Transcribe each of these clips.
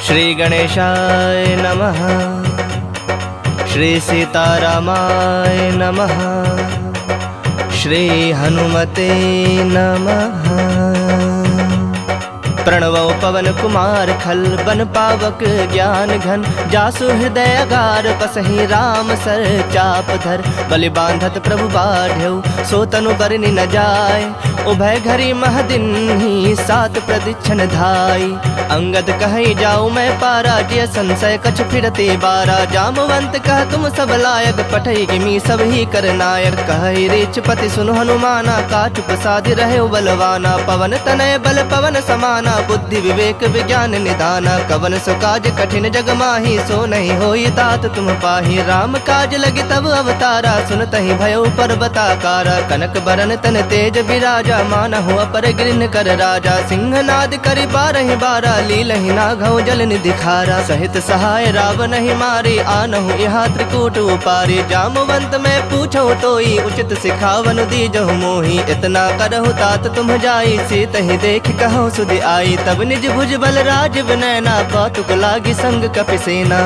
श्री गणेशाय नमः। श्री सीतारामाय नमः। श्री हनुमते नमः। प्रणवो पवन कुमार खल बन पावक ज्ञान घन जासु हृदय अगार बसहि राम सर चाप धर बलि बांधत प्रभु बाढ़ऊ सो तनु बरनि न जाय उभय घरी महदिन ही सात प्रदीक्षण धाई अंगद कहि जाऊ मैं पारा जिय संशय कछ फिरते बारा जामवंत कह तुम सब लायक पठई गिमी सब ही कर नायक कहि रीच पति सुनु हनुमाना काचु प्रसादि रहे बलवाना पवन तनय बल पवन समाना बुद्धि विवेक विज्ञान निदाना कवन सो काज कठिन जग माही सो नहीं होई तात तुम पाही राम काज लगी तब अवतारा सुनतहि भयो पर्वताकारा कनक बरन तन तेज विराजा मानहु अपर गिरिन कर राजा सिंहनाद करि बारहि बारा लीलहि नाघौ जल निधि खारा सहित सहाय रावण ही मारे आनहु यहाँ त्रिकूट उपारे जामवंत मैं पूछो तोई उचित सिखावन दीजहु मोही इतना करहु तात तुम जाई सीत ही देख कहो सुधि आई तब निज भुज बल राज विनयना कौतुक लागी संग कपिसेना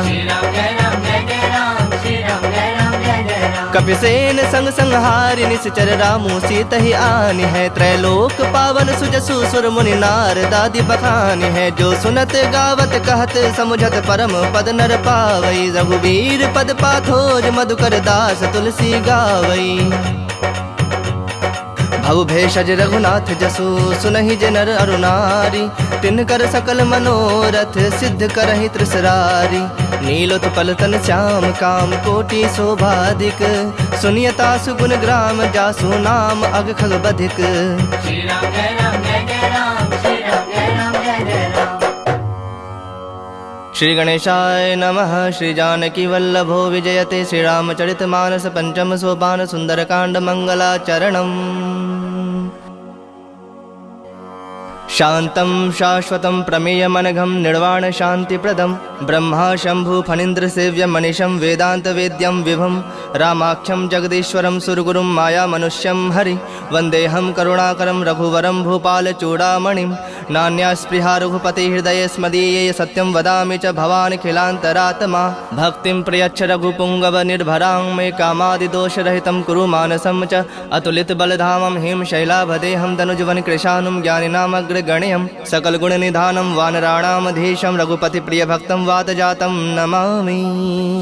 कपिसेन संग संहारि निश्चर रामु सीत ही आनि है त्रैलोक पावन सुजसु सुर मुनि नार दादी बखानि है जो सुनत गावत कहत समुझत परम पद नर पावई रघुवीर पद पाथोज मधुकर दास तुलसी गावई भव भेषज रघुनाथ जसु सुनहि जनर अरुनारी तिनकर सकल मनोरथ सिद्ध करहि त्रिसरारी नीलोत्पल तन श्याम काम कोटि शोभाधिक सुनियता सुगुण ग्राम जासु नाम अग खग बधिक। श्री राम जय राम जय जय राम श्री राम जय राम जय जय राम। श्री गणेशाय नमः। श्री जानकी वल्लभो विजयते श्री रामचरित मानस पंचम सोपान सुंदरकांड मंगलाचरणम्। शांतं शाश्वतं प्रमेयमनघं निर्वाण शांतिप्रदं ब्रह्मा शंभु फणीन्द्र सेव्य मनीषं वेदांत वेद्यं विभुं रामाख्यं जगदीश्वरं सुरगुरुं माया मनुष्यं हरि वंदेहं करुणाकरं रघुवरं भूपाल चूड़ामणिं नान्या स्पृहा रघुपति हृदये स्मदीये सत्यं वदामि च भवानिखिलान्तरात्मा भक्तिं प्रयच्छ रघुपुंगव निर्भरां मे कामादिदोषरहितं कुरु मानसं च अतुलित बलधामं हिम शैलाभदेहं तनुजवन कृशानुं ज्ञानिनामग्रगण्यं सकल गुण निधानं वानराणामधीशं रघुपति प्रिय भक्तं वातजातं नमामि।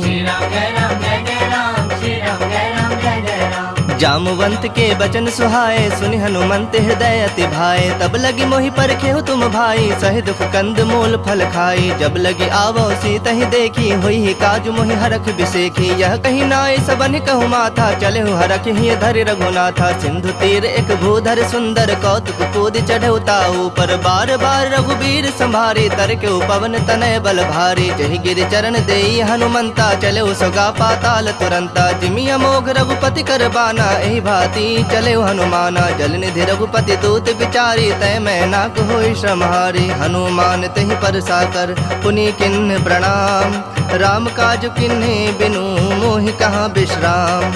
श्री राम जय राम जय जय राम श्री राम जय राम जय जय राम। जामवंत के बचन सुहाए सुनि हनुमंत हृदय अति भाए तब लगी मोहि परखे हो तुम भाई सहि दुख कंद मूल फल खाई जब लगी आवो सीत ही देखी हुई ही काज मोहि हरख बिसेखी यह कहीं नाय सबन कहु माथा चले हूँ हरख ही धरि रघुनाथा सिंधु तीर एक भूधर सुंदर कौतुक कूद चढ़े ताऊ पर बार बार रघुबीर संभारी तर के पवन तनय बल भारी जहि गिर चरण देई हनुमंता चले सोगा पाताल तुरंता जिमि अमोघ रघुपति कर बाना एहि भांति चले हनुमाना जल निधि रघुपति दूत विचारी तय मैं नाक होई श्रमहारी हनुमान तहि पर साकर पुनि किन्ह प्रणाम राम काज किन्हे बिनु मोहि कहाँ विश्राम।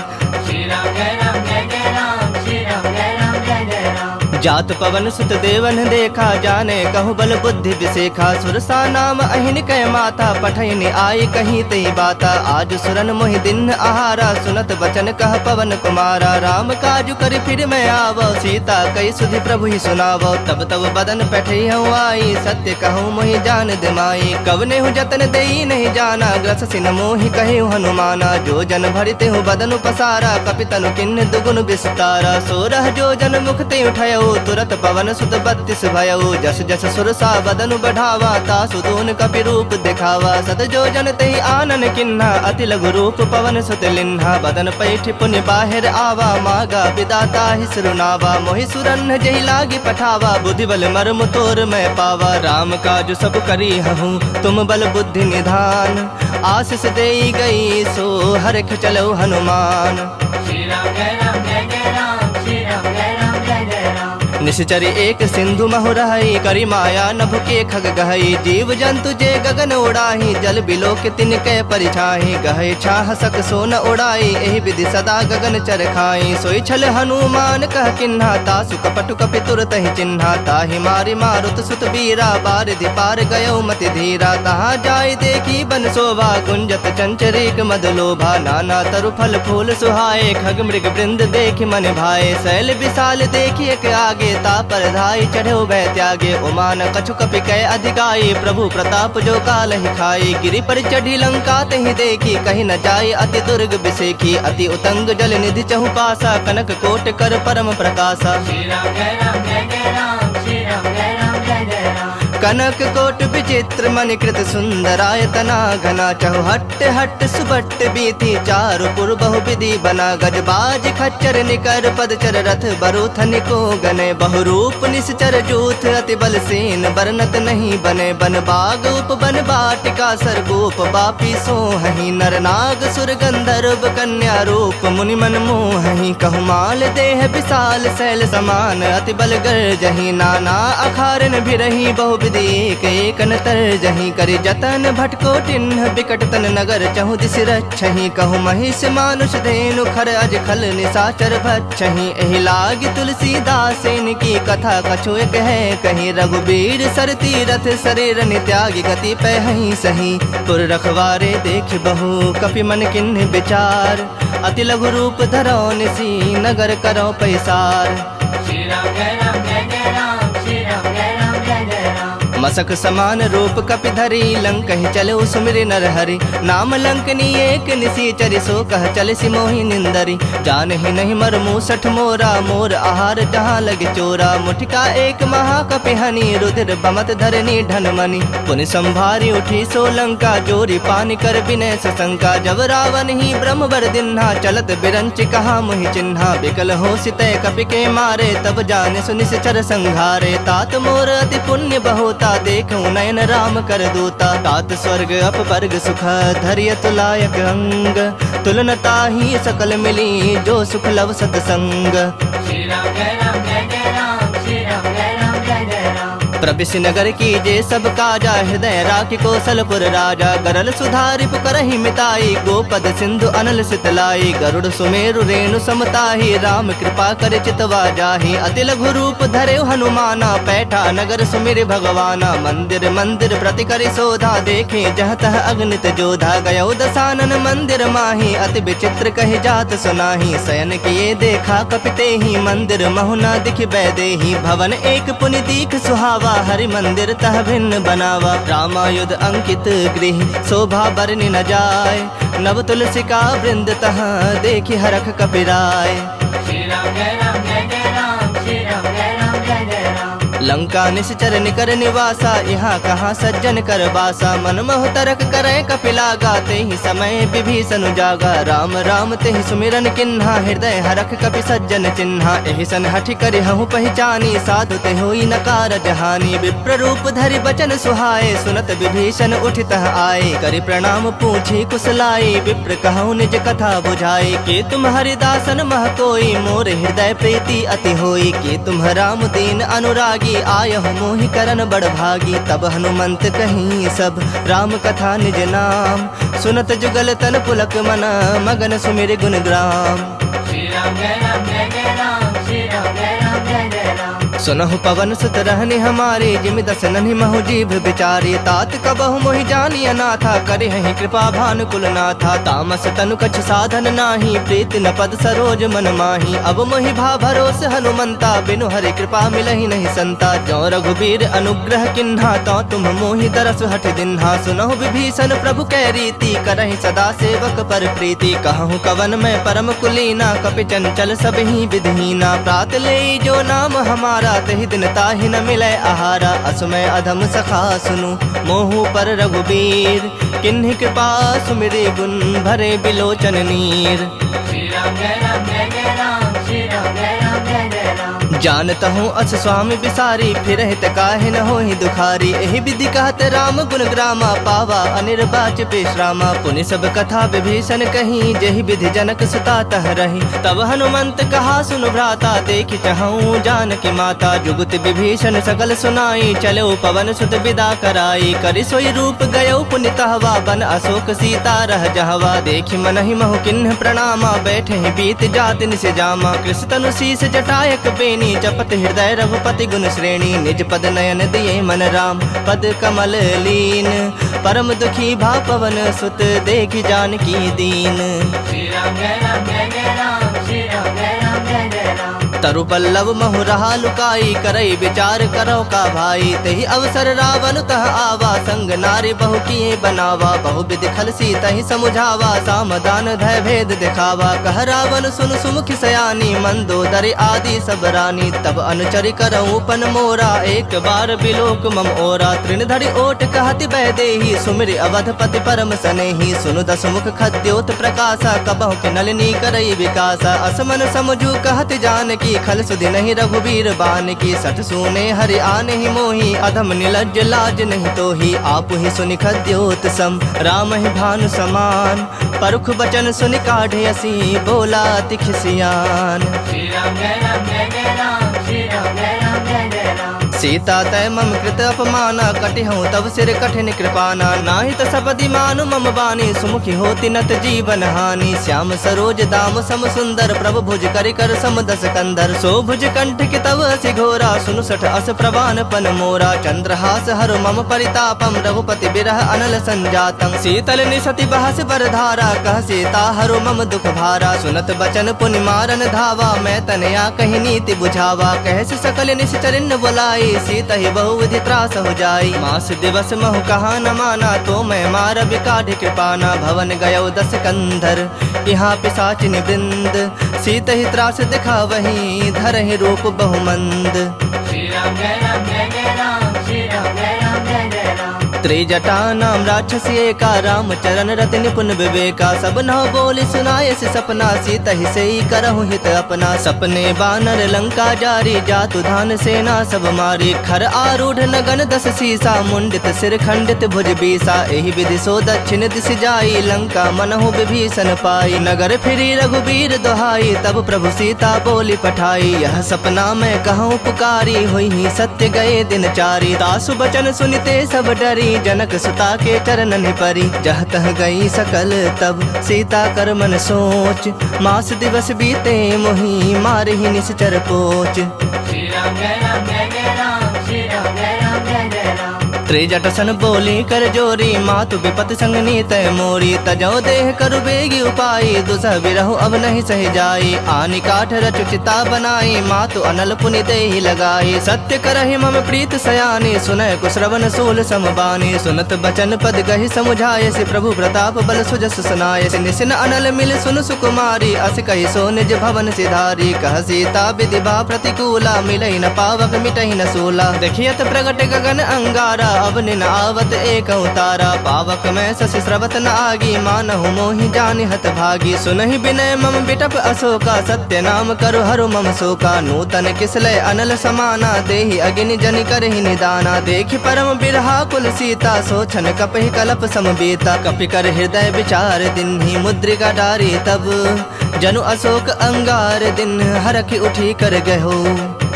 श्री राम जय राम जय जय राम श्री राम जय राम जय जय राम। जात पवन सुत देवन देखा जाने कहु बल बुद्धि विसेखा सुरसा नाम अहिन कै माता पठैन आई कहीं तई बाता आज सुरन मोहि दिन आहारा सुनत बचन कह पवन कुमारा राम काजु कर फिर मैं आवो सीता कई सुधि प्रभु ही सुनावो तब तब बदन पैठई हूँ आई सत्य कहूँ मोहि जान दिमाई कवने हूँ जतन देई नहीं जाना ग्रस सिन मोहि कहे हनुमाना जो जन भरिते हूँ बदन पसारा कपितनु किन्न दुगुन विस्तारा सोरह जो जन मुख ते उठयो तुरत पवन सुत 32 भयउ जस जस सुरसा बदनु बढ़ावा तासु दून कपि रूप दिखावा सत जो जन तहि आनन किन्हा अति लघु रूप पवन सुत लिन्हा बदन पैठ पुनि बाहिर आवा मागा विदाता ही सुरनावा मोहि सुरन जहि लागी पठावा बुद्धि बल मर्म तोर मैं पावा राम काज सब करी हूँ तुम बल बुद्धि निधान आशीष देई गई सो हरख चलो हनुमान। श्री राम जय राम जय जय राम श्री राम जय राम जय जय राम। निश्चर एक सिंधु महु रही, करी माया नभ के खग गहई। जीव जंतु जे गगन उड़ाही, जल बिलो के तिनके परिछाही। गहे छाह सक सोन उड़ाई, एहि विधि सदा गगन चर खाई। सोई छल हनुमान कह किन्हा, तासु कपटु कपि तुरत ही चिन्हा। ताहि मारि मारुत सुत बीरा, बारिधि पार गयो मति धीरा। तहाँ जाय देखी बन शोभा, गुंजत चंचरीक मद लोभा। नाना तरु फल फूल सुहाए, खग मृग वृंद देखि मन भाए। शैल विशाल देखि एक आगे, तापर धाई चढ़ो भय त्यागे। उमान कछु कपि कै अधिकाई, प्रभु प्रताप जो काल ही खाई। गिरि पर चढ़ी लंका तहि देखी, कहीं न जाय अति दुर्ग बिसेखी। अति उतंग जल निधि चहु पासा, कनक कोट कर परम प्रकाशा। श्री राम जय राम जय जय राम, श्री राम जय राम जय जय राम। कनक कोट विचित्र मणिकृत सुंदरायतना घना। चहु हट्ट हट्ट सुबट्ट बीथी, चारु पुर बहु विधि बना। गजबाज खच्चर निकर पदचर, रथ बरूथन को गने। बहुरूप निश्चर जूथ, अति बल सेन बरनत नहीं बने। बन बाग उप बन बाटिका, सरगोप बापी सोहहि। नर नाग सुर गंधर्व कन्या रूप, मुनि मन मोहहि। कहु माल देह विशाल शैल समान, अति बल गर्जहि। नाना अखारन भिरहि, बहु विधि एक एक नतर जहीं। करि जतन भटको टिन्ह, बिकट तन नगर चहु दिस रक्षहि। कहु महिष मानुष धेनु, खर अज खल निशाचर भक्षहि। एहि लागी तुलसीदासेन की कथा, कछु एक है कहीं। रघुबीर सर तीरथ शरीर नित्यागी, गति पहहि सही। पुर रखवारे देख बहु, कपि मन किन्ह विचार। अति लघु रूप धरो निसी, नगर करो पैसार। श्री राम जय राम जय जय राम, श्री राम जय राम जय जय राम। मसक समान रूप कपि धरी, लंक ही चले सुमिरि नर हरि। नाम लंकनी एक निसीचरि, सो कह चल सिमोहि निंदरी। जान ही नहीं मर मूसठ मोरा, मोर आहार जहाँ लगे चोरा। मुठिका एक महाकपि हनि, रुधिर बमत धरनी ढनमनि। पुनि संभारी उठी सो लंका, जोरी पानी कर विनय सशंका। जब रावण ही ब्रह्म वर दिन्हा, चलत बिरंच कहा मुहि चिन्हा। बिकल हो सितय कपि के मारे, तब जाने सुनिश्चर संघारे। तात मोर अति पुण्य बहुता, देखूं नयन राम कर दूता। तात स्वर्ग अपवर्ग सुख, धरियत लायक अंग। तुलनता ही सकल मिली, जो सुख लव सतसंग। श्री राम जय राम जय जय राम, श्री राम जय राम जय जय राम। प्रविश नगर की जे सब काजा, हृदय राखि कौशलपुर राजा। गरल सुधारि पुकरहि मिताई, गोपद सिंधु अनल सितलाई। गरुड़ सुमेरु रेणु समताही, राम कृपा कर चितवा जाहि। अति लघु रूप धरे हनुमाना, पैठा नगर सुमिर भगवाना। मंदिर मंदिर प्रति करि शोधा, देखे जह तह अगणित जोधा। गयो दसानन मंदिर माही, अति विचित्र कहि जात सुनाही। शयन किए देखा कपिते ही, मंदिर महुना दिख बैदेही। भवन एक पुनि दीख सुहावा, हरि मंदिर तह भिन्न बनावा। रामायुध अंकित गृह, शोभा बरनि न जाय। नव तुलसी का वृंद, तह देखि हरख कपिराय। श्री राम जय राम जय जय राम, श्री राम जय राम जय जय राम। लंका निश्चर निकर निवासा, यहाँ कहाँ सज्जन कर बासा। मन मोह तरक करे कपिलागा, ते ही समय विभीषण जागा। राम राम ते ही सुमिरन किन्हा, हृदय हरख कपि सज्जन चिन्हा। एहि सन हठि करि हहु पहचानी, साधु ते होई न कारज हानि। विप्र रूप धरि बचन सुहाए, सुनत विभीषण उठितः आए। करि प्रणाम पूछी कुशलाई, विप्र कहु निज कथा बुझाई। के तुम हरिदासन मह कोई, मोर हृदय प्रीति अति होई। के तुम राम दीन अनुरागी, आयहु मोहि करन बड़ भागी। तब हनुमंत कहीं सब, राम कथा निज नाम। सुनत जुगल तन पुलक मना, मगन सुमिर गुण ग्राम। श्री राम जय राम जय जय राम, श्री राम जय राम जय जय राम। सुनहु पवन सुत रहनि हमारे, जिमि दस नन्हि महु जीभ बिचारी। तात कबहु मोहि जानी अनाथा, करिहहि कृपा भानुकुल नाथा। तामस तनु कछ साधन नाही, प्रीति न पद सरोज मन माही। अब मोहि भा भरोस हनुमंता, बिनु हरि कृपा मिलहि नहीं संता। जो रघुबीर अनुग्रह किन्हा, तो तुम मोहि दरस हठ दिन्हा। सुनहु विभीषण प्रभु कै रीति, करहि सदा सेवक पर प्रीति। कहूँ कवन मैं परम कुलीना, कपि चंचल सब ही विधहीना। प्रात ले जो नाम हमारा, तहि दिन ताहि न मिलै आहारा। असमय अधम सखा सुनु, मोहु पर रघुबीर। किन्हि कृपा सुमिरि गुण, भरे बिलोचन नीर। श्री राम जय राम जय जय राम, श्री राम जय राम जय जय राम। जानत हूँ अस स्वामी बिसारी, फिर हित काहे न होहि दुखारी। एहि विधि कहत राम गुण ग्रामा, पावा अनिर्वाच पेशरामा। पुनि सब कथा विभीषण कही, जेहि विधि जनक सुता तह रही। तब हनुमंत कहा सुन भ्राता, देखि चहूँ जानकी माता। जुगुत विभीषण सकल सुनाई, चलो पवन सुत विदा कराई। करि सोई रूप गयो पुनि तहवा, बन अशोक सीता रह जहवा। देखि मनहि महु किन्ह प्रणामा, बैठे ही बीत जाति निस जामा। कृष तनु शीस जटायक बेनी, जपत हृदय रघुपति गुण श्रेणी। निज पद नयन दिए मन राम, पद कमल लीन। परम दुखी भा पवन सुत, देखि जानकी दीन। श्री राम जय राम जय जय राम, श्री राम जय राम जय जय राम। तरु पल्लव महु रहा लुकाई, करई विचार करो का भाई। तेहि अवसर रावण तह आवा, संग नारी बहु किए बनावा। बहु विधि खल सी तहि समुझावा, सामदान धय भेद दिखावा। कह रावण सुन सुमुखी सयानी, मंदोदरी आदि सब रानी। तब अनुचरि करऊँ पन मोरा, एक बार बिलोक मम ओरा। तृण धरि ओट कहति बह देहि, सुमिरि अवधपति परम सनेहि। सुनु दस मुख खद्योत प्रकाशा, कबहु के नलिनी करई विकासा। असमन समझू कहत जानकी, खल सुधि नहीं रघुबीर बान की। सठ सूने हरि आने ही मोही, अधम निलज्ज लाज नहीं तोही। आप ही सुनि खद्योत सम, राम ही भानु समान। परुख बचन सुनि काढ़े असी, बोला तिख सियान। श्री राम जय राम जय जय राम, श्री राम जय राम जय जय राम। सीता तय मम कृत अपमाना, कटिहूँ तब सिर कठिन कृपाना। नाहि त सपदि मानु मम बानी, सुमुखी होति नत जीवन हानि। श्याम सरोज दाम सम सुंदर, प्रभु भुज करि कर सम दस कंधर। सो भुज कंठ के तव असि घोरा, सुनु सठ अस प्रवान पन मोरा। चंद्रहास हरु मम परितापम, रघुपति बिरह अनल संजातम। शीतल निसति बहस बरधारा, कह सीता हरु मम दुख भारा। सुनत बचन पुनि मारन धावा, मैं तनया कहि नीति बुझावा। कहस सकल निश्चरिन बुलाई, सीता ही बहु विधि त्रास हो जाई। मास दिवस महु कहा न माना, तो मैं मार बिकाढ़ कृपाना। भवन गयो दस कंधर, यहाँ पिशाचिनी वृंद। सीता ही त्रास दिखा वही, धरहि रूप बहुमंद। श्री राम जय राम जय जय राम, श्री राम जय राम जय जय राम। त्रिजटा नाम राक्षसी एका, राम चरण रति निपुण विवेका। सब नौ बोली सुनाए से सपना, सीता ही से ही करहु हित अपना। सपने बानर लंका जारी, जातु धान सेना सब मारी। खर आरूढ़ नगन दस सीसा, मुंडित सिर खंडित भुज बीसा। एहि विधि सो दक्षिण दिशि जाई, लंका मनहु विभीषण पाई। नगर फिरी रघुबीर दोहाई, तब प्रभु सीता बोली पठाई। यह सपना मैं कहूँ पुकारी, हुई ही सत्य गए दिन चारी। तासु बचन सुनिते सब डरी, जनक सुता के चरणन परी। जह तह गई सकल तब, सीता कर मन सोच। मास दिवस बीते मोही, मारहि निश्चर पोच। श्री राम जय राम जय जय राम, श्री राम जय राम जय जय राम। त्रिजट सन बोली कर जोरी, मातु विपत संग नीत मोरी। तजो देह करु बेगी उपाई, दुसह बिरहु अब नहीं सह जाई। आनि काठ रचु चिता बनाई, मातु अनल पुनि देहि लगाई। सत्य करहि मम प्रीत सयानी, सुनय कुश्रवण सूल समबानी। सुनत बचन पद गहि समुझाय, से प्रभु प्रताप बल सुजस सुनाय। से निसिन अनल मिल सुन सुकुमारी, अस कहि सो निज भवन सिधारी। कह सीता विधि बा प्रतिकूला, मिलहि न पावक मिटहि न सूला। देखियत प्रगट गगन अंगारा, अब निन आवत एक उतारा। पावक में शशि स्रवत न आगी, मानहु मोहि जानि हत भागी। सुनहि विनय मम बिटप अशोका, सत्य नाम करु हरु मम शोका। नूतन किसलय अनल समाना, देहि अग्नि जनि करहि निदाना। देखि परम बिरहा कुल सीता, सोचन कपहि कलप समबीता। कपि कर हृदय विचार दिन्हि, मुद्रिका डारी तब। जनु अशोक अंगार दिन, हरखि उठी कर गहो।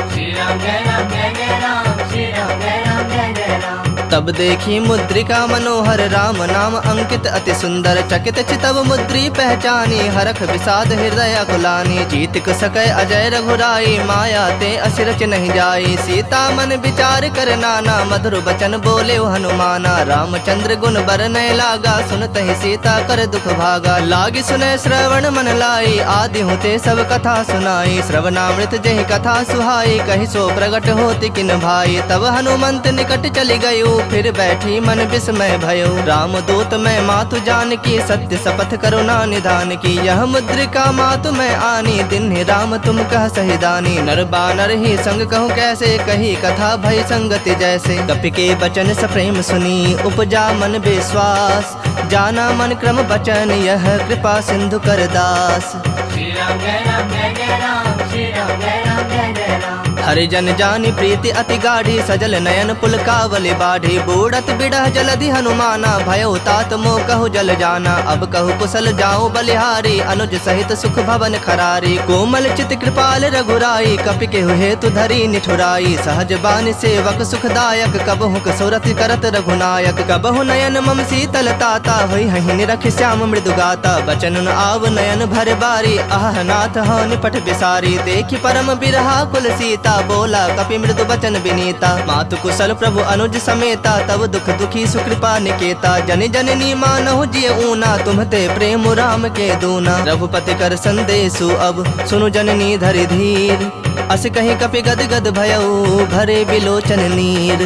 श्री राम जय राम जय जय राम, श्री राम जय राम जय जय राम। तब देखी मुद्रिका मनोहर, राम नाम अंकित अति सुंदर। चकित चितव मुद्री पहचानी, हरख विषाद हृदय अकुलानी। जीत सकै अजय रघुराई, माया ते असिरच नहीं जाई। सीता मन विचार कर नाना, मधुर बचन बोले हनुमाना। रामचंद्र गुण बरनय लागा, सुनत ही सीता कर दुख भागा। लागी सुनय श्रवण मन लाई, आदि होते सब कथा सुनाई। श्रवणामृत जहि कथा सुहाई, कहि सो प्रगट होति किन भाई। तब हनुमंत निकट चली गयो, फिर बैठी मन विस्मय भयो। राम दूत मैं मातु जानकी, सत्य शपथ करुणा निधान की। यह मुद्रिका मातु मैं आनी, दिन ही राम तुम कह सहिदानी। नर बानर ही संग कहूँ कैसे, कही कथा भय संगति जैसे। कपि के बचन सप्रेम सुनी, उपजा मन विश्वास। जाना मन क्रम बचन, यह कृपा सिंधु कर दास। श्री राम जय राम जय जय राम, श्री राम जय राम जय जय राम। हरिजन जानी प्रीति अति गाढ़ी सजल नयन पुलकावली बाढ़ी बूढ़त बिड़ह जलधि हनुमाना भयो तात मोह कहु जल जाना अब कहु कुशल जाऊं बलिहारी अनुज सहित सुख भवन खरारी कोमल चित कृपाल रघुराई कपि के हेतु धरी निठुराई सहज बानी सेवक सुखदायक कबहु कसुरत करत रघुनायक कबहु नयन मम शीतल ताता होई हहि निरख श्याम मृदु गाता बचन न आव नयन भर बारी आह नाथ हो निपट बिसारी देखि परम बिरहा कुल सीता बोला कपि मृदु बचन विनीता मातु कुशल प्रभु अनुज समेता तब दुख दुखी सुकृपा निकेता जन जननी मानहु जिय ऊना तुम्हते प्रेम राम के दूना रघुपति कर संदेशु अब सुनु जननी धरि धीर अस कहीं कपि गद गद भयउ भरे बिलोचन नीर।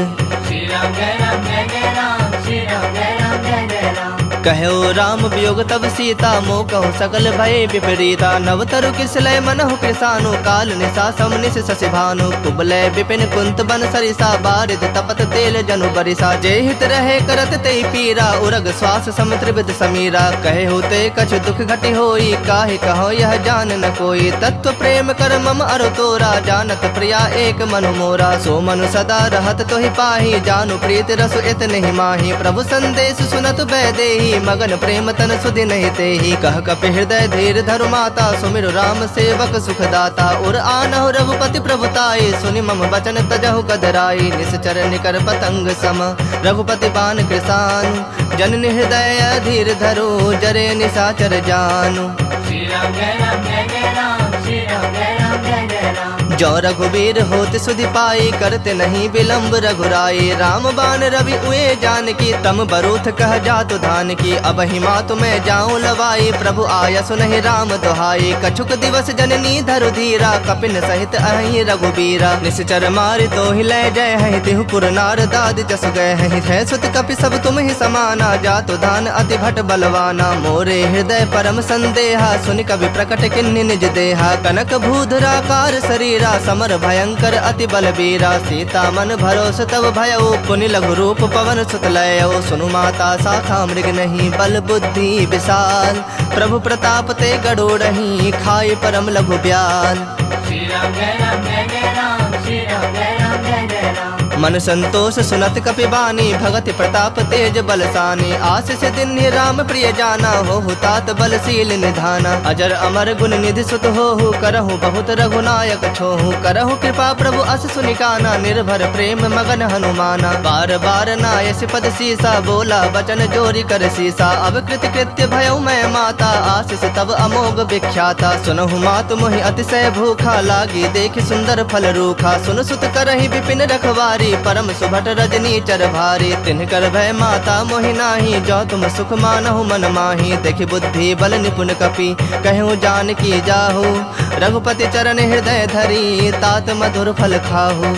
श्री राम जय राम जय जय राम श्री राम जय राम जय जय राम कहो राम वियोग तब सीता मोह कहु सकल भय विपरीता नव तरु किसलय मनहु कृसानु काल निशा समनिस शशि भानु कुबलय विपिन कुंत बन सरिसा बारिद तपत तेल जनु बरिसा जय हित रहे करत ते पीरा उरग श्वास सम त्रिविध समीरा कहे होते कछ दुख घटी होई काहे कहो यह जान न कोई तत्व प्रेम कर मम अरु तोरा जानत प्रिया एक मनु मोरा सो मनु सदा रहत तोहि पाही जानु प्रीत रसु इत नहीं माही प्रभु संदेश सुनत बैदेही मगन प्रेम तन सुधि नहीं ते ही कह कपि हृदय धीर धरु माता सुमिरु राम सेवक सुखदाता उर आनहु रघुपति प्रभुताई सुनि मम बचन तजहु कदराई निश्चर निकर पतंग सम रघुपति बान कृसानु जननि हृदय धीर धरो जरे निशाचर जानु। श्री राम जय राम जय जय राम श्री राम जय राम जय जय राम जो रघुबीर होत सुधि पाई करते नहीं विलम्ब रघुराई राम बान रवि उए जान की तम बरूथ कह जातु धान की अब हिमा तुम्हें जाऊं लवाई प्रभु आया सुनहि राम दुहाई कछुक दिवस जननी धरु धीरा कपिन सहित अहि रघुबीरा निश्चर मारि तो ही लय जय है तिहु पुर नार दाद जस गए है सुत कपि सब तुम ही समाना जातु धान अति भट बलवाना मोरे हृदय परम संदेहा सुनि कवि प्रकट किन्नि निज देहा कनक भूधराकार शरीरा समर भयंकर अति बलबीरा सीता मन भरोस तब भयउ पुनि लघु रूप पवन सुत लयो सुनु माता शाखा मृग नहीं बल बुद्धि विशाल प्रभु प्रताप ते गड़ोड़ही खाई परम लघु ब्याल। श्री राम जय राम जय जय राम श्री राम जय राम जय जय राम मन संतोष सुनत कपि बानी भगति प्रताप तेज बलसानी आशीष दिन राम प्रिय जाना हो तात बलशील निधाना अजर अमर गुण निधि सुत हो करहु बहुत रघुनायक छोहु करहु कृपा प्रभु अस सुनिकाना निर्भर प्रेम मगन हनुमाना बार बार नायस पद सीसा बोला वचन जोरी कर सीसा अब कृत कृत्य भयउ मैं माता आशीष तब अमोघ विख्याता सुनहु मातु मोहि अतिशय भूखा लागी देखि सुंदर फल रूखा सुन सुत करहि विपिन रखवारी परम सुभट रजनी चर भारी तिनकर भय माता मोहि नाही जो तुम सुख मानहु मन माही देखि बुद्धि बल निपुण कपि कहूँ जान की जाहु रघुपति चरण हृदय धरी तात मधुर फल खाहु।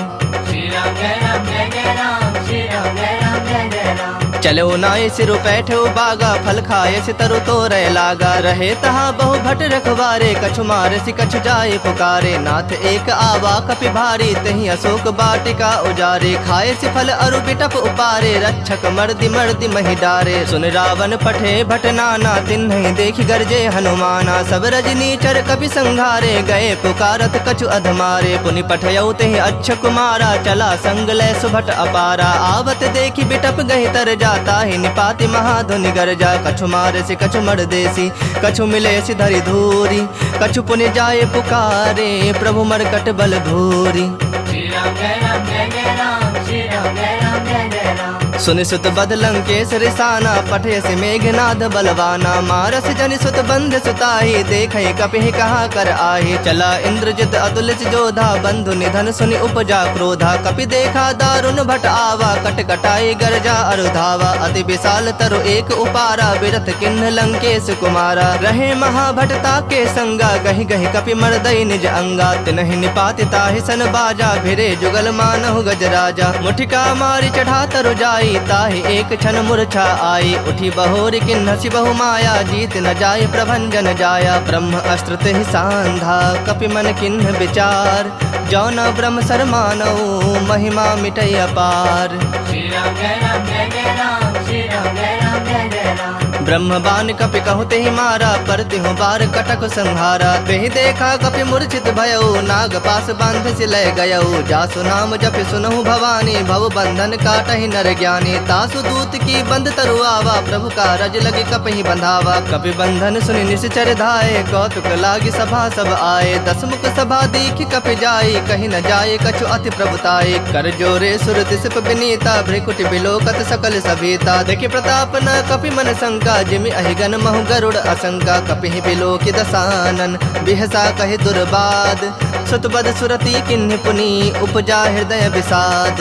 श्री राम जय राम जय जय राम श्री राम जय राम जय जय राम चलो नाय सिरु बैठो बागा फल खाए सितरु तो रह लागा रहे तहा बहु भट रखवारे कछु मार सि कछु जाए पुकारे नाथ एक आवा कपि भारी तही अशोक बाटिका उजारे खाए सि फल अरु बिटप उपारे रक्षक मर्दि मर्दि महि डारे सुन रावण पठे भट नाना तिन्हि देखि गरजे हनुमाना सब रजनी चर कपि संघारे गए पुकारत कछु अधमारे पुनि पठयउ तहि अच्छ कुमारा चला संग लय सुभट अपारा आवत देखि बिटप गहि तर जाता ही निपाति महाधुनि गरजा कछु मारे से कछु मर देसी कछु मिले सि धरि धूरी कछु पुनि जाए पुकारे प्रभु मरकट बल भूरी। श्री राम जय राम जय जय राम श्री राम जय राम जय जय राम सुनि सुत बद लंकेश रिसाना पठे से मेघनाद बलवाना मारस जनि सुत बंध सुताही देखे कपि कहा कर आही चला इंद्रजित अतुलित जोधा बंधु निधन सुनि उपजा क्रोधा कपि देखा दारुण भट आवा कट कटाई गरजा अरुधावा अति विशाल तरु एक उपारा बिरथ किन्ह लंकेश कुमारा रहे महाभटता के संगा गहि गहि कपि मर्दई निज अंगा तिनहि निपाति ताहि सन बाजा भिरे जुगल मानहु गजराजा मुठिका मारी चढ़ा तरु जाई ताहि एक क्षण मूर्छा आई उठी बहोरी किन्हसि बहु माया जीत न जाय प्रभंजन जाया ब्रह्म अस्त्र तेहि सांधा कपि मन किन्ह विचार जौन ब्रह्म सर मानऊ महिमा मिटय अपार। श्री राम जय राम जय जय राम श्री राम जय राम जय जय राम ब्रह्म बाण कपि कहते ही मारा, पर तिहु बार कटक संहारा। तेहि देखा कपि मूर्छित भयउ, नाग पास बांध सिलय गयउ। जासु नाम जपि सुनहु भवानी, भव बंधन काटहि नर ज्ञानी। तासु दूत की बंद तरुआवा, प्रभु का रज लगे कपहि बंधावा। कपि बंधन सुनि निश्चर धाये, कौतुक लागी सभा सब आए। दसमुख सभा दीख कपि जाई, कहीं न जाए कछु अति प्रभुताई। कर जोरे सुर दिसप विनीता, भ्रिकुटि बिलोकत सकल सभीता। देखि प्रताप न कपि मन शंका, जिमि अहिगन महु गरुड़ असंका। कपिहि बिलोकि दसानन, बिहसा कहि दुर्बाद। सुतबद सुरति किन्हि पुनि, उपजा हृदय विषाद।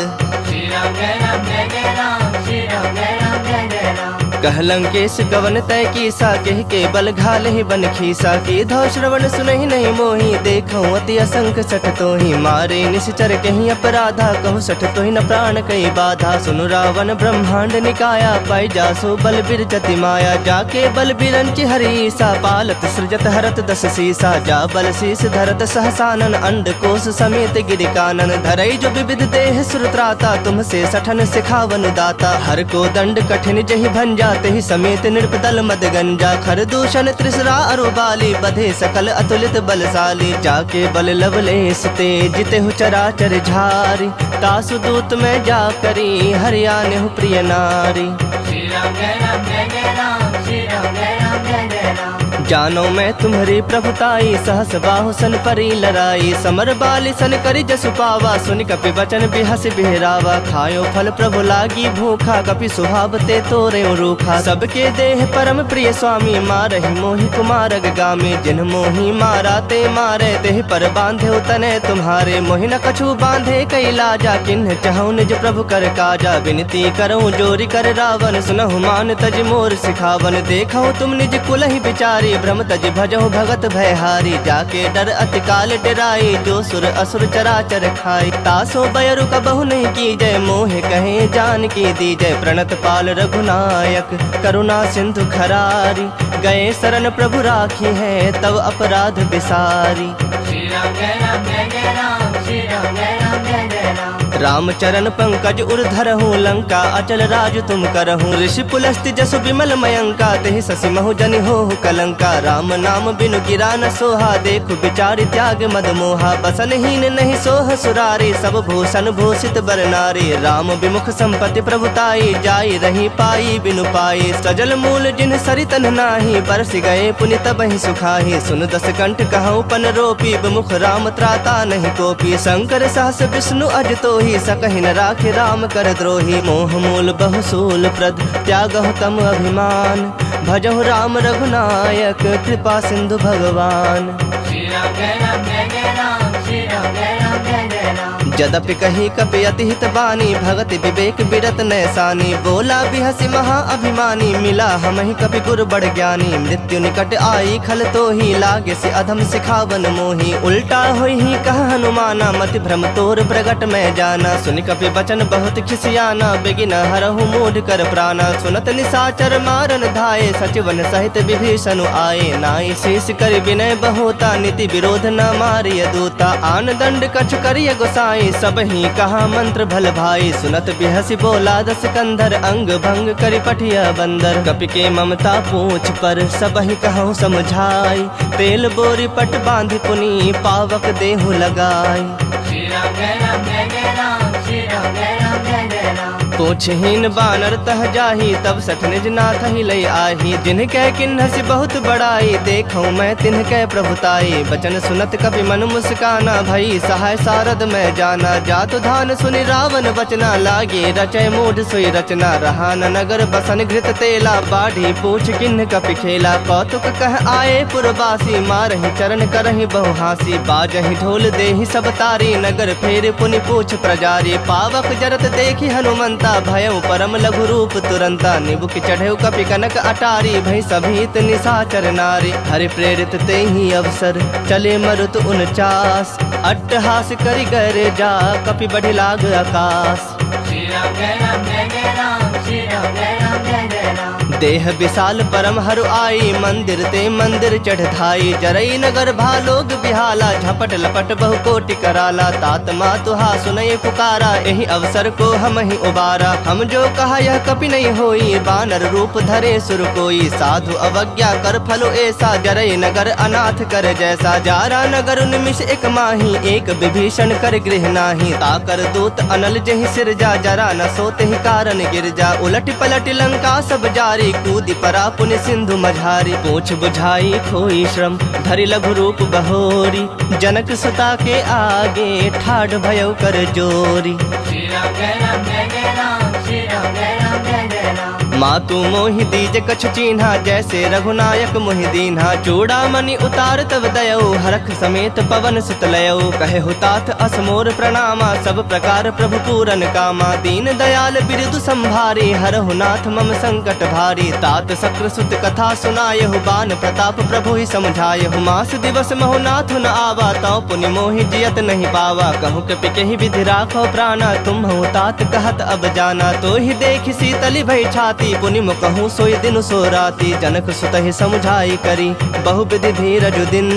श्री राम जय राम जय जय राम, श्री राम जय राम जय जय राम। कहलंकेश गवन तय कीसा, कह के बल घाल ही बन खीसा। की धौ श्रवण सुनहि नहीं मोही, देखऊं अति असंख सठ तोहि। मारे निश्चर कहीं अपराधा, कहु सठ तोहि न प्राण कई बाधा। सुनु रावण ब्रह्मांड निकाया, पाई जासो बल बिरजति माया। जाके बल बिरंचि हरीसा, पालत सृजत हरत दस सीसा। जा बल शीस धरत सहसानन, अंड कोश समेत गिरिकानन। धरई जो विविध देह सुरत्राता, तुमसे सठन सिखावन दाता। हर को दंड कठिन जहि भंजा, ही समेत नृपदल मद गंजा। खर दूषण त्रिसरा अरुबाली, बधे सकल अतुलित बलशाली। जाके बल लवलेस ते, जिते हु चराचर झारी। तासु दूत में जा करी, हरियाणु प्रिय नारी। श्री राम जय राम जय जय राम, श्री राम जय राम जय जय राम। जानो मैं तुम्हारी प्रभुताई, सहस बाहु सन परी लड़ाई। समर बाली सन करी जसु पावा, सुनि कपि वचन बिहस बिहरावा। खायो फल प्रभु लागी भूखा, कपि सुहावते तोरे रूखा। सबके देह परम प्रिय स्वामी, मारहि मोहि कुमारग गामी। जिन मोहि मारा ते मारे, तेहि पर बांधे तने तुम्हारे। मोहि न कछु बांधे कई लाजा, किन्ह चाहूं निज प्रभु कर काजा। विनती करऊं जोरी कर रावण, सुनहु मान तज मोर सिखावन। देखऊं तुम निज कुलहि बिचारी, भ्रम तज भजहु भगत भयहारी। जाके डर अति काल डराई, जो सुर असुर चराचर खाई। तासो बयरु कबहु नहीं की जय, मोहे कहे जान की दी जय। प्रणत पाल रघुनायक, करुणा सिंधु खरारी। गए शरण प्रभु राखी है, तब अपराध बिसारी। श्री राम जय राम जय जय राम, श्री राम जय राम जय जय राम। राम चरण पंकज उर्धरहु, लंका अचल राज तुम करहु। ऋषि पुलस्ति जसु विमल मयंका, तेहि ससि महु जनि होहु कलंका। राम नाम बिनु गिरा न सोहा, देखु बिचारि त्याग मद मोहा। बसनहीन नहीं सोह सुरारी, सब भूषण भूषित बर नारी। राम विमुख संपत्ति प्रभुताई, जाई रही पाई बिनु पाई। सजल मूल जिन सरितन नाही, बरस गए पुनि तबहि सुखाही। सुन दस कंठ कहूँ पन रोपी, विमुख राम त्राता नहीं कोपी। शंकर सहस विष्णु अज तोहि, सकहि न राखे राम कर द्रोही। मोह मूल बहुसूल प्रद, त्यागहु तम अभिमान। भजहु राम रघुनायक, कृपा सिंधु भगवान। श्री राम जय राम जय जय राम, श्री राम जय राम जय जय राम। जदपि कही कपि अति हित बानी, भगति विवेक बिरत नैसानी। बोला बिहसि महा अभिमानी, मिला हमहि कपि गुर बड़ ज्ञानी। मृत्यु निकट आई खल तोहि, लागे से अधम सिखावन मोहि। उल्टा होई ही कह हनुमाना, मति भ्रम तोर प्रगट में जाना। सुनि कपि वचन बहुत खिसियाना, बेगिन हरहु मूढ़ कर प्राणा। सुनत निशाचर मारन धाये, सचिवन सहित विभीषण आए। नाई शेष कर विनय बहुता, नीति विरोध न मारिय दूता। आन दंड कछ करिय गोसाई, सब ही कहा मंत्र भल भाई। सुनत बिहसि बोला दस कंधर, अंग भंग करि पठिया बंदर। कपि के ममता पूछ पर, सब ही कहूँ समझाई। तेल बोरी पट बांध पुनि, पावक देहु लगाई। श्री राम जय राम जय जय राम, श्री राम जय राम जय जय राम। पूछहीन बानर तह जाही, तब सठ निज नाथ ही लई आही। जिनकै किन्हसि बहुत बड़ाई, देखूं मैं तिनकै प्रभुताई। बचन सुनत कपि मन मुस्काना, भई सहाय सारद में जाना। जातु धान सुनि रावण बचना, लागे रचय मूढ़ सोई रचना। रहा न नगर बसन घृत तेला, बाढ़ी पूछ किन्ह कपि खेला। कौतुक कह आए पुरवासी, मारहि चरण करहि बहु हासी। बाजहि ढोल देहि सब तारी, नगर फेर पुनि पूछ प्रजारी। पावक जरत देखि हनुमंता, भयउ परम लघु रूप तुरंता। निबुक चढ़ेउ कपि कनक अटारी, भई सभीत निशाचर नारी। हरि प्रेरित तेहि अवसर, चले मरुत 49। अट्टहास करि गरे जा, कपि बढ़ि लाग आकाश। श्री राम जय राम जय जय राम, श्री राम जय राम जय जय राम। देह विशाल परम हरु आई, मंदिर ते मंदिर चढ़ धाई। जरई नगर भालोग बिहाला, झपट लपट बहु कोटि कराला। तात मातुहा सुनय पुकारा, यही अवसर को हम ही उबारा। हम जो कहा यह कपि नहीं होई, बानर रूप धरे सुर कोई। साधु अवज्ञा कर फलो ऐसा, जरई नगर अनाथ कर जैसा। जारा नगर निमिष एक माही, एक विभीषण कर गृह नाही। ताकर दूत अनल जहि सिरजा, जरा न सोते ही कारण गिरजा। उलट पलट लंका सब जारी, कूदी परा पुण्य सिंधु मझारी। पूछ बुझाई खोई श्रम, धरि लघु रूप बहोरी। जनक सुता के आगे, ठाढ़ भयो कर जोरी। श्री राम जय राम जय जय राम, श्री राम जय राम जय जय राम। मातु मोहि दीज कछु चीन्हा, जैसे रघुनायक मोहि दीन्हा। चूड़ामणि उतार तब दयौ, हरख समेत पवन सुत लयौ। कहे हुतात असमोर प्रणामा, सब प्रकार प्रभु पूरन कामा। दीन दयाल बिरदु संभारी, हरहु नाथ मम संकट भारी। तात सक्र सुत कथा सुनायहु, बान प्रताप प्रभु ही समझायहु। मास दिवस महु नाथ न आवा, तौ पुनि मोहि जियत नहीं पावा। कहूँ कपि केहि विधि राखो प्राणा, तुम हूँ तात कहत अब जाना। तो ही देख शीतली भई छाती, पुनि कहूँ सोई दिन सो राती। जनक सुतहि समुझाई करी, बहु विधि धीरज दिन।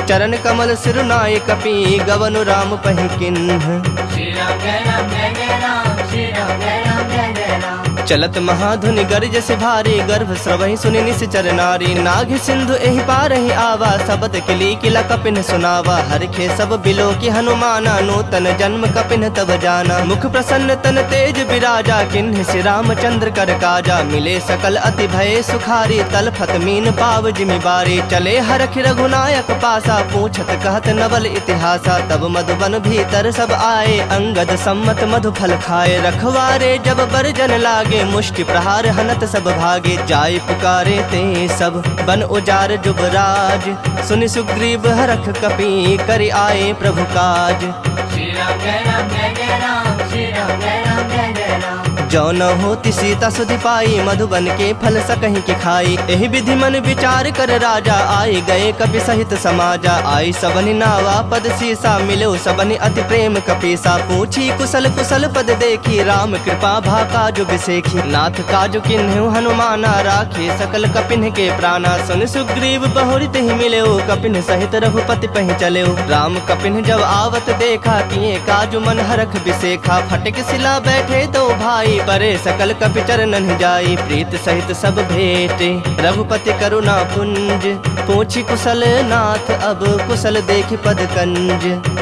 चरण कमल सिरुनाय कपि, गवनु राम पहि किन्ह। श्री राम जय राम जय जय राम, श्री राम जय राम जय जय राम। चलत महाधुनि गर्ज से भारी, गर्भ स्रवहि सुनि निश्चर नारी। नाग सिंधु एहि पारहि आवा, सबद किली किला कपिन सुनावा। हरखे सब बिलो की हनुमाना, नूतन जन्म कपिन तब जाना। मुख प्रसन्न तन तेज विराजा, किन्ह श्री रामचंद्र कर काजा। मिले सकल अति भय सुखारी, तलफत मीन पाव जिमि बारी। चले हरख रघुनायक पासा, पूछत कहत नवल इतिहासा। तब मधुबन भीतर सब आए, अंगद सम्मत मधु फल खाए। रखवारे जब बरजन लागे, मुष्टि प्रहार हनत सब भागे। जाय पुकारे ते सब, बन उजार जुबराज। सुनि सुग्रीव हरख कपि, करि आए प्रभु काज। श्री राम जय राम जय जय राम, श्री राम जय राम जय जय राम। जो न होती सीता सुधि पाई, मधुबन के फल सकहीं के खाई। एहि विधि मन विचार कर राजा, आए गए कपि सहित समाजा। आई सबनि नावा पद सीसा, मिलो सबनि अति प्रेम कपीसा। पूछी कुशल कुशल पद देखी, राम कृपा भा काजु बिसेखी। नाथ काजु किन्हु हनुमाना, राखे सकल कपिन के प्राणा। सुन सुग्रीव बहुरि तेहि मिलेउ, कपिन सहित रघुपति पहि चलेउ। राम कपिन जब आवत देखा, किए काजु मन हरख बिसेखा। फटक सिला बैठे दो भाई, परे सकल कपि चरणन जाई। प्रीत सहित सब भेटे, रघुपति करुणा पुंज। पूछी कुशल नाथ अब, कुशल देखि पद कंज।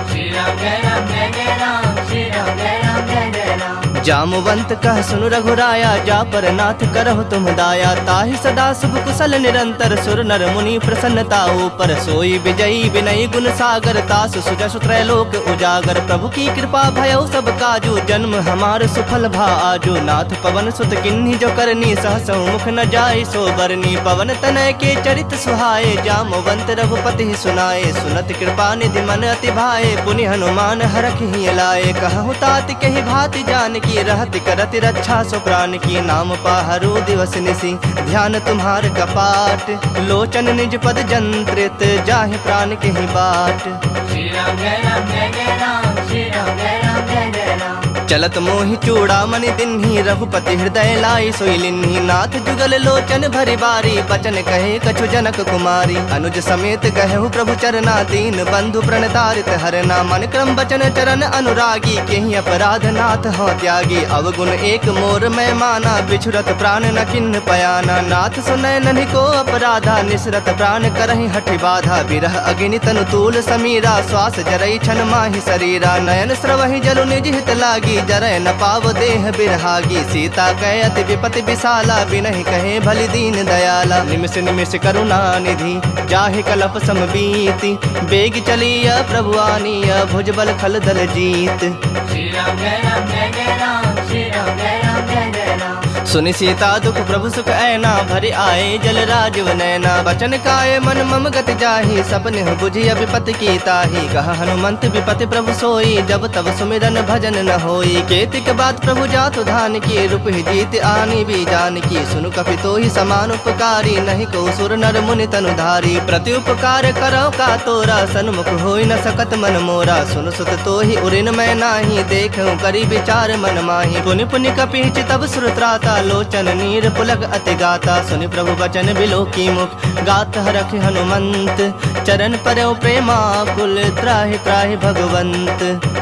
श्री राम जय राम जय जय राम, श्री राम जय राम जय जय राम। जामवंत कह सुनु रघुराया, जा पर नाथ करहु तुम दाया। ताहि सदा शुभ कुशल निरंतर, सुर नर मुनि प्रसन्नता ऊपर। सोई विजयी विनयी गुण सागर, तास सुजसु त्रैलोक उजागर। प्रभु की कृपा भयउ सब काजू, जन्म हमार सुफल भा आजू। नाथ पवन सुत किन्ही जो करनी, सहसौ मुख न जाय सो बरनी। पवन तनय के चरित सुहाए, जामवंत रघुपति ही सुनाए। सुनत कृपा निधि मन अति भाए, पुनि हनुमान हरख ही लाए। कहु तात कहि भाति जानकी, रहति करति रक्षा सो प्राण की। नाम पाहरु दिवस निसी, ध्यान तुम्हार कपाट। लोचन निज पद जंत्रित, जाहि प्राण के ही बाट। श्री राम जय राम जय जय राम, श्री राम जय राम जय जय राम। चलत मोहि चूड़ामणि दिन्ही, रघुपति हृदय लाई सोई लिन्ही। नाथ जुगल लोचन भरि बारी, बचन कहे कछु जनक कुमारी। अनुज समेत कहु प्रभु चरना, दीन बंधु प्रणतारित हरना। मन क्रम बचन चरण अनुरागी, केहि अपराध नाथ हो त्यागी। अवगुण एक मोर मैं माना, बिछुरत प्राण न किन्ह पयाना। नाथ सुनय नन्हि को अपराधा, निसरत प्राण करहि हठि बाधा। बिरह अग्नि तनु तूल समीरा, श्वास जरई छन माहि शरीरा। नयन स्रवहि जलु निज हित लागी, जरय न पाव देह बिरहागी। सीता कहे अति विपति विशाला, बिनहि कहे भलि दीन दयाला। निमिष निमिष करुणा निधि, जाहि कलप समबीति। बेग चलिया प्रभु आनिया, भुजबल खल दल जीत। श्री राम जय राम जय जय राम, श्री राम जय राम जय जय राम। सुनि सीता दुख प्रभु सुख ऐना, भरि आए जल राजीव नैना। बचन काय मन मम गति जाहि, सपने बुझि विपति की ताहि। कहा हनुमंत विपति प्रभु सोई, जब तब सुमिरन भजन न होई। केतिक बात प्रभु जातु धान की, रूप ही जीत आनी भी जान की। सुनु कपि तोहि समान उपकारी, नहीं को सुर नर मुनि तनु धारी। प्रति उपकार करो का तोरा, सन्मुख होई न सकत मन मोरा। सुन सुत तोहि उरिन मैं नाही, देखूं करी विचार मन माही। पुनि पुनि कपि तब सुर त्राता, लोचन नीर पुलक अति गाता। सुनि प्रभु बचन बिलो की मुख गात हरख हनुमंत। चरण परयो प्रेमाकुल त्राहि त्राहि भगवंत।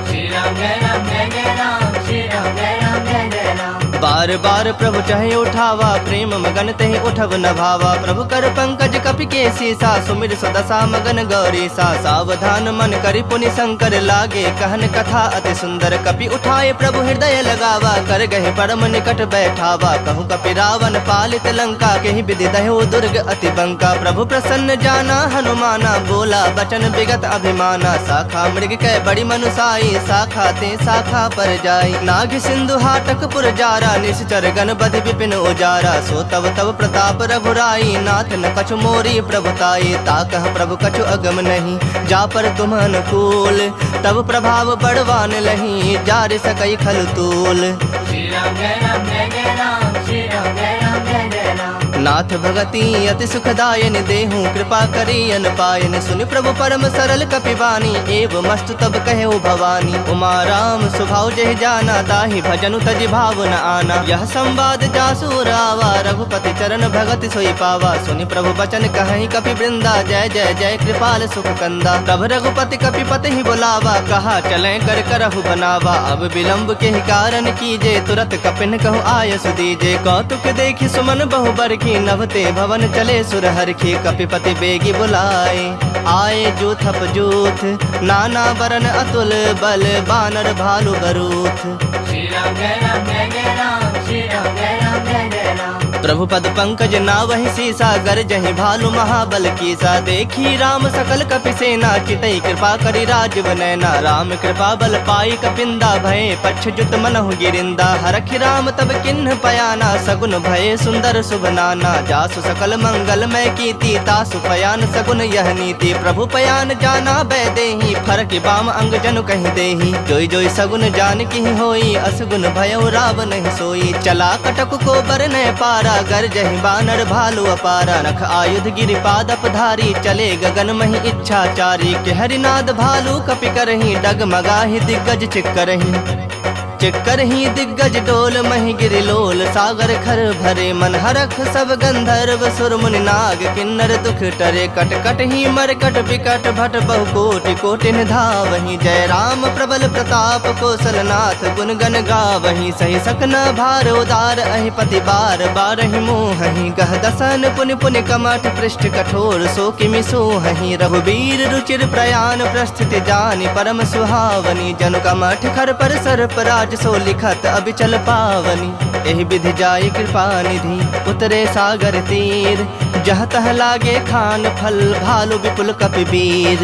श्री राम जय राम जय जय राम श्री राम जय राम जय जय राम। बार बार प्रभु चाहे उठावा प्रेम मगन तहि उठब न भावा। प्रभु कर पंकज कपि के सीसा सुमिर सुदशा मगन गौरी सा। सावधान मन करि पुनि शंकर लागे कहन कथा अति सुंदर। कपि उठाए प्रभु हृदय लगावा कर गहे परम निकट बैठावा। कहूँ कपि रावण पालित लंका केहि विधि दह्यो दुर्ग अति बंका। प्रभु प्रसन्न जाना हनुमाना बोला बचन विगत अभिमाना। शाखा मृग कै बड़ी मनुसाई शाखा ते शाखा पर जाई। नाग सिंधु हाटक पुर जारा निश्चर गण बधि विपिन उजारा। सो तब तब प्रताप रघुराई नाथ न कछु मोरी प्रभुताई। ताकह प्रभु कछु अगम नहीं जा पर तुम अनुकूल। तब प्रभाव बड़वान लही जार सकई खल तूल। श्री राम जय राम जय जय राम श्री राम जय राम जय जय राम। नाथ भगति अति सुखदायन देहूँ कृपा करी अन पायन। सुनि प्रभु परम सरल कपिवानी एव मस्तु तब कहे भवानी। उमा राम स्वभाव जहि जाना ताहि भजनु तजि भाव न आना। यह संवाद जासु रावा रघुपति चरण भगति सोई पावा। सुनि प्रभु बचन कहि कपि वृंदा जय जय जय कृपाल सुख कंदा। तब रघुपति कपिपति ही बुलावा कहा चले कर करहु बनावा। अब विलंब के ही कारण कीजे तुरत कपिन कहु आयस दीजे। कौतुक देखि सुमन बहु बरखी नभते भवन चले सुरहरखी। कपिपति बेगी बुलाए आए जूथप जूथ नाना बरन अतुल बल बानर भालु बरूथ। श्री राम जय राम जय जय राम श्री राम जय राम जय जय राम। प्रभु पद पंकज नावहि सीसा गर जहि भालु महाबल कीसा। देखी राम सकल कपि सेना चितई कृपा करि राजव नैना। राम कृपा बल पाई कपिंदा भय पक्ष जुत मनहु गिरिंदा। हरखि राम तब किन्ह पयाना सगुन भय सुंदर शुभ नाना। जासु सकल मंगल मय कीर्ति तासु पयान सगुन यह नीति। प्रभु पयान जाना बै देहि फरक बाम अंग जनु कहि देहि। जोई जोई सगुन जान की होई असगुन भयो राव नहीं सोई। चला कटक को बर न पारा गर जहि बानर भालु अपारा। नख आयुध गिरिपाद अपधारी चले गगन महि इच्छाचारी। के हरिनाद भालु कपि करहि डगमगाहि दिग्गज चिक्करहि दिग्गज डोल महि गिरिलोल। सागर खर भरे मन हरख सब गंधर्व सुर मुनि नाग किन्नर दुख टरे। कट कट ही मरकट विकट भट बहु कोटि कोटि धावहि। जय राम प्रबल प्रताप कौशलनाथ गुण गण गावहि। सहि सकना भार उदार अहि पति बार बारहि मोहहि। गह दसन पुनि पुनि कमठ पृष्ठ कठोर सो किमि सोहहि। रघुबीर रुचिर प्रयाण प्रस्थिति जानि परम सुहावनी। जनु कमठ खर पर सर्प राज सो लिखत अबिचल पावनी। एहि विधि जाय कृपा निधि उतरे सागर तीर। जह तह लागे खान फल भालु विपुल कपि वीर।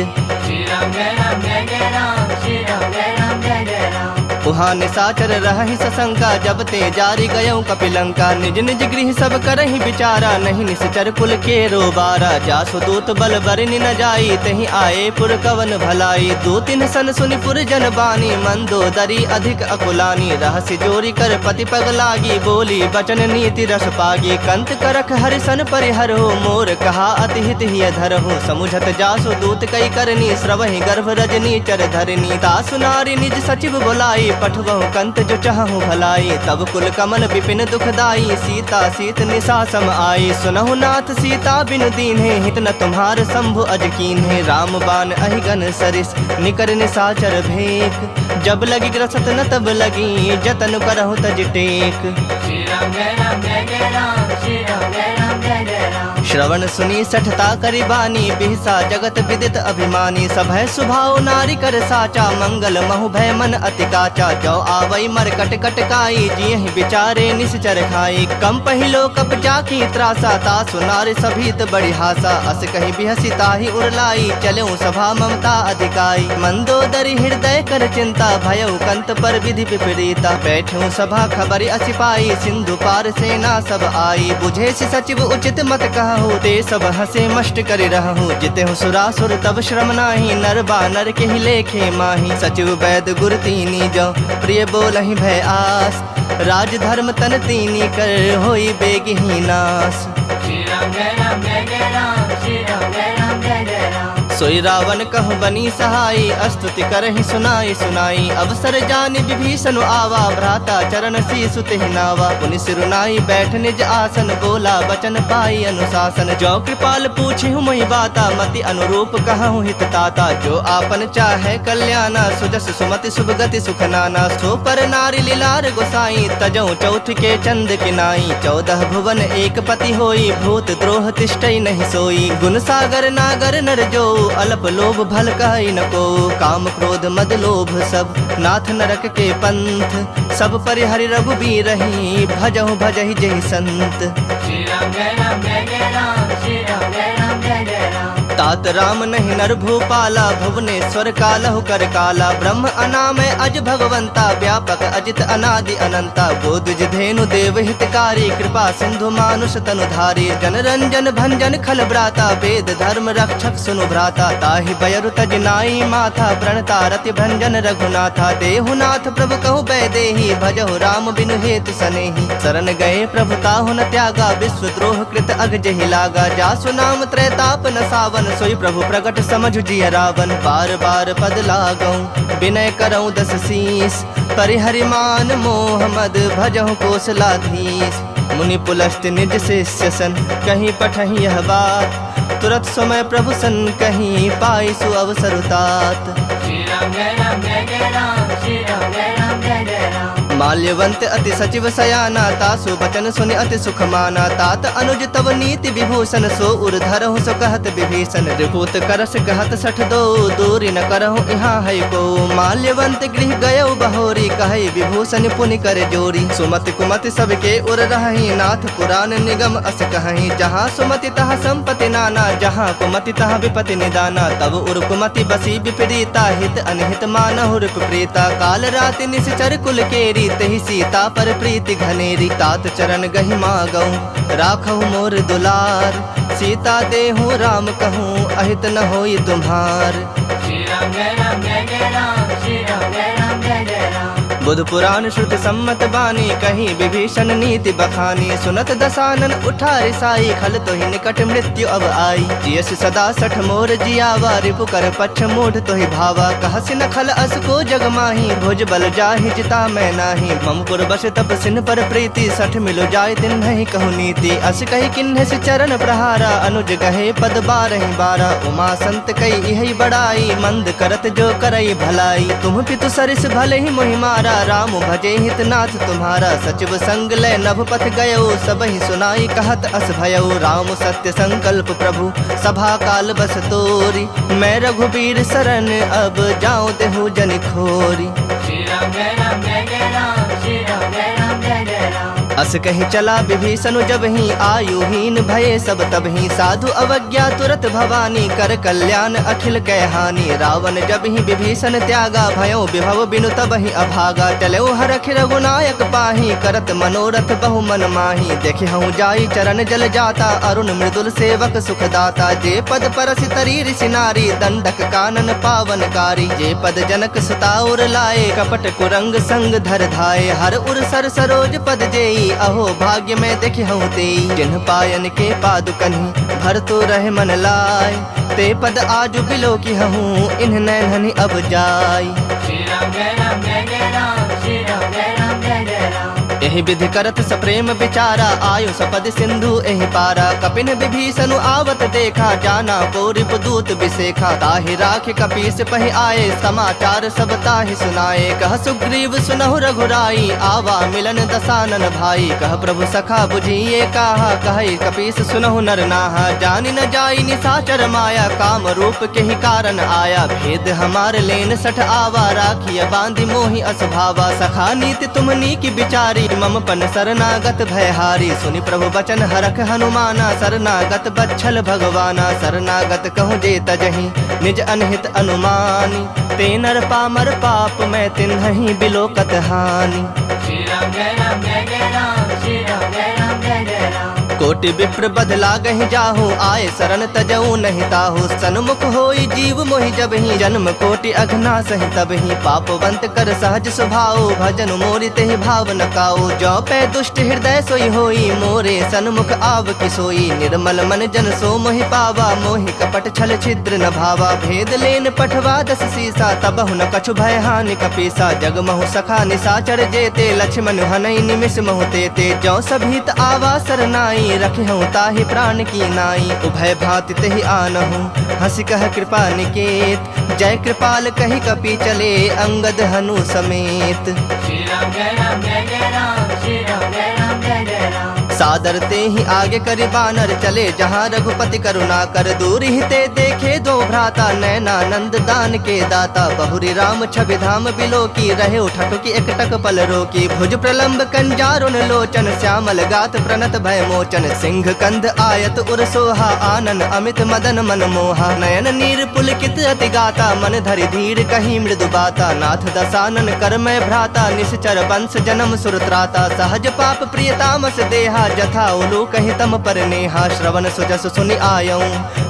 श्री राम जय राम जय जय राम श्री राम जय राम जय जय राम। उहाँ निसाचर रहहि सशंका जब ते जारी गयऊ कपिलंका। निज निज गृह सब करहि विचारा नहीं निश्चर कुल के रोबारा। जासु दूत बल बरनि न जाई तहि आए पुर कवन भलाई। दो तीन सन सुनि पुर जन बानी मंदोदरी अधिक अकुलानी। रहस्य जोरी कर पति पग लागी बोली बचन नीति रस पागी। कंत करख हरिसन परिहरो मोर कहा अति हित हिय धरहु। समुझत जासु दूत कई करनी श्रवहि गर्भ रजनी चर धरनी। तासु नारी निज सचिव बुलाई पठवहु कंत जो चाहु भलाई। तब कुल कमल विपिन दुखदाई सीता सीत निशा सम आई। सुनहु नाथ सीता बिनु दीन्हे हित न तुम्हार शंभु अज कीन्हे। राम बाण अहिगन सरिस निकर निशाचर भेक। जब लगी ग्रसत न तब लगी जतन करहु तज टेक। श्री राम जय राम जय जय राम श्री राम जय राम जय जय राम। श्रवण सुनी सठता करि बानी बिहसा जगत विदित अभिमानी। सभय सुभाव नारी कर साचा मंगल महु भय मन अति काचा। जो आवई मर कट कट काई जियहि विचारे निश्चर खाई। कम पहिलो कप जाकी त्रासा तासु नारी सभीत बड़ी हासा। अस कहि बिहसी ताहि उरलाई चलऊ सभा ममता अधिकाई। मंदोदरी हृदय कर चिंता भयउ कंत पर विधि विपरीता। बैठू सभा खबरि असिपाई सिंधु पार सेना सब आई। बुझे सि सचिव उचित मत कहु ते सब हसे मष्ट करि रहु। जितेहु सुरासुर तब श्रम नाही नर बानर के ही लेखे माही। सचिव वैद गुर तीनी जो प्रिय बोलहि भय आस। राज धर्म तन तीनी कर होई बेगहि नास। श्री राम जय राम जय जय राम श्री राम जय राम जय जय राम। सोई रावण कहु बनी सहाई, स्तुति करहि सुनाई सुनाई। अवसर जानि विभीषण आवा, भ्राता चरण शीसु तेहि नावा। पुनि सिरुनाई बैठ निज आसन, बोला वचन पाई अनुशासन। जो कृपाल पूछिहु मोहि बाता, मति अनुरूप कहूँ हित ताता। जो आपन चाहे कल्याणा, सुजस सुमति शुभ गति सुख नाना। सो पर नारी लीलार गोसाई, तजौ चौथ के चंद किनाई। 14 भुवन एक पति होई, भूत द्रोह तिष्ठई नहीं सोई। गुण सागर नागर नर जो, अल्प लोभ भल कहि न को। काम क्रोध मद लोभ सब, नाथ नरक के पंथ। सब परिहरि रघुबीर रही, भजहु भजहि जहि संत। श्री राम जय राम जय जय राम, श्री राम जय राम जय जय राम। तात राम नहीं नर भूपाला, भुवनेश्वर कालहु कर काला। ब्रह्म अनामय अज भगवंता, व्यापक अजित अनादि अनंता। गोदुज धेनु देव हितकारी, कृपा सिंधु मानुष तनुधारी। जन रंजन भंजन खल ब्राता, वेद धर्म रक्षक सुनु भ्राता। ताहि बयरु तज नाई माथा, प्रणता रति भंजन रघुनाथा। देहुनाथ प्रभु कहु बैदेही, भजहु राम बिनु हेतु सनेही। शरण गए प्रभु ताहु न त्यागा, विश्व द्रोह कृत अग जहि लागा। जासु नाम त्रैताप न सावन, सोई प्रभु प्रगट समझु जिय रावण। बार बार पद लागऊं, विनय करऊं 10 शीस। परिहरि मान मोह मद, भजहु कोसलाधीश। मुनि पुलस्त निज शिष्य सन, कहीं पठहि यह बात। तुरत समय प्रभु सन कहीं, पाई सु अवसर तात। श्री राम जय राम जय जय राम, श्री राम जय राम जय जय राम। माल्यवंत अति सचिव सयाना, तासु बचन सुनि अति सुख माना। तात अनुज तव नीति विभूषण, सो उर्धरहु सो कहत विभीषण। रिपुत करस कहत 62, दूरी न करहु यहाँ है को। माल्यवंत गृह गयउ बहोरी, कहै विभूषण पुनि कर जोरी। सुमति कुमति सबके उर रहहि, नाथ पुराण निगम अस कहहि। जहाँ सुमति तहाँ संपत्ति नाना, जहाँ कुमति तहाँ विपति निदाना। तब उर कुमति बसी विपरीता, हित अनहित मानहु रिप प्रीता। काल राति निश्चर कुल केरी, तहि सीता पर प्रीति घनेरी। तात चरण गहि मागऊं, राखहु मोर दुलार। सीता देहु राम कहूँ, अहित न होई तुम्हार। श्री राम जय राम जय जय राम, श्री राम जय राम जय जय राम। बुध पुराण श्रुति सम्मत बानी, कहीं विभीषण नीति बखानी। सुनत दसानन उठा रिसाई, खल तोहि निकट मृत्यु अब आई। जियस सदा 60 मोर जियावा, रिपु कर पक्ष मूढ़ तोहि भावा। कहसि न खल अस को जग माही, भुज बल जाहि जिता मैं नाही। मम पुर बस तप सिन पर प्रीति, 60 मिलो जाय तिन नहीं कहु नीति। अस कही किन्ह से चरण प्रहारा, अनुज कहे पद 12 उमा संत कई इहि बड़ाई, मंद करत जो करई भलाई। तुम पितु सरिस भले ही मोहि मारा, राम भजे हितनाथ तुम्हारा। सचिव संग लय नभ पथ गयो, सब ही सुनाई कहत अस भयो। राम सत्य संकल्प प्रभु, सभा काल बस तोरी। मैं रघुबीर शरण, अब जाऊं देहु जन खोरी। श्री राम जय राम जय जय राम, श्री राम जय राम जय जय राम। अस कही चला विभीषण जब ही, आयुहीन भये सब तब ही। साधु अवज्ञा तुरत भवानी, कर कल्याण अखिल कह हानि। रावण जब ही विभीषण त्यागा, भयो विभव बिनु तब ही अभागा। चलो हरख रघुनायक पाही, करत मनोरथ बहु मन माही। देखे हूँ जाई चरण जल जाता, अरुण मृदुल सेवक सुखदाता। जे पद परस तरी ऋषि नारी, दंडक कानन पावनकारी। जे पद जनक सुताउर लाए, कपट कुरंग संग धर धाये। हर उर सर सरोज पद जेई, अहो भाग्य में देखे हूँ तेई। जिन्ह पायन के पादुकन्हि, भर तो रहे मन लाय। ते पद आजु बिलो की हूँ, इन्ह नैनहनि अब जाय। श्री राम जय राम जय जय राम, श्री राम जय राम जय जय राम। एहि विधि करत सप्रेम विचारा, आयु सपद सिंधु एहि पारा। कपिन विभीषण आवत देखा, जाना को रिपुदूत विसेखा। ताहि राख कपीस पहि आए, समाचार सब ताहि सुनाए। कह सुग्रीव सुनहु रघुराई, आवा मिलन दसानन भाई। कह प्रभु सखा बुझिए काहा, कहे कपीस सुनहु नर नाहा। जानि न जाई निशाचर माया, काम रूप के ही कारण आया। भेद हमार लेन 60 आवा, राखिय बांधि मोहि असभावा। सखा नीति तुमनी की विचारी, मम पन शरणागत भयहारी। सुनि प्रभु बचन हरख हनुमाना, शरणागत बच्छल भगवाना। शरणागत कहूँ जे तजहि, निज अनहित अनुमानी। ते नर पामर पाप, मैं तिन्हि बिलोकत हानि। श्री राम जय राम जय जय राम, श्री राम जय राम जय जय राम। कोटि विप्र बदला गहि जाहु, आए शरण तजऊ नहीं ताहु। सन्मुख होई जीव मोहि जबहि, जन्म कोटि अघना सहि तबहि। पापवंत कर सहज स्वभाव, भजन मोरि तेहि भाव न काऊ। जो पै दुष्ट हृदय सोई होई, मोरे सन्मुख आव कि सोई। निर्मल मन जन सो मोहि पावा, मोहि कपट छल छिद्र न भावा। भेद लेन पठवा दस सीसा, तबहु न कछु भय हानि कपीसा। जग महु सखा निसाचर जेते, लक्ष्मण हनई निमिष महु तेते। जो सभीत आवा सरनाई, रखहु ताहि प्राण की नाई। उभय भांति तेहि आनहु, हंसी कह कृपा निकेत। जय कृपाल कहि कपि चले, अंगद हनु समेत। श्री राम जय राम जय जय राम, श्री राम जय राम जय जय राम। सादर ते ही आगे करि बानर चले, जहाँ रघुपति करुणा कर। दूर ही ते देखे दो भ्राता, नैनानंद दान के दाता। बहुरी राम छवि धाम बिलो की, रहे उठटु की एकटक पल रोकी। भुज प्रलंब कंजारुन लोचन, श्यामल गात प्रणत भय मोचन। सिंह कंध आयत उर सोहा, आनन अमित मदन मन मोहा। नयन नीर पुलकित अति गाता, मन धरि धीर कही मृदु बाता। नाथ दसानन कर मैं भ्राता, निश्चर वंश जन्म सुरत्राता। सहज पाप प्रिय तामस देहा, जथा उलू कहि तम पर नेहा। श्रवण सुजस सुनि आयऊ,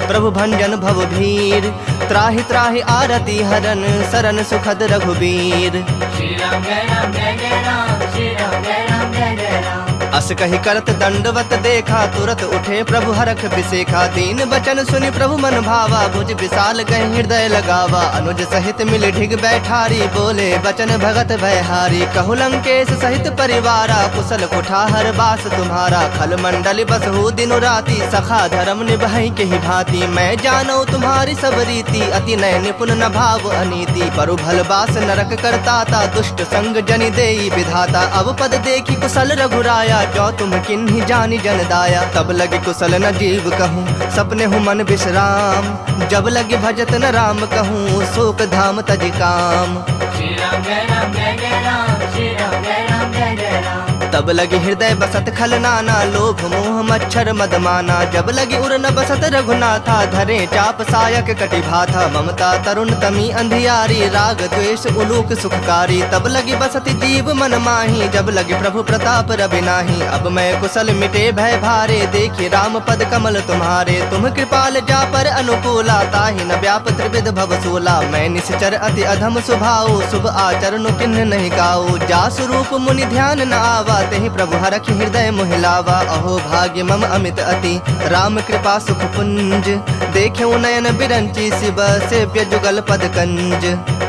प्रभु भंजन भव भीर। त्राहि त्राहि आरती हरन, सरन सुखद रघुबीर। श्री राम जय राम जय जय राम, श्री राम जय राम जय जय राम। अस कहि करत दंडवत देखा, तुरत उठे प्रभु हरख बिसेखा। दीन बचन सुनि प्रभु मन भावा, भुज विशाल गहि हृदय लगावा। अनुज सहित मिल ढिग बैठारी, बोले बचन भगत भयहारी। कहु लंकेश सहित परिवारा, कुशल कुठार बास तुम्हारा। खल मंडल बसहु दिनु राति, सखा धर्म निभाई के ही भांति। मैं जानौ तुम्हारी सब रीति, अति नय निपुण न भाव अनीति। परु भल बास नरक करताता, दुष्ट संग जनि देई विधाता। अब पद देखी कुशल रघुराया, जो तुम किन्ही जानी जन दाया। तब लगे कुशल न जीव कहूँ, सपने हूँ मन विश्राम। जब लगे भजत न राम कहूँ, शोक धाम तज काम। श्री राम जय राम जय जय राम, श्री राम जय राम जय जय राम। तब लगी हृदय बसत खल नाना, लोभ मोह मच्छर मदमाना। जब लगी उर न बसत रघुनाथा, धरे चाप सायक कटि भाथा। ममता तरुण तमी अंधियारी, राग द्वेष उलूक सुखकारी। तब लगी बसत जीव मन माही, जब लगे प्रभु प्रताप रवि नाही। अब मैं कुशल मिटे भय भारे, देखि राम पद कमल तुम्हारे। तुम कृपाल जा पर अनुकूला, ताहि न व्याप त्रिविध भवसूला। मैं निश्चर अति अधम स्वभाव, शुभ आचरण किन्ह नहीं गाऊ। जा स्वरूप मुनि ध्यान न आवा, तेहि प्रभु हरखि हृदय मोहिलावा। अहो भाग्य मम अमित अति, राम कृपा सुख पुंज। देख्यौ नयन बिरंची, शिव सेव्य जुगल पद कंज।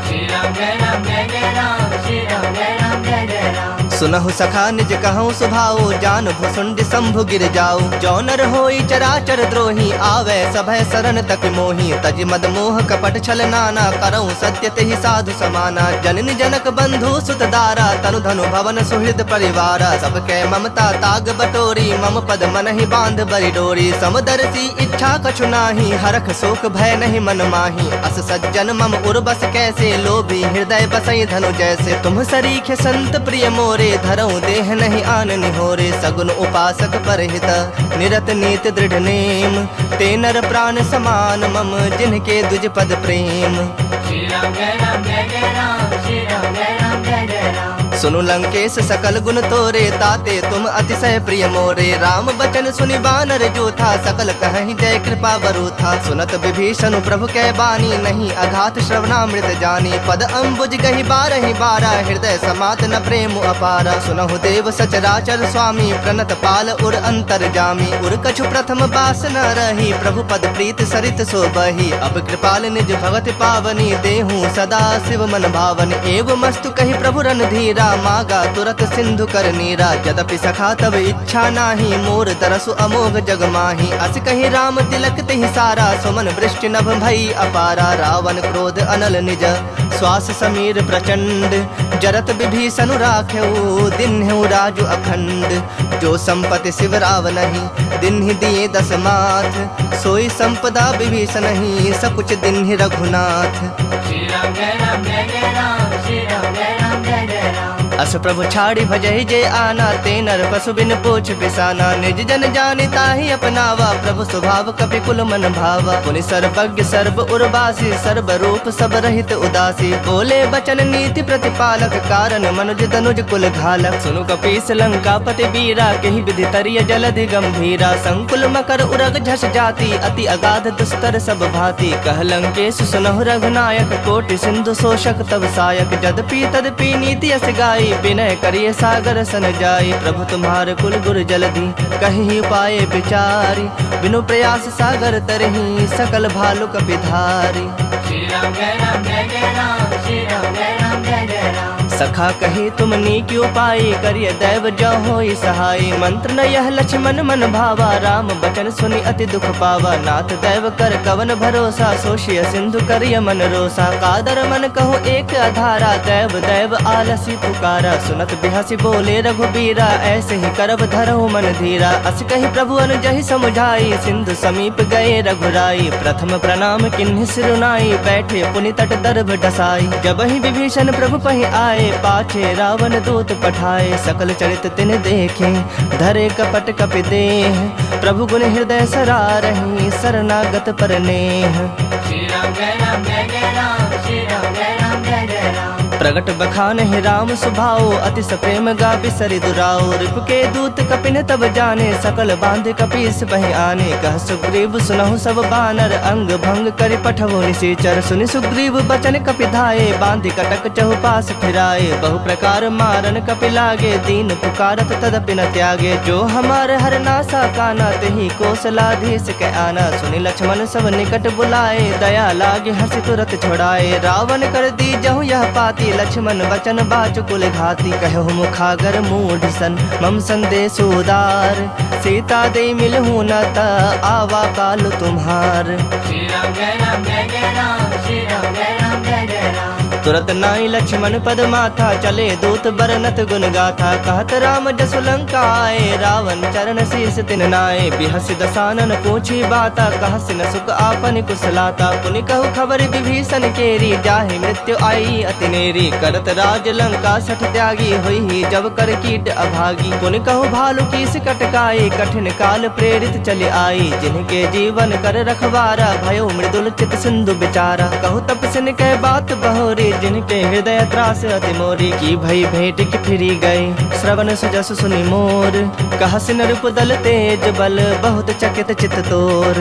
श्री राम जय राम जय जय राम, श्री राम जय राम जय जय राम। सुनहु सखा निज कहूँ सुभाऊ, जान भुसुंड शंभु गिर जाऊ। जो नर होई चराचर द्रोही, आवे सभय शरण तक मोही। तज मद मोह कपट छल नाना, करऊँ सत्य तेहि साधु समाना। जननी जनक बंधु सुत दारा, तनु धनु भवन सुहृद परिवारा। सबके ममता ताग बटोरी, मम पद मन ही बांध बरि डोरी। समदर्शी इच्छा कछु नाही, हरख शोक भय नहीं मन माही। अस सज्जन मम उर्बस कैसे, लोभी हृदय बसई धनु जैसे। तुम सरीखे संत प्रिय मोरे, धरऊँ देह नहीं आन निहोरे। सगुन उपासक परहित, निरत नीत दृढ़ नेम। ते नर प्राण समान मम, जिनके दुज पद प्रेम। श्री राम जय राम जय जय राम, श्री राम जय राम जय जय राम। सुनु लंकेश सकल गुण तोरे, ताते तुम अतिशय प्रिय मोरे। राम बचन सुनि बानर जोथा, सकल कहीं जय कृपा बरूथा। सुनत विभीषण प्रभु कै बानी, नहीं अघात श्रवणामृत जानी। पद अम्बुज गहि बारहि बारा, हृदय समात न प्रेम अपारा। सुनहु देव सचराचर स्वामी, प्रणत पाल उर अंतर जामी। उर कछु प्रथम बास न रही, प्रभु पद प्रीत सरित सो बही। अब कृपाल निज भगत पावनी, देहूँ सदा शिव मन भावनी। एवं मस्तु कही प्रभु रणधीरा, मागा तुरत सिंधु कर नीरा। यद्यपि सखा तब इच्छा नाही, मोर तरसु अमोघ जग माही। अस कही राम तिलक तेहि सारा, सुमन वृष्टि नभ भई अपारा। रावण क्रोध अनल निज, श्वास समीर प्रचंड। जरत विभीषण राख्यऊ, दिन्हु राजु अखंड। जो संपत्ति शिव राव नहीं, दिन्हि दिए दस माथ। सोई संपदा विभीषण नहीं, सकुच दिन्हि रघुनाथ। श्री राम जय राम जय जय राम, श्री राम जय राम जय जय राम। अस प्रभु छाड़ी भजहि जे आना, ते नर पशु बिन पूछ बिसाना। निज जन जानि ताहि अपनावा, प्रभु स्वभाव कपि कुल मन भावा। पुनि सर्वज्ञ सर्व उर्वासी, सर्व रूप सब रहित उदासी। बोले बचन नीति प्रतिपालक, कारण मनुज तनुज कुल घालक। सुनु कपीस लंकापति बीरा, केहि विधि तरिय जलधि गंभीरा। संकुल मकर उरग झस जाति, अति अगाध दुस्तर सब भांति। कह लंकेश सुनहु रघुनायक, कोटि सिंधु शोषक तब सायक। जदपि तदपि नीति अस गाई, विनय करिए सागर सन जाई। प्रभु तुम्हारे कुल गुर जलधि, कहि उपाय विचारी। बिनु प्रयास सागर तरहि, सकल भालु कपि धारी। श्री राम जय राम जय जय राम, श्री राम जय राम जय जय राम। सखा कही तुम नीक उपाय, करिय दैव जो होई सहाय। मंत्र न यह लक्ष्मण मन भावा, राम बचन सुनि अति दुख पावा। नाथ दैव कर कवन भरोसा, सोशिय सिंधु करिय मन रोसा। कादर मन कहो एक अधारा, दैव दैव आलसी पुकारा। सुनत बिहसी बोले रघुबीरा, ऐसे ही करब धरहु मन धीरा। अस कही प्रभु अनुजहि समुझाई, सिंधु समीप गए रघुराई। प्रथम प्रणाम किन्हि सिरुनाई, बैठे पुनि तट दर्भ डसाई। जब ही विभीषण प्रभु पहि आए, पाछे रावण दूत पठाए। सकल चरित तिन देखे, धरे कपट कपि देह। प्रभु गुण हृदय सरारहि, शरणागत पर नेह। श्री राम जय राम जय जय राम, श्री राम जय राम जय जय राम। प्रगट बखानहि राम सुभाओ, अति सप्रेम गापि सरि दुराओ। रिपु के दूत कपिन तब जाने, सकल बांध कपीस बहि आने। कह सुग्रीव सुनहु सब बानर, अंग भंग करि पठवो निशाचर। सुनि सुग्रीव बचन कपि धाये, बांधि कटक चहुपास फिराए। बहु प्रकार मारन कपि लागे, दीन पुकारत तदपि न त्यागे। जो हमार हर नासा काना, तेहि कौशलाधीश के आना। सुनि लक्ष्मण सब निकट बुलाए, दया लागे हंसी तुरत छोड़ाए। रावण कर दी जहु यह पाती, लक्ष्मण बचन बाच कुल घाती। कहु मुखागर मूढ़ सन, मम संदेश उदार। सीता दे मिलहु न ता, आवा काल तुम्हार। श्री राम जय राम जय जय राम, श्री राम जय राम जय जय राम। तुरत नाई लक्ष्मण पद माथा, चले दूत बरनत गुण गाथा। कहत राम जसु लंका आए, रावण चरण शीस तिन नाए। बिहसि दसानन पूछी बाता, कहसि न सुख आपन कुशलाता। पुनि कहु खबर विभीषण केरी, जाहि मृत्यु आई अति नेरी। करत राज लंका सठ त्यागी, होई जब कर कीट अभागी। पुनि कहु भालु कीस कटकाई, कठिन काल प्रेरित चले आई। जिनके जीवन कर रखवारा, भयो मृदुल चित सिंधु बिचारा। कहु तपस्विन कह बात बहोरी, जिनके हृदय त्रास अति मोरी। की भई भेंट की फिरी गए, श्रवण सुजस सुनि मोर। कहसि नृप दल तेज बल, बहुत चकित चित तोर।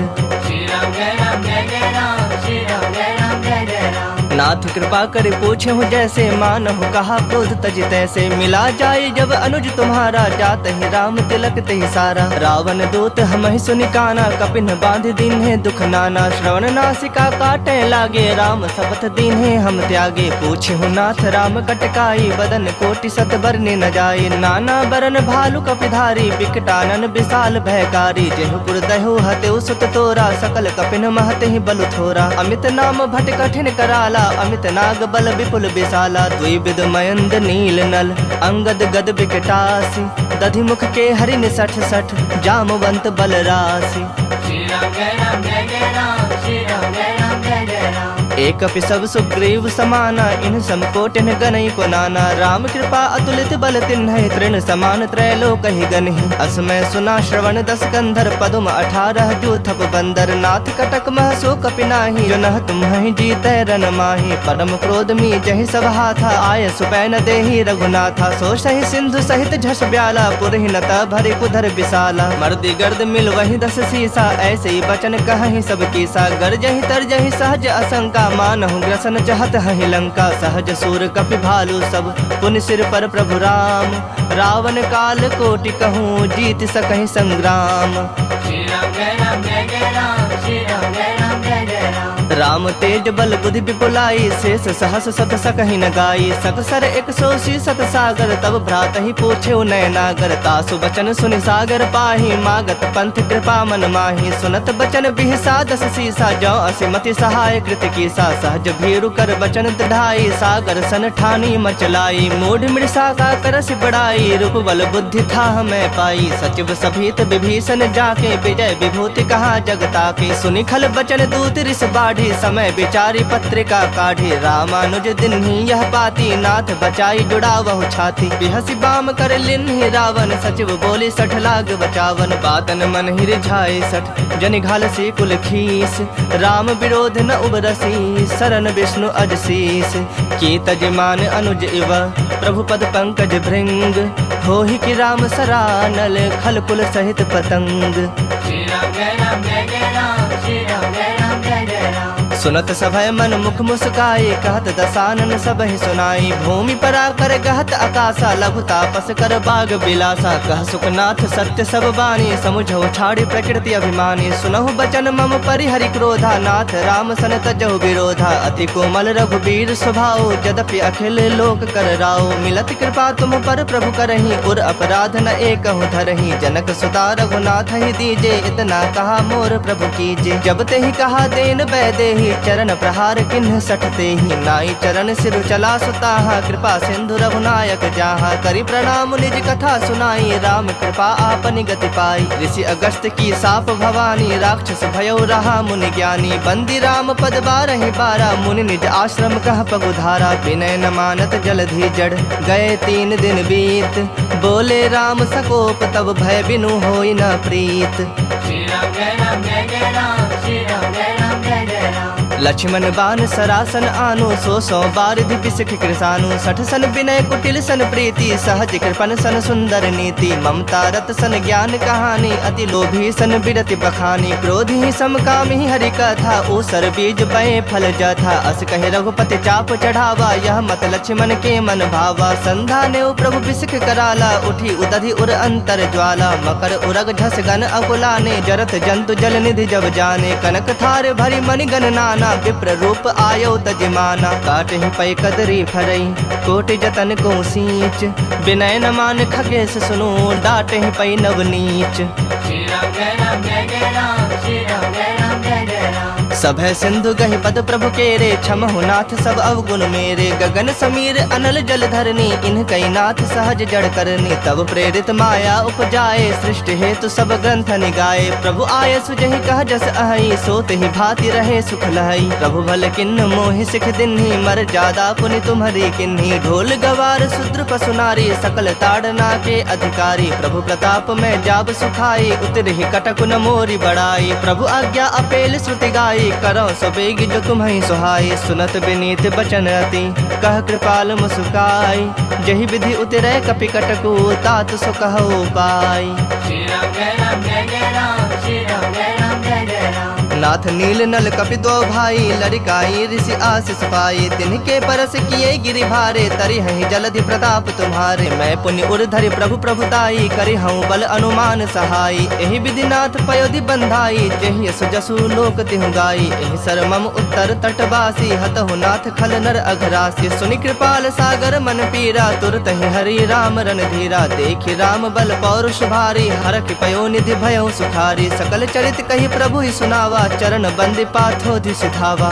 श्री राम जय राम जय जय राम, श्री राम जय राम जय जय राम। नाथ कृपा कर पूछे हूँ जैसे, मानहु कहा क्रोध तज तैसे। मिला जाए जब अनुज तुम्हारा, जात ही राम तिलक तहि सारा। रावण दूत हमहि सुनि काना, कपिन बांध दीन्हे दुख नाना। श्रवण नासिका काटे लागे, राम शपथ दीन्हे हम त्यागे। पूछे हूँ नाथ राम कटकाई, बदन कोटि सत बरने न जाए। नाना बरन भालु कपिधारी, बिकटानन विशाल भयकारी। जेहु पुर दहु हतेउ सुत तोरा, सकल कपिन महते ही बलु थोरा। अमित नाम भट कठिन कराला, अमित नाग बल विपुल विशाला। द्विविध मयंद नील नल, अंगद गद विकटासी। दधि मुख के हरिन सठ सठ, जामवंत बल राशि। श्री राम जय राम जय जय राम, श्री राम जय राम जय जय राम। एक अपि सब सुग्रीव समाना, इन समकोटिन गनई को नाना। राम कृपा अतुलित बल तिन्हि, तृण समान त्रैलोक ही गनहि। असमय सुना श्रवण दस कंधर, पदुम 18 जो थप बंदर। नाथ कटक मह सो कपि नाही, जो नह तुम्हि जीतै रन माही। परम क्रोध मी जहि सब हाथा, आय सुपैन देहि रघुनाथा। सो सहि सिंधु सहित झस ब्याला, पुरहि न भरि कुधर विशाला। मर्दी गर्द मिल वही 10 सीसा, ऐसे ही बचन कहहि सब कीसा। गरजहि तरजहि सहज असंका, मानहु ग्रसन चाहत हहि लंका। सहज सूर कपि भालु सब, पुनि सिर पर प्रभु राम। रावण काल कोटि कहूँ, जीत सकहि संग्राम। श्री राम जय राम जय जय राम, श्री राम जय राम जय जय राम। राम तेज बल बुद्धि विपुलाई, शेष सहस सत सकहि न गाई। सकसर 180 सत सागर, तब भ्रात ही पूछे नय नागर। तासु बचन सुनि सागर पाही, मागत पंथ कृपा मन माही। सुनत बचन बिहसा 10 सीसा, जो असिमति सहाय कृत कीसा। सहज भीरु कर बचन दृढ़ाई, सागर सन ठानी मचलाई। मूढ़ मृषा का करस बड़ाई, रूप बल बुद्धि था मैं पाई। सचिव सभीत विभीषण जाके, विजय विभूति कहा जगता के। सुनि खल बचन दूत रिस बाढ़ी, काढ़ी समय विचारी पत्रिका काढ़ी रामानुज दिन्ही यह पाती नाथ बचाई जुड़ा वह छाती बिहसी बाम कर लिन्ही रावण सचिव बोली 60 लाग बचावन बातन मन ही रिझाए 60 जनि घाल सी कुल खीस राम विरोध न उबरसी शरण विष्णु अजशीस की तजमान अनुज इव प्रभु पद पंकज भृंग हो ही कि राम सरानल खल कुल सहित पतंग। श्री राम जय राम जय जय राम श्री राम जय राम जय जय राम। सुनत सभय मन मुख मुस्काए कहत दसानन सब ही सुनाई भूमि परा कर कहत आकाशा लघु तापस कर बाग बिलासा कह सुखनाथ सत्य सब बानी समुझो छाड़ी प्रकृति अभिमानी सुनहु बचन मम परिहरि क्रोधा नाथ राम सन तजहु विरोधा अति कोमल रघुबीर स्वभाव यद्यपि अखिल लोक कर राव मिलत कृपा तुम पर प्रभु करही उर अपराध न एकहु धरही जनक सुता रघुनाथ ही दीजे इतना कहा मोर प्रभु कीजे जब ते ही कहा देन बैदेही चरण प्रहार किन्ह सठते ही नाई चरण सिर चला सुताहा कृपा सिंधु रघुनायक जाहा करी प्रणाम निज कथा सुनाई राम कृपा आपनि गति पाई ऋषि अगस्त की साप भवानी राक्षस भयो रहा मुनि ज्ञानी बंदी राम पद बारहि बारा मुनि निज आश्रम कह पगुधारा विनय न मानत जलधि जड़ गए 3 दिन बीत बोले राम सकोप तब भय बिनु होई न प्रीत। श्री राम जय राम जय जय राम श्री राम जय राम जय जय राम। लक्ष्मण बान सरासन आनु 100 बारिधि पिसख कृसानु 60 सन विनय कुटिल सन प्रीति सहज कृपन सन सुंदर नीति ममता रत सन ज्ञान कहानी अति लोभी सन बिरति बखानी क्रोधी समकामी हरि कथा ऊसर बीज बय फल जथा अस कहे रघुपति चाप चढ़ावा यह मत लक्ष्मण के मन भावा संधा ने प्रभु बिसख कराला उठी उदधि उर अंतर ज्वाला मकर उरग झस गन अकुलाने जरत जंतु जल निधि जब जाने कनक थार भरी मणि गण नाना विप्र रूप आयो तजमाना काट ही पै कदरी फरई कोटि जतन को सींच विनय न मान खगेश सुनो डाट ही पै नवनीच। श्री राम जय राम जय जय राम श्री राम जय राम जय जय राम। सभय सिंधु गहि पद प्रभु केरे क्षमहु नाथ सब अवगुण मेरे गगन समीर अनल जल धरनी इन कई नाथ सहज जड़ करनी तब प्रेरित माया उपजाए सृष्टि हेतु सब ग्रंथ निगाए प्रभु आय सुजहि कह जस अहि सोत ही भांति रहे सुख लहई प्रभु भल किन्न मोहि सिख दिन्ही मर जादा पुनि तुम्हारी किन्ही ढोल गवार शूद्र पशु नारी सकल ताड़ना के अधिकारी प्रभु प्रताप में जाब सुखाई उतर ही कटक न मोरी बड़ाई प्रभु आज्ञा अपेल श्रुति गाई करो सबेग जो तुम्हें सुहाई सुनत विनीत बचन अति कह कृपाल मुस्काई जही विधि उतरे कपि कटकु तात सो कहो पाई। श्री राम जय राम जय जय राम श्री राम जय राम जय जय राम। नाथ नील नल कपि दो भाई लड़िकाई ऋषि आशीष पाई तिनके परस किए गिरि भारे तरि हहि जलधि प्रताप तुम्हारे मैं पुण्य उर धरि प्रभु प्रभुताई करि हूँ बल अनुमान सहाई एहि विधि नाथ पयोधि बंधाई जेहि यस जसु लोक तिहु गाई एहि सर मम उत्तर तटवासी हतहु नाथ खल नर अघरासी सुनि कृपाल सागर मन पीरा तुरत ही हरि राम रन धीरा देखि राम बल पौरुष भारी हरख पयो निधि भयो सुखारी सकल चरित कही प्रभु ही सुनावा चरण बंदी पाथोधि सिधावा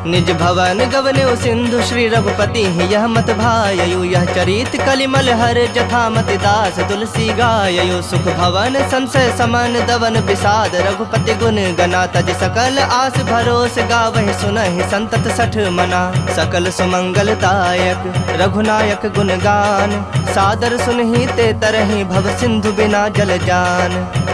निज भवन गवने सिंधु श्री रघुपति यह मत भायु यह चरित कलिमल हर जथा मति दास तुलसी गायु सुख भवन संशय समन दवन विषाद रघुपति गुण गना तज सकल आस भरोस गावहि सुनहि संतत 60 मना सकल सुमंगलदायक रघुनायक गुण गान सादर सुनहि ते तरहि भव सिंधु बिना जल जान।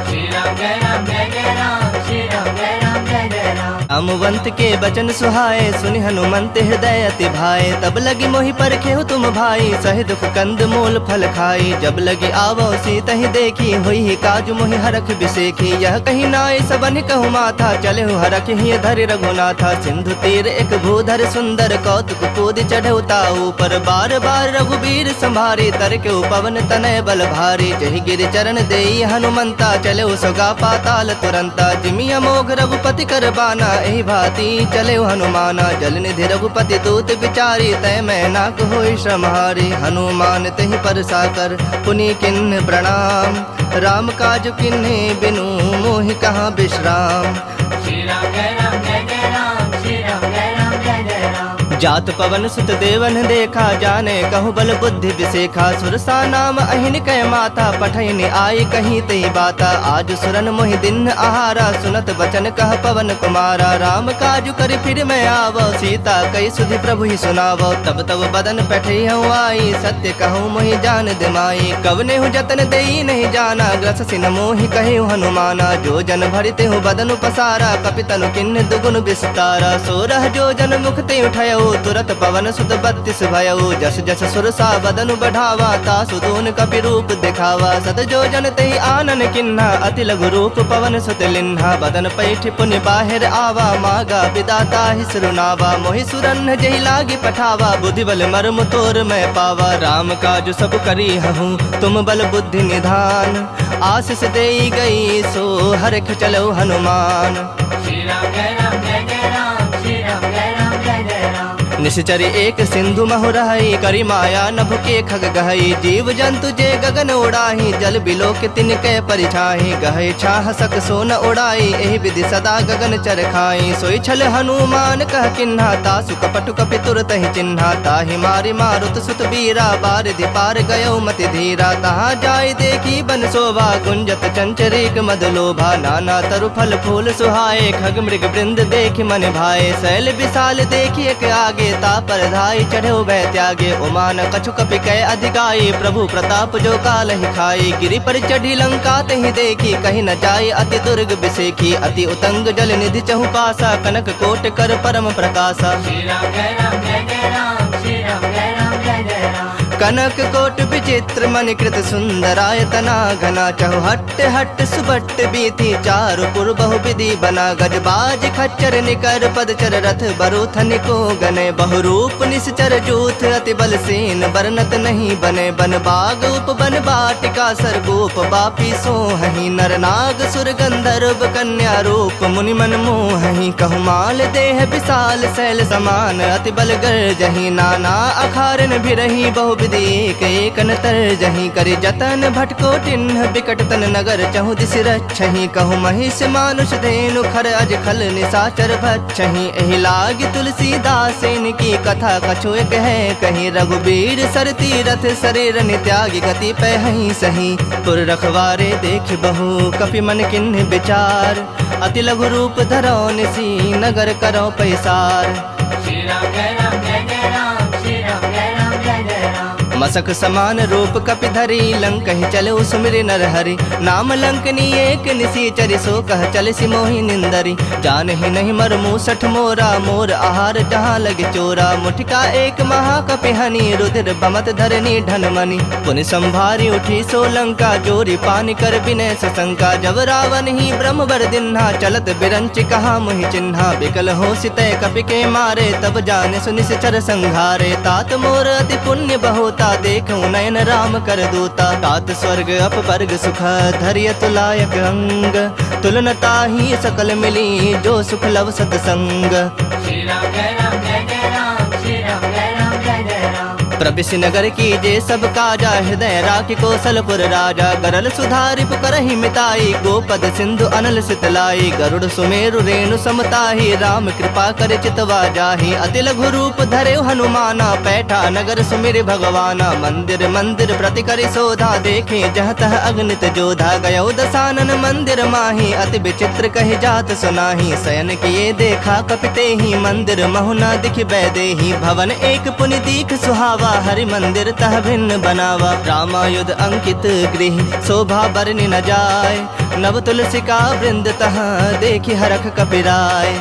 श्री राम जय राम जय जय राम श्री राम जय राम जय जय राम। रामवंत के बचन सुहाए सुनि हनुमंत हृदय अति भाए तब लगी मोहि परखेहु तुम भाई सहि दुख कंद मूल फल खाई जब लगी आवो सीत ही देखी हुई ही काज मोहि हरख बिसेखी यह कहीं नाय सबन कहु माथा चले हरख ही धरि रघुनाथा सिंधु तीर एक भूधर सुंदर कौतुक कूद चढ़े उताऊ पर बार बार रघुबीर संभारी तर के पवन तनय बल भारी जहि गिर चरण देई हनुमंता चले सोगा पाताल तुरंता जिमि अमोघ रघुपति कर बाना एहि भांति चले हनुमाना जल निधि रघुपति दूत विचारी तय मैं नाक होई श्रमहारी हनुमान तहि पर साकर पुनि किन्ह प्रणाम राम काज किन्हे बिनु मोहि कहाँ विश्राम। श्री राम जय राम जय जय राम श्री राम जय राम जय जय राम। जात पवन सुत देवन देखा, जाने कहु बल बुद्धि विसेखा। सुरसा नाम अहिन कै माता, पठैन आई कहीं तई बाता। आज सुरन मोहि दिन आहारा, सुनत बचन कह पवन कुमारा। राम काजु कर फिर मैं आवो, सीता कई सुधि प्रभु ही सुनावो। तब तब बदन पैठे हूँ आई, सत्य कहूँ मोहि जान दिमाई। कवने हूँ जतन देई नहीं जाना, ग्रस सिन मोहि कहे हनुमाना। जो जन भरिते हूँ बदन पसारा, कपितनु किन्न दुगुन विस्तारा। सोरह जो जन मुख ते उठयो, तुरत पवन सुत 32 भयउ। जस जस सुरसा बदनु बढ़ावा, तासु दून कपि रूप दिखावा। सत जो जन तहि आनन किन्हा, अति लघु रूप पवन सुत लिन्हा। बदन पैठ पुनि बाहिर आवा, मागा विदाता ही सुरुनावा। मोहि सुरन जहि लागी पठावा, बुद्धि बल मर्म तोर मैं पावा। राम काज सब करी हूँ, तुम बल बुद्धि निधान। आशीष देई गई सो हरख चलो हनुमान। श्री राम जय राम जय जय राम, श्री राम जय राम जय जय राम। निश्चर एक सिंधु महु रहई, करी माया नभ के खग गहई। जीव जंतु जे गगन उड़ाही, जल बिलो के तिनके परिछाही। गहे छाह सक सोन उड़ाई, एहि विधि सदा गगन चर खाई। सोई छल हनुमान कह किन्हा, तासु कपटु कपि तुरत ही चिन्हा। ताहि मारि मारुत सुत बीरा, बारिधि पार गयो मति धीरा। तहाँ जाय देखी बन शोभा, गुंजत चंचरीक मद लोभा। नाना तरु फल फूल सुहाए, खग मृग वृंद देखि मन भाए। शैल विशाल देखि एक आगे, तापर धाई चढ़ो भय त्यागे। उमान कछु कपि कै अधिकाई, प्रभु प्रताप जो काल ही खाई। गिरि पर चढ़ी लंका तहि देखी, कहीं न जाय अति दुर्ग बिसेखी। अति उतंग जल निधि चहु पासा, कनक कोट कर परम प्रकाशा। श्री राम जय राम जय जय राम, श्री राम जय राम जय जय राम। कनक कोट विचित्र मणिकृत सुंदरायतना घना। चहु हट्ट हट्ट सुबट्ट बीथी, चारु पुर बहु विधि बना। गजबाज खच्चर निकर पदचर, रथ बरूथन को गने। बहुरूप निश्चर जूथ, अति बल सेन बरनत नहीं बने। बन बाग उप बन बाटिका, सरगोप बापी सोहहि। नर नाग सुर गंधर्व कन्या रूप, मुनि मन मोहहि। कहु माल देह विशाल शैल समान, अति बल गर्जहि। नाना अखारन भिरहि, बहु एक एक नतर जही। करि जतन भटको टिन्ह, बिकट तन नगर चहु दिस रक्षहि। कहु महिष मानुष धेनु, खर अज खल निशाचर भक्षहि। एहि लागी तुलसीदासेन की कथा, कछु एक है कहीं। रघुबीर सर तीरथ शरीर नित्यागी, गति पहहि सही। पुर रखवारे देख बहु, कपि मन किन्ह विचार। अति लघु रूप धरो निसी, नगर करो पैसार। श्री राम जय राम जय जय राम, श्री राम जय राम जय जय राम। मसक समान रूप कपि धरी, लंक ही चलो सुमिरि नर हरि। नाम लंकनी एक निसीचरि, सो कह चल सिमोहि निंदरी। जान ही नहीं मर मूसठ मोरा, मोर आहार जहाँ लगे चोरा। मुठिका एक महाकपि हनि, रुधिर बमत धरनी ढनमनि। पुनि संभारी उठी सो लंका, जोरी पानी कर विनय सशंका। जब रावण ही ब्रह्म बर दिन्हा, चलत बिरंच कहा मुहि चिन्हा। बिकल हो सितय कपि के मारे, तब जाने सुनिश्चर संघारे। तात मोर अति पुण्य बहुता, देखूं नयन राम कर दूता। तात स्वर्ग अपवर्ग सुख, धैर्य तुलायक अंग। तुलनता ही सकल मिली, जो सुख लव सतसंग। श्री राम जय राम जय जय राम, श्री राम जय राम जय जय राम। प्रविश नगर की जे सब काजा, हृदय राखि कौशलपुर राजा। गरल सुधारि पुकरहि मिताई, गोपद सिंधु अनल सितलाई। गरुड़ सुमेरु रेणु समताही, राम कृपा कर चितवा जाहि। अति लघु रूप धरे हनुमाना, पैठा नगर सुमिर भगवाना। मंदिर मंदिर प्रति करि शोधा, देखे जह तह अगणित जोधा। गयो दसानन मंदिर माही, अति विचित्र कहि जात सुनाही। शयन किए देखा कपितेहि, मंदिर महुना दिख बैदेहि। भवन एक पुनि दीख सुहावा, हरि मंदिर तह भिन्न बनावा। रामायुध अंकित गृह, शोभा बरनि न जाय। नव तुलसी का वृंद तह, देखि हरख कपिराय।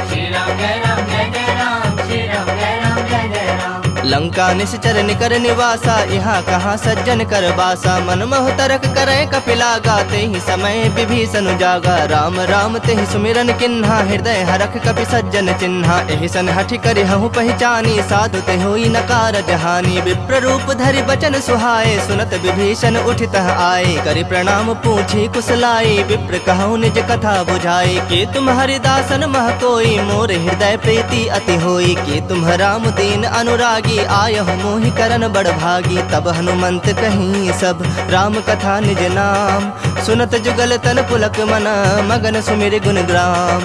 श्री राम जय राम जय जय राम, श्री राम जय राम जय जय राम। लंका निश्चर निकर निवासा, यहाँ कहाँ सज्जन कर बासा। मन मोह तरक करे कपिलागा, ते ही समय विभीषण जागा। राम राम ते ही सुमिरन किन्हा, हृदय हरख कपि सज्जन चिन्हा। एहि सन हठि करि हहु पहचानी, साधु ते होई नकार जहानी। विप्र रूप धरि बचन सुहाए, सुनत विभीषण उठितः आए। करि प्रणाम पूछी कुशलाई, विप्र कहु निज कथा बुझाई। के तुम हरिदासन मह कोई, मोर हृदय प्रीति अति होई। के तुम राम दीन अनुरागी, आयहु मोहि करन बड़ भागी। तब हनुमंत कहीं सब, राम कथा निज नाम। सुनत जुगल तन पुलक मन, मगन सुमिर गुण ग्राम।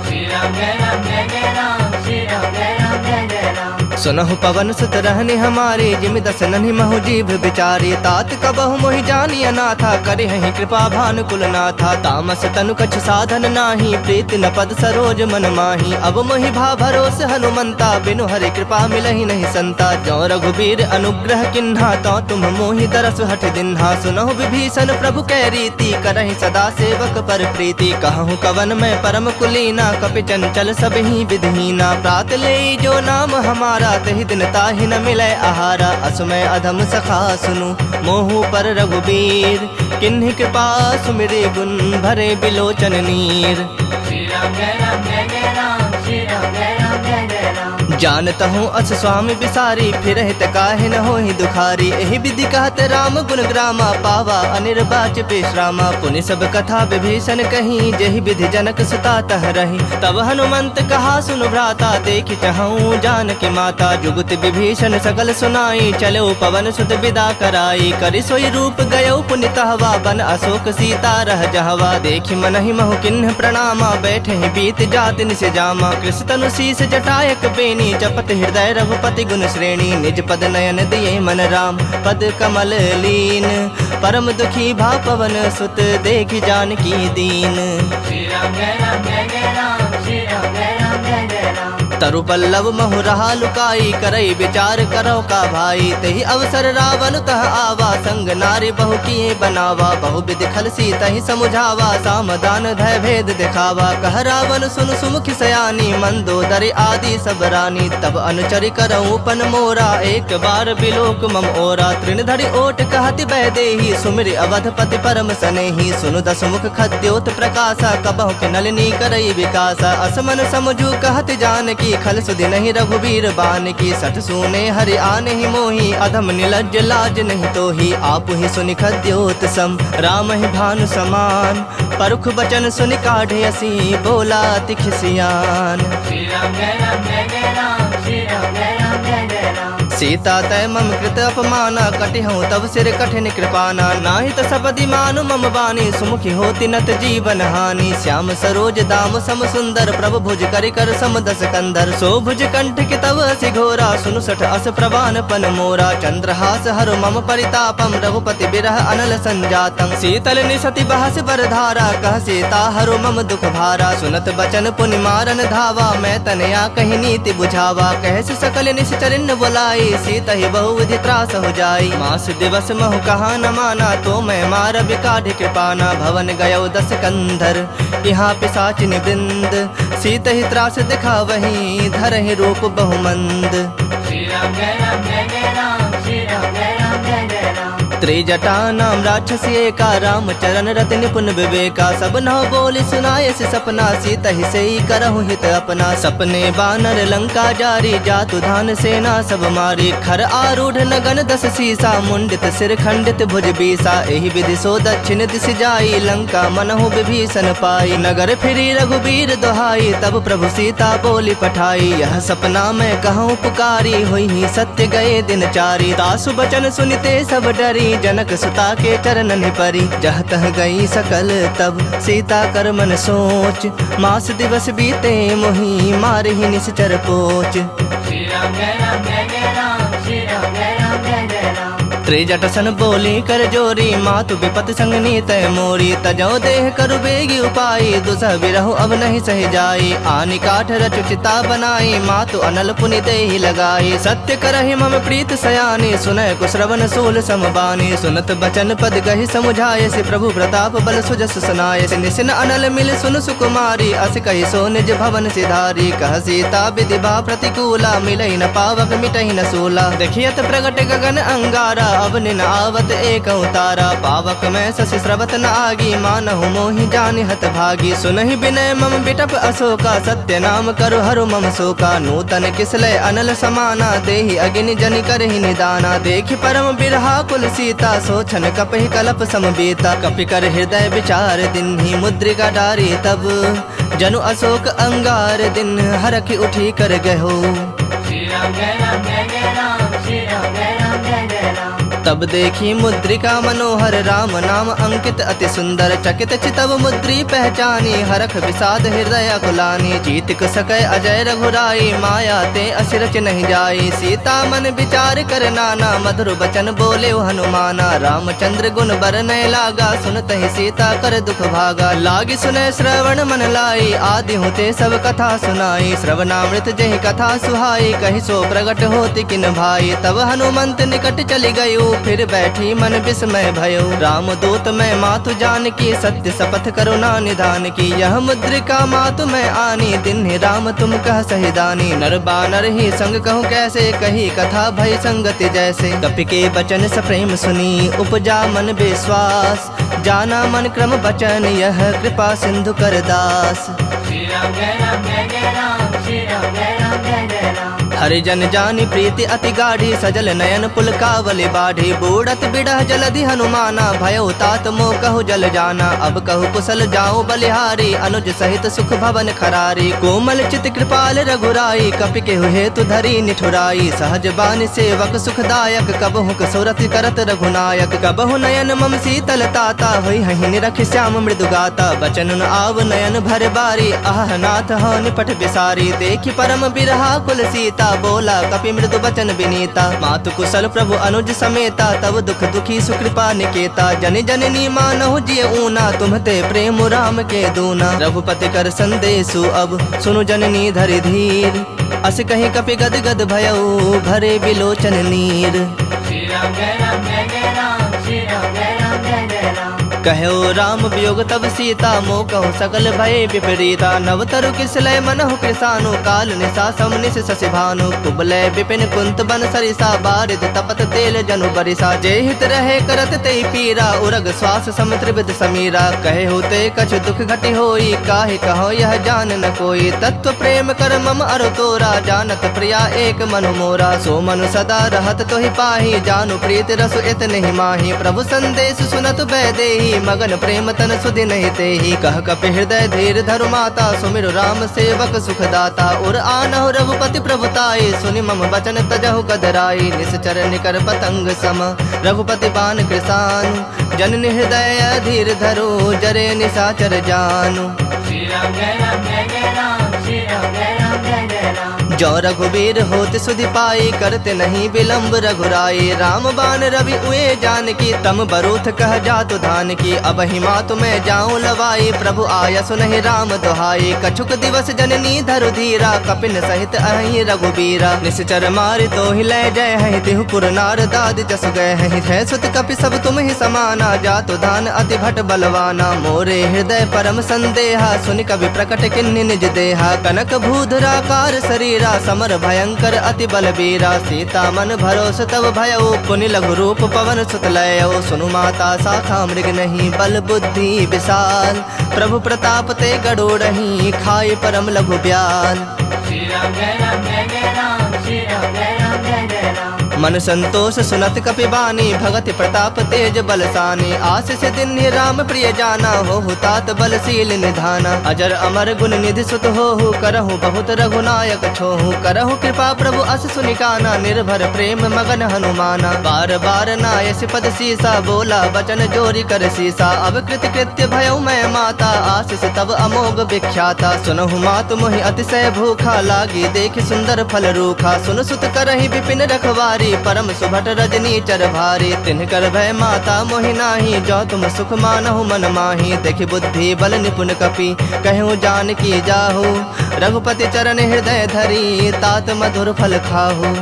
श्री राम जय राम जय जय राम, श्री राम जय राम जय जय राम। सुनहु पवन सुत रहने हमारे जिमि दस नन्हि महु जीभ बिचारे तात कबहु मोहि जानी अनाथा करे हैं कृपा भानुकुल नाथा तामस तनु कछ साधन नाही प्रीति न पद सरोज मन माही अब मोहि भा भरोस हनुमंता बिनु हरि कृपा मिलहि नहीं संता जो रघुबीर अनुग्रह किन्हा तो तुम मोहि दरस हठ दिन्हा सुनहु विभीषण प्रभु कै रीति करहि सदा सेवक पर प्रीति कहूँ कवन में परम कुलीना कपि चंचल सब ही विधहीना प्रात ले जो नाम हमारा तहि दिन ताहि न मिले आहारा असमय अधम सखा सुनु मोहु पर रघुबीर किन्हि कृपा सुमिरे गुण भरे बिलोचन नीर श्री राम जय राम जय जय राम श्री राम जय राम जय जय राम जानत हूँ अस स्वामी बिसारी फिर हित काहे न होहि दुखारी एहि विधि कहत राम गुण ग्रामा पावा अनिर्वाच विश्रामा पुनि सब कथा विभीषण कही जेहि विधि जनक सुता तह रही तब हनुमंत कहा सुन भ्राता देखि चहूँ जानकी माता जुगुत विभीषण सकल सुनाई चलो पवन सुत विदा कराई करि सोई रूप गयो पुनि तहवा बन अशोक सीता रह जहवा देखि मनहि महु किन्ह प्रणामा बैठे बीत जात निस जामा कृष्ण तनु शीस जटायक बेनी जपत हृदय रघुपति गुण श्रेणी निज पद नयन दिए मन राम पद कमल लीन परम दुखी भा पवन सुत देखि जानकी दीन श्री राम जय राम जय जय राम श्री राम जय राम जय जय राम तरु पल्लव महु रहा लुकाई करई विचार करो का भाई तही अवसर रावण तह आवा संग नारी बहु किए बनावा बहु विधि खलसी तही समुझावा सामदान धय भेद दिखावा कह रावण सुन सुमुखी सयानी मंदोदरी आदि सब रानी तब अनुचरि करऊं पन मोरा एक बार बिलोक मम ओरा तृण धरि ओट कहति बह देही सुमिर अवधपति परम सनेही सुनु दसमुख खद्योत प्रकाशा कबहु के नलिनी करई विकासा असमन समझू कहति जानकी खल सुधि नहीं रघुबीर बान की सठ सुने हरि आने ही मोही अधम निलज्ज लाज नहीं तो ही आप ही सुनि खद्योत सम राम ही भानु समान परुख बचन सुनि काढ़े असी बोला तिखिसियान श्री राम जय राम जय जय राम श्री राम जय राम जय जय राम सीता तय मम कृत अपमाना कटिहूँ तब सिर कठिन कृपाना नाहि त सपदि मानु मम बानी सुमुखी होति नत जीवन हानि श्याम सरोज दाम सम सुंदर प्रभु भुज करि कर सम दस कंधर सो भुज कंठ के तव असि घोरा सुनु सठ अस प्रवान पन मोरा चंद्रहास हरु मम परितापम रघुपति बिरह अनल संजातम शीतल निसति बहस बर धारा कह सीता हरु मम दुख भारा सुनत बचन पुनि मारन धावा मैं तनया कही नीति बुझावा कहस सकल निश्चरिन बोलाई सीता ही बहुविधि त्रास हो जाई मास दिवस महु कहा न माना तो मैं मार बिकाढ़ कृपाना भवन गयो दस कंधर यहाँ पिशाच निवृंद सीता ही त्रास दिखा वही धर ही रूप बहुमंद श्री राम जय राम जय जय राम श्री राम जय राम जय जय राम त्रिजटा नाम राक्षसी एका राम चरण रति निपुण विवेका सब न बोली सुनाए से सपना सीता ही से करहु हित अपना सपने बानर लंका जारी जातु धान सेना सब मारी खर आरूढ़ नगन दस सीसा मुंडित सिर खंडित भुज बीसा एहि विधि सो दक्षिण दिश जाई लंका मनहु विभीषण पाई नगर फिरी रघुबीर दोहाई तब प्रभु सीता बोली पठाई यह सपना मैं कहूँ पुकारी हुई ही सत्य गए दिन चारी तासु बचन सुनिते सब डरी जनक सुता के चरणन परी जह तह गई सकल तब सीता कर मन सोच मास दिवस बीते मोही मारहि निश्चर पोच श्री राम जय राम जय जय राम श्री राम जय राम जय जय राम त्रिजट सन बोली कर जोरी मातु विपत संग नीत मोरी तजो देह करु बेगी उपाई दुसह बिरहु अब नहीं सह जाई आनि काठ रचु चिता बनाई मातु अनल पुनि देहि लगाई सत्य करहि मम प्रीत सयानी सुनय कुश्रवण सूल समबानी सुनत बचन पद कहि समुझाय से प्रभु प्रताप बल सुजस सुनाय से निसिन अनल मिल सुन सुकुमारी अस कहि सो निज भवन सिधारी कह सीता विधि बा प्रतिकूला मिलई न पावक मिटहि न सूला देखियत प्रगट गगन अंगारा अब निन आवत एक तारा पावक में शशि स्रवत न आगी मानहु मोहि जानि हत भागी सुनहि विनय मम बिटप अशोका सत्य नाम करु हरु मम शोका नूतन किसलय अनल समाना देहि अग्नि जनि करहि निदाना देखि परम बिरहा कुल सीता सोचन कपहि कलप समबीता कपि कर हृदय विचार दिन्हि मुद्रिका डारी तब जनु अशोक अंगार दिन हरखि उठी कर गहो श्री राम जय राम जय जय राम श्री राम जय राम जय जय राम तब देखी मुद्रिका मनोहर राम नाम अंकित अति सुंदर। चकित चितव मुद्री पहचानी हरख विषाद हृदय अकुलानी। जीत सकै अजय रघुराई माया ते असिरच नहीं जाई। सीता मन विचार कर नाना मधुर बचन बोले हनुमाना। रामचंद्र गुण बरनय लागा सुनत ही सीता कर दुख भागा। लागी सुनय श्रवण मन लाई आदि होते सब कथा सुनाई। श्रवणामृत जहि कथा सुहाई कहि सो प्रगट होति किन भाई। तब हनुमंत निकट चली गयो फिर बैठी मन विस्मय भयो। राम दूत मैं मातु जान की सत्य शपथ करुणा निधान की। यह मुद्रिका मातु मैं आनी दिन राम तुम कह सही दानी। नर बानर ही संग कहूँ कैसे कही कथा भई संगति जैसे। कपि के बचन सप्रेम सुनी उपजा मन विश्वास। जाना मन क्रम बचन यह कृपा सिंधु कर दास। श्री राम जय राम जय जय राम। श्री राम जय राम जय जय राम। हरिजन जानी प्रीति अति गाढ़ी सजल नयन पुलकावली बाढ़ी। बूढ़त बिड़ह जलधि हनुमाना भयो तात मोह कहु जल जाना। अब कहु कुशल जाऊं बलिहारी अनुज सहित सुख भवन खरारी। कोमल चित कृपाल रघुराई कपि के हेतु धरी निठुराई। सहज बानी सेवक सुखदायक कबहु कसुरति करत रघुनायक। कबहु नयन मम शीतल ताता होई हहि निरख श्याम मृदु गाता। बचन न आव नयन भर बारी आह नाथ हो निपट बिसारी। देखि परम बिरहा कुल सीता बोला कपि मृदु बचन विनीता। मातु कुशल प्रभु अनुज समेता तब दुख दुखी सुकृपा निकेता। जन जननी मानहु जिय ऊना तुम्हते प्रेम राम के दूना। रघुपति कर संदेशु अब सुनु जननी धरि धीर। अस कहीं कपि गद गद भयउ भरे बिलोचन नीर। श्री राम जय राम जय जय राम। श्री राम जय राम जय जय राम। कहो राम वियोग तब सीता मोह कहु सकल भय विपरीता। नव तरु किसलय मनहु कृसानु काल निशा समनिस शशि भानु। कुबलय विपिन कुंत बन सरिसा बारिद तपत तेल जनु बरिसा। जे हित रहे करत ते पीरा उरग श्वास समुद्रविद समीरा। कहे होते कछु दुख घटि होई काहे कहो यह जान न कोई। तत्व प्रेम कर मम अरु तोरा जानत प्रिया एक मनु मोरा। सो मनु सदा रहत तोहि पाही जानु प्रीत रसु इत नहीं माही। प्रभु संदेश सुनत बैदेही मगन प्रेम तन सुधि नहीं तेहि। कह कपि हृदय धीर धरु माता सुमिरु राम सेवक सुखदाता। उर आनहु रघुपति प्रभुताई सुनि मम बचन तजहु कदराई। निश्चर निकर पतंग सम रघुपति बान कृसानु। जननि हृदय धीर धरो जरे निशाचर जानु। श्री राम जय राम जय जय राम। श्री राम जय राम जय जय राम। जो रघुबीर होत सुधि पाई करते नहीं विलंब रघुराई। राम बान रवि उए जान की तम बरूथ कह जातु धान की। अब हिमा तुम्हें जाऊं लवाई प्रभु आया सुनहि राम दुहाई। कछुक दिवस जननी धरु धीरा कपिन सहित अहि रघुबीरा। निश्चर मारि तो ही लय जय है तिहु पुर नार दाद जस गए है। सुत कपि सब तुम ही समाना जातु धान अति भट बलवाना। मोरे हृदय परम संदेहा सुनि कवि प्रकट किन्नि निज देहा। कनक भूधराकार शरीरा समर भयंकर अति बलबीरा। सीता मन भरोस तब भयउ पुनि लघु रूप पवन सुत लयउ। सुनु माता शाखा मृग नहीं बल बुद्धि विशाल। प्रभु प्रताप ते गरुड़हि खाई परम लघु ब्याल। श्री राम जय राम जय जय राम। श्री राम जय राम जय जय राम। मन संतोष सुनत कपि बानी भगति प्रताप तेज बलसानी। आशीष दिन राम प्रिय जाना हो तात बलशील निधाना। अजर अमर गुण निधि सुत हो करहु बहुत रघुनायक छोहु। करहु कृपा प्रभु अस सुनिकाना निर्भर प्रेम मगन हनुमाना। बार बार नायस पद सीसा बोला बचन जोरी कर सीसा। अब कृत कृत्य भयउ मैं माता आशीष तब अमोघ विख्याता। सुनहु मातु मोहि अतिशय भूखा लागी देखि सुंदर फल रूखा। सुन सुत करहि विपिन रखवारी परम सुभट रजनी चर भारी। तिनकर भय माता मोहि नाही जो तुम सुख मानहु मन माही। देखि बुद्धि बल निपुण कपि कहूँ जान की जाहु। रघुपति चरण हृदय धरी तात मधुर फल खाहु।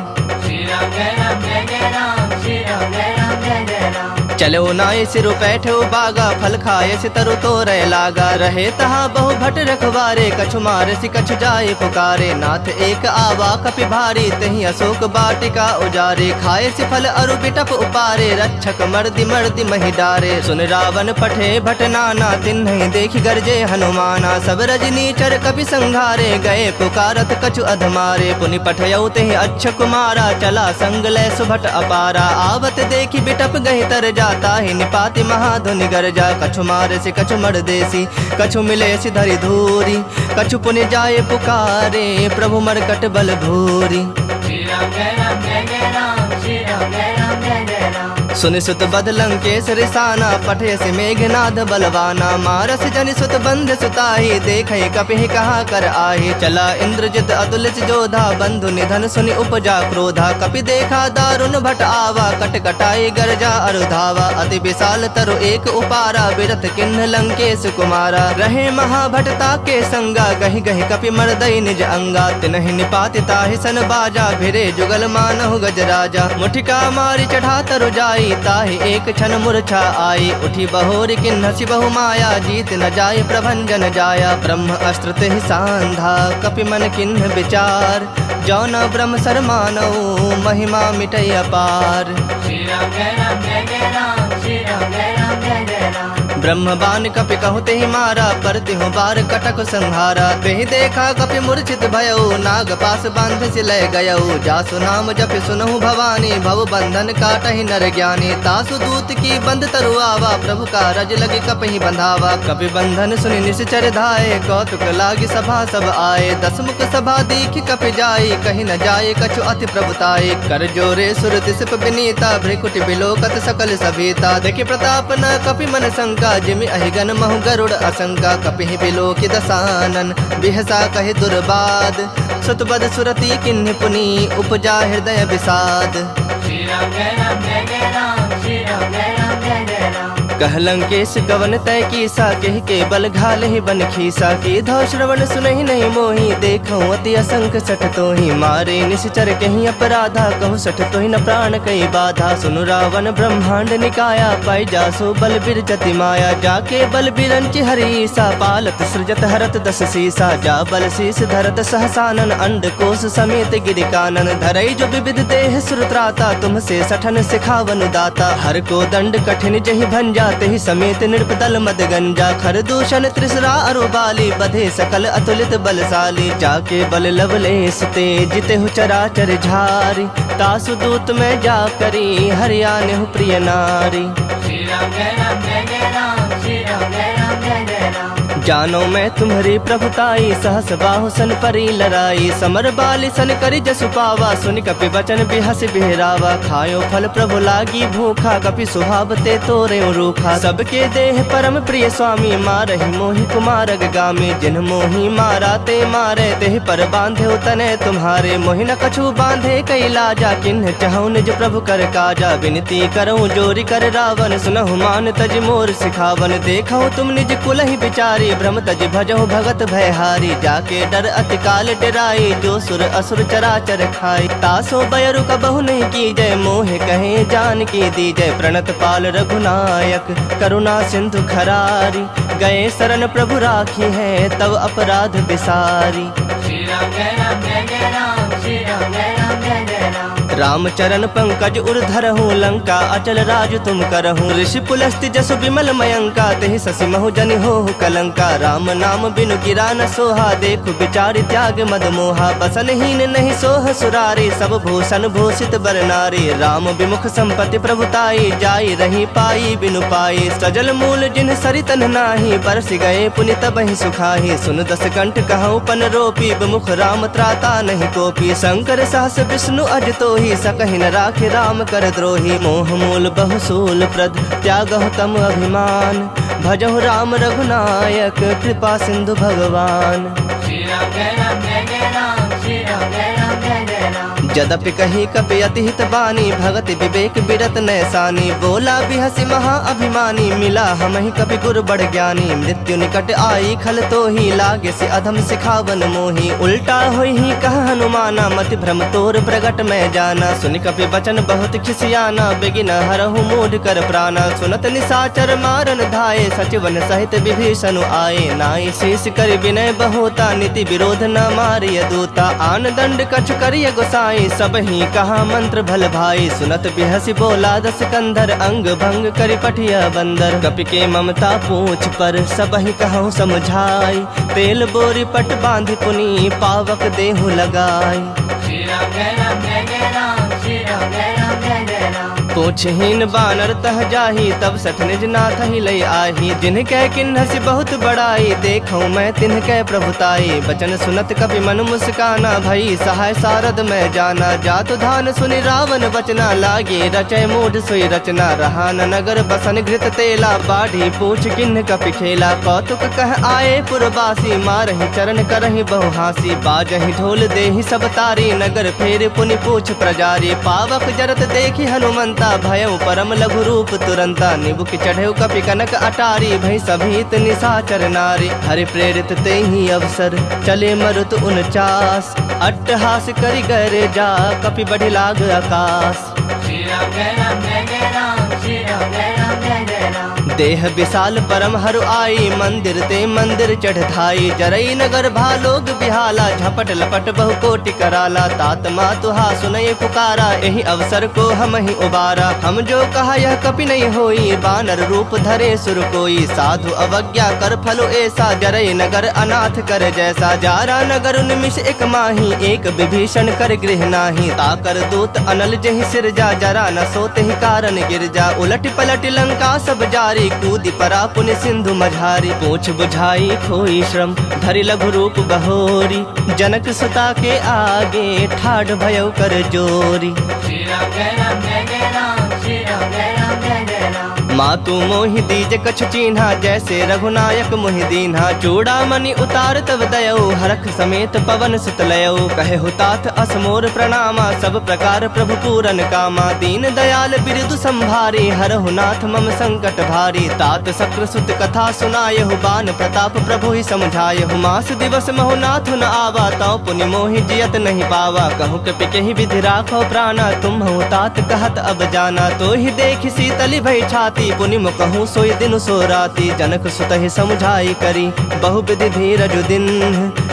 श्री राम जय राम जय जय राम। श्री राम जय राम जय जय राम। चलो नाय सिरु बैठो बागा फल खाए सितरु तो रह लागा। रहे तहा बहु भट रखवारे कछु मारे सि कछु जाए पुकारे। नाथ एक आवा कपि भारी तही अशोक बाटिका उजारे। खाए सि फल अरु बिटप उपारे रक्षक मर्दि मर्दि महि डारे। सुन रावण पठे भट नाना तिन्हि देखि गरजे हनुमाना। सब रजनी चर कपि संघारे गए पुकारत कछु अधमारे। पुनि पठयउ तेहि अच्छ कुमारा चला संग लय सुभट अपारा। आवत देखि बिटप गहि तर जा ताहि निपाति महाधुनि गरजा। कछु मारे से कछु मर देसी कछु मिले सि धरि धूरी। कछु पुनि जाए पुकारे प्रभु मरकट बल भूरी। श्री राम जय राम जय जय राम। श्री राम जय राम जय जय राम। सुनि सुत बद लंकेश रिसाना, पठयसि मेघनाद बलवाना। मारस जनि सुत बंध सुताहि, देखै कपिहि कहा कर आहि। चला इंद्रजित अतुलित जोधा, बंधु निधन सुनि उपजा क्रोधा। कपि देखा दारुण भट आवा, कट कटाई गरजा अरुधावा। अति विशाल तरु एक उपारा, बिरथ किन्ह लंकेश कुमारा। रहे महाभटता के संगा, गहि गहि कपि मरदई निज अंगा। तिनहि निपाति ताहि सन बाजा, भिरे जुगल मानहु गजराजा। मुठिका मारि चढ़ा तरु जाई, ताहि एक क्षण मूर्छा आई। उठी बहोर किन्हसि बहु माया, जीत न जाय प्रभंजन जाया। ब्रह्म अस्त्र तेहि सांधा, कपि मन किन्ह विचार। जौन ब्रह्म सर मानऊ, महिमा मिटै अपार। श्री राम जय राम जय जय राम, श्री राम जय राम जय जय राम। ब्रह्म बान कपि कहु तेहि मारा, पर तिहु बार कटक संहारा। तेहि देखा कपि मूर्छित भयउ, नाग पास बांध सिलय गयउ। जासु नाम जपि सुनहु भवानी, भव बंधन काटहि नर ज्ञानी। तासु दूत की बंद तरु आवा, प्रभु का रज लगे कपहि बंधावा। कपि बंधन सुनि निश्चर धाये, कौतुक लागी सभा सब आए। दसमुख सभा दीख कपि जाई, कहि न जाए कछु अति प्रभुताई। कर जोरे सुर तिसप विनीता, भ्रिकुटि बिलोकत सकल सभीता। देखि प्रताप न कपि मन शंका, जिमि अहिगन महु गरुड़ असंका। कपिहि बिलोकि दसानन, बिहसा कहि दुर्बाद। सुतबद सुरति किन्हि पुनि, उपजा हृदय विषाद। श्री राम जय राम जय जय राम, श्री राम जय राम जय जय राम। कह लंकेश कवन तय कीसा, कहि के बल घालहि बन खीसा। की धौ श्रवण सुनहि नहीं मोहि, देखऊँ अति असंख सठ तोहि। मारे निश्चर कहीं अपराधा, कहु सठ तोहि न प्राण कई बाधा। सुनु रावण ब्रह्मांड निकाया, पाई जासो बल बिरचति माया। जाके बल बिरंचि हरीसा, पालत सृजत हरत दस सीसा। जा बल शीस धरत सहसानन, अंड कोश समेत गिरि कानन। धरई जो विविध देह सुरत्राता, तुमसे सठन सिखावन दाता। हर को दंड कठिन जहि भंजा, तेहि समेत नृपदल मद गंजा। खर दूषण त्रिसरा अरु बाली, बधे सकल अतुलित बलशाली। जाके बल लवलेश ते, जितेहु चराचर झारी। तासु दूत में जा करी, हरियाणहु प्रिय नारी। श्री राम जय राम जय जय राम, श्री राम जय राम जय जय राम। जानो मैं तुम्हारी प्रभुताई, सहस बाहु सन परी लड़ाई। समर बाली सन करि जसु पावा, सुनि कपि वचन बिहसि बिहरावा। खायो फल प्रभु लागी भूखा, कपि सुहाव ते तोरे रूखा। सबके देह परम प्रिय स्वामी, मारहि मोहि कुमार गामी। जिन मोहि मारा ते मारे, तेहि पर बांधे उतने तुम्हारे। मोहि न कछु बांधे कई लाजा, किन्ह चहु निज प्रभु कर काजा। विनती करऊँ जोरी कर रावण, सुनहु मान तज मोर सिखावन। देखहु तुम निज कुलहि विचारी, भ्रम तज भजहु भगत भयहारी। जाके डर अति काल डराई, जो सुर असुर चराचर खाई। तासो बयरु कबहु नहीं कीजय, मोहे कहे जान की दीजय। प्रणत पाल रघुनायक, करुणा सिंधु खरारी। गए शरण प्रभु राखी है, तब अपराध बिसारी। श्री राम जय राम जय जय राम, श्री राम जय राम जय जय राम। राम चरण पंकज उर्धरहु, लंका अचल राज तुम करहु। ऋषि पुलस्ति जसु विमल मयंका, तेहि शशि महु जनि होहु कलंका। राम नाम बिनु गिरा न सोहा, देखु विचारि त्याग मद मोहा। बसनहीन नहीं सोह सुरारी, सब भूषण भूषित बर नारी। राम विमुख संपत्ति प्रभुताई, जाई रही पाई बिनु पाई। सजल मूल जिन सरितन नाही, बरस गए पुनि तबहि सुखाही। सुन दस कंठ कहूँ पन रोपी, विमुख राम त्राता नहीं कोपी। शंकर सहस विष्णु अज तोहि, सकहि न राखे राम कर द्रोही। मोह मूल बहुसूल प्रद, त्यागहु तम अभिमान। भजहु राम रघुनायक, कृपा सिंधु भगवान। श्री राम जय राम जय जय राम, श्री राम जय राम जय जय राम। यद्यपि कही कपि अति हित बानी, भगति विवेक बिरत नैसानी। बोला बिहसि महा अभिमानी, मिला हमहि कपि गुर बड़ ज्ञानी। मृत्यु निकट आई खल तोहि, लागे से अधम सिखावन मोहि। उल्टा होई ही कह हनुमाना, मति भ्रम तोर प्रगट में जाना। सुनि कपि वचन बहुत खिसियाना, बेगिन हरहु मूढ़ कर प्राणा। सुनत निशाचर मारन धाये, सचिवन सहित विभीषण आए। नाई शीस कर विनय बहुता, नीति विरोध न मारिय दूता। आन दंड कछ करिय गोसाई, सब ही कहा मंत्र भल भाई। सुनत बिहसि बोला दस कंधर, अंग भंग करि पठिया बंदर। कपि के ममता पूछ पर, सब ही कहूँ समझाई। तेल बोरी पट बांधि पुनि, पावक देहु लगाई। श्री राम जय राम जय जय राम, श्री राम जय राम जय जय राम। पूछहीन बानर तह जाही, तब सठ निज नाथ ही लई आही। जिनकै किन्हसि बहुत बड़ाई, देखऊँ मैं तिनकै प्रभुताई। बचन सुनत कपि मन मुस्काना, भई सहाय सारद मैं जाना। जातु धान सुनि रावण बचना, लागे रचय मूढ़ सोई रचना। रहा न नगर बसन घृत तेला, बाढ़ी पूछ किन्ह कपि खेला। कौतुक कह आए पुरवासी, मारहि चरण करहि बहु हासी। बाजहि ढोल देहि सब तारी, नगर फेर पुनि पूछ प्रजारी। पावक जरत देखि हनुमंता, भयउ परम लघु रूप तुरंता। निबुक चढ़ेउ कपि कनक अटारी, भई सभीत निशाचर नारी। हरि प्रेरित तेहि अवसर, चले मरुत 49। अट्टहास करि गरे जा, कपि बढ़ि लाग आकाश। श्री राम जय राम जय जय राम, श्री राम जय राम जय जय राम। देह विशाल परम हरु आई, मंदिर ते मंदिर चढ़ धाई। जरई नगर भालोग बिहाला, झपट लपट बहु कोटि कराला। तात मातुहा सुनय पुकारा, एहि अवसर को हम ही उबारा। हम जो कहा यह कपि नहीं होई, बानर रूप धरे सुर कोई। साधु अवज्ञा कर फलो ऐसा, जरई नगर अनाथ कर जैसा। जारा नगर निमिष एक माही, एक विभीषण कर गृह नाही। ताकर दूत अनल जहि सिर जा, जरा न सोते ही कारण गिर जा। उलट पलट लंका सब जारी, कूदि परा पुनि सिंधु मझारी। पूछ बुझाई खोई श्रम, धरि लघु रूप बहोरी। जनक सुता के आगे, ठाढ़ भयउ कर जोरी। श्री राम जय राम जय जय राम, श्री राम जय राम जय जय राम। मातु मोहि दीज कछु चीन्हा, जैसे रघुनायक मोहि दीन्हा। चूड़ामणि उतार तब दयऊ, हरख समेत पवन सुत लयऊ। कहे हुतात असमोर प्रणामा, सब प्रकार प्रभु पूरन कामा। दीन दयाल बिरदु संभारी, हरहु नाथ मम संकट भारी। तात सक्र सुत कथा सुनायहु, बान प्रताप प्रभु ही समझायहु। मास दिवस महु नाथ न आवा, तौ पुनि मोहि जियत नहीं पावा। कहु कपि केहि विधि राखो प्राणा, तुम्हु तात कहत अब जाना। तो ही देखि शीतली भई छाती, पुनि मुकहु सोई दिन सो राती। जनक सुत ही समुझाई करी, बहु विधि धीरज दिन।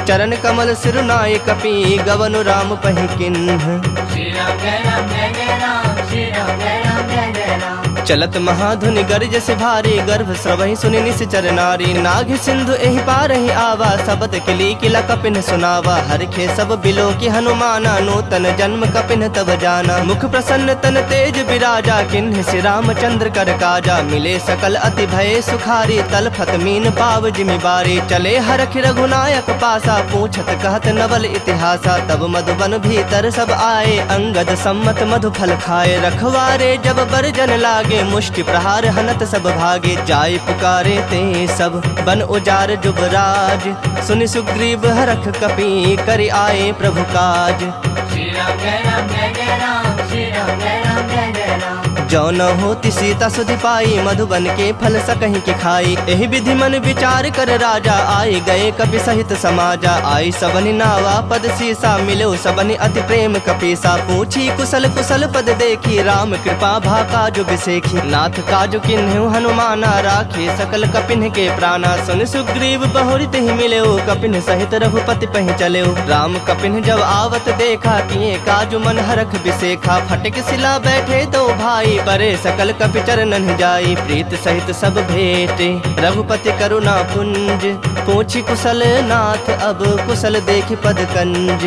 चरण कमल सिरुनाय कपि, गवनु राम पहि किन्ह। श्री राम जय राम जय जय राम, श्री राम जय राम जय जय राम। चलत महाधुनि गर्ज से भारी, गर्भ स्रवहि सुनि निश्चर नारी। नाग सिंधु एहि पारहि आवा, सबद किली किला कपिन सुनावा। हरखे सब बिलो की हनुमाना, नूतन जन्म कपिन तब जाना। मुख प्रसन्न तन तेज विराजा, किन्ह श्री रामचंद्र कर काजा। मिले सकल अति भय सुखारी, तलफत मीन पाव जिमि बारी। चले हरख रघुनायक पासा, पूछत कहत नवल इतिहासा। तब मधुबन भीतर सब आए, अंगद सम्मत मधु फल खाए। रखवारे जब बरजन लागे, मुष्टि प्रहार हनत सब भागे। जाय पुकारे ते सब, बन उजार जुबराज। सुनि सुग्रीव हरख कपि, करि आए प्रभु काज। श्री राम जय राम जय जय राम, श्री राम जय राम जय जय राम। जो न होती सीता सुधि पाई, मधुबन के फल सकहीं के खाई। एहि विधि मन विचार कर राजा, आए गए कपि सहित समाजा। आई सबनि नावा पद सीसा, मिलो सबनि अति प्रेम कपीसा। पूछी कुशल कुशल पद देखी, राम कृपा भा काजु बिसेखी। नाथ काजु किन्हु हनुमाना, राखे सकल कपिन के प्राणा। सुन सुग्रीव बहुरि तिहि मिलेउ, कपिन सहित रघुपति पहि चलेउ। राम कपिन जब आवत देखा, किए काजु मन हरख बिसेखा। फटक सिला बैठे दो भाई, परे सकल कपि चरणन जाई। प्रीत सहित सब भेटे, रघुपति करुणा पुंज। पूछी कुशल नाथ, अब कुशल देखि पद कंज।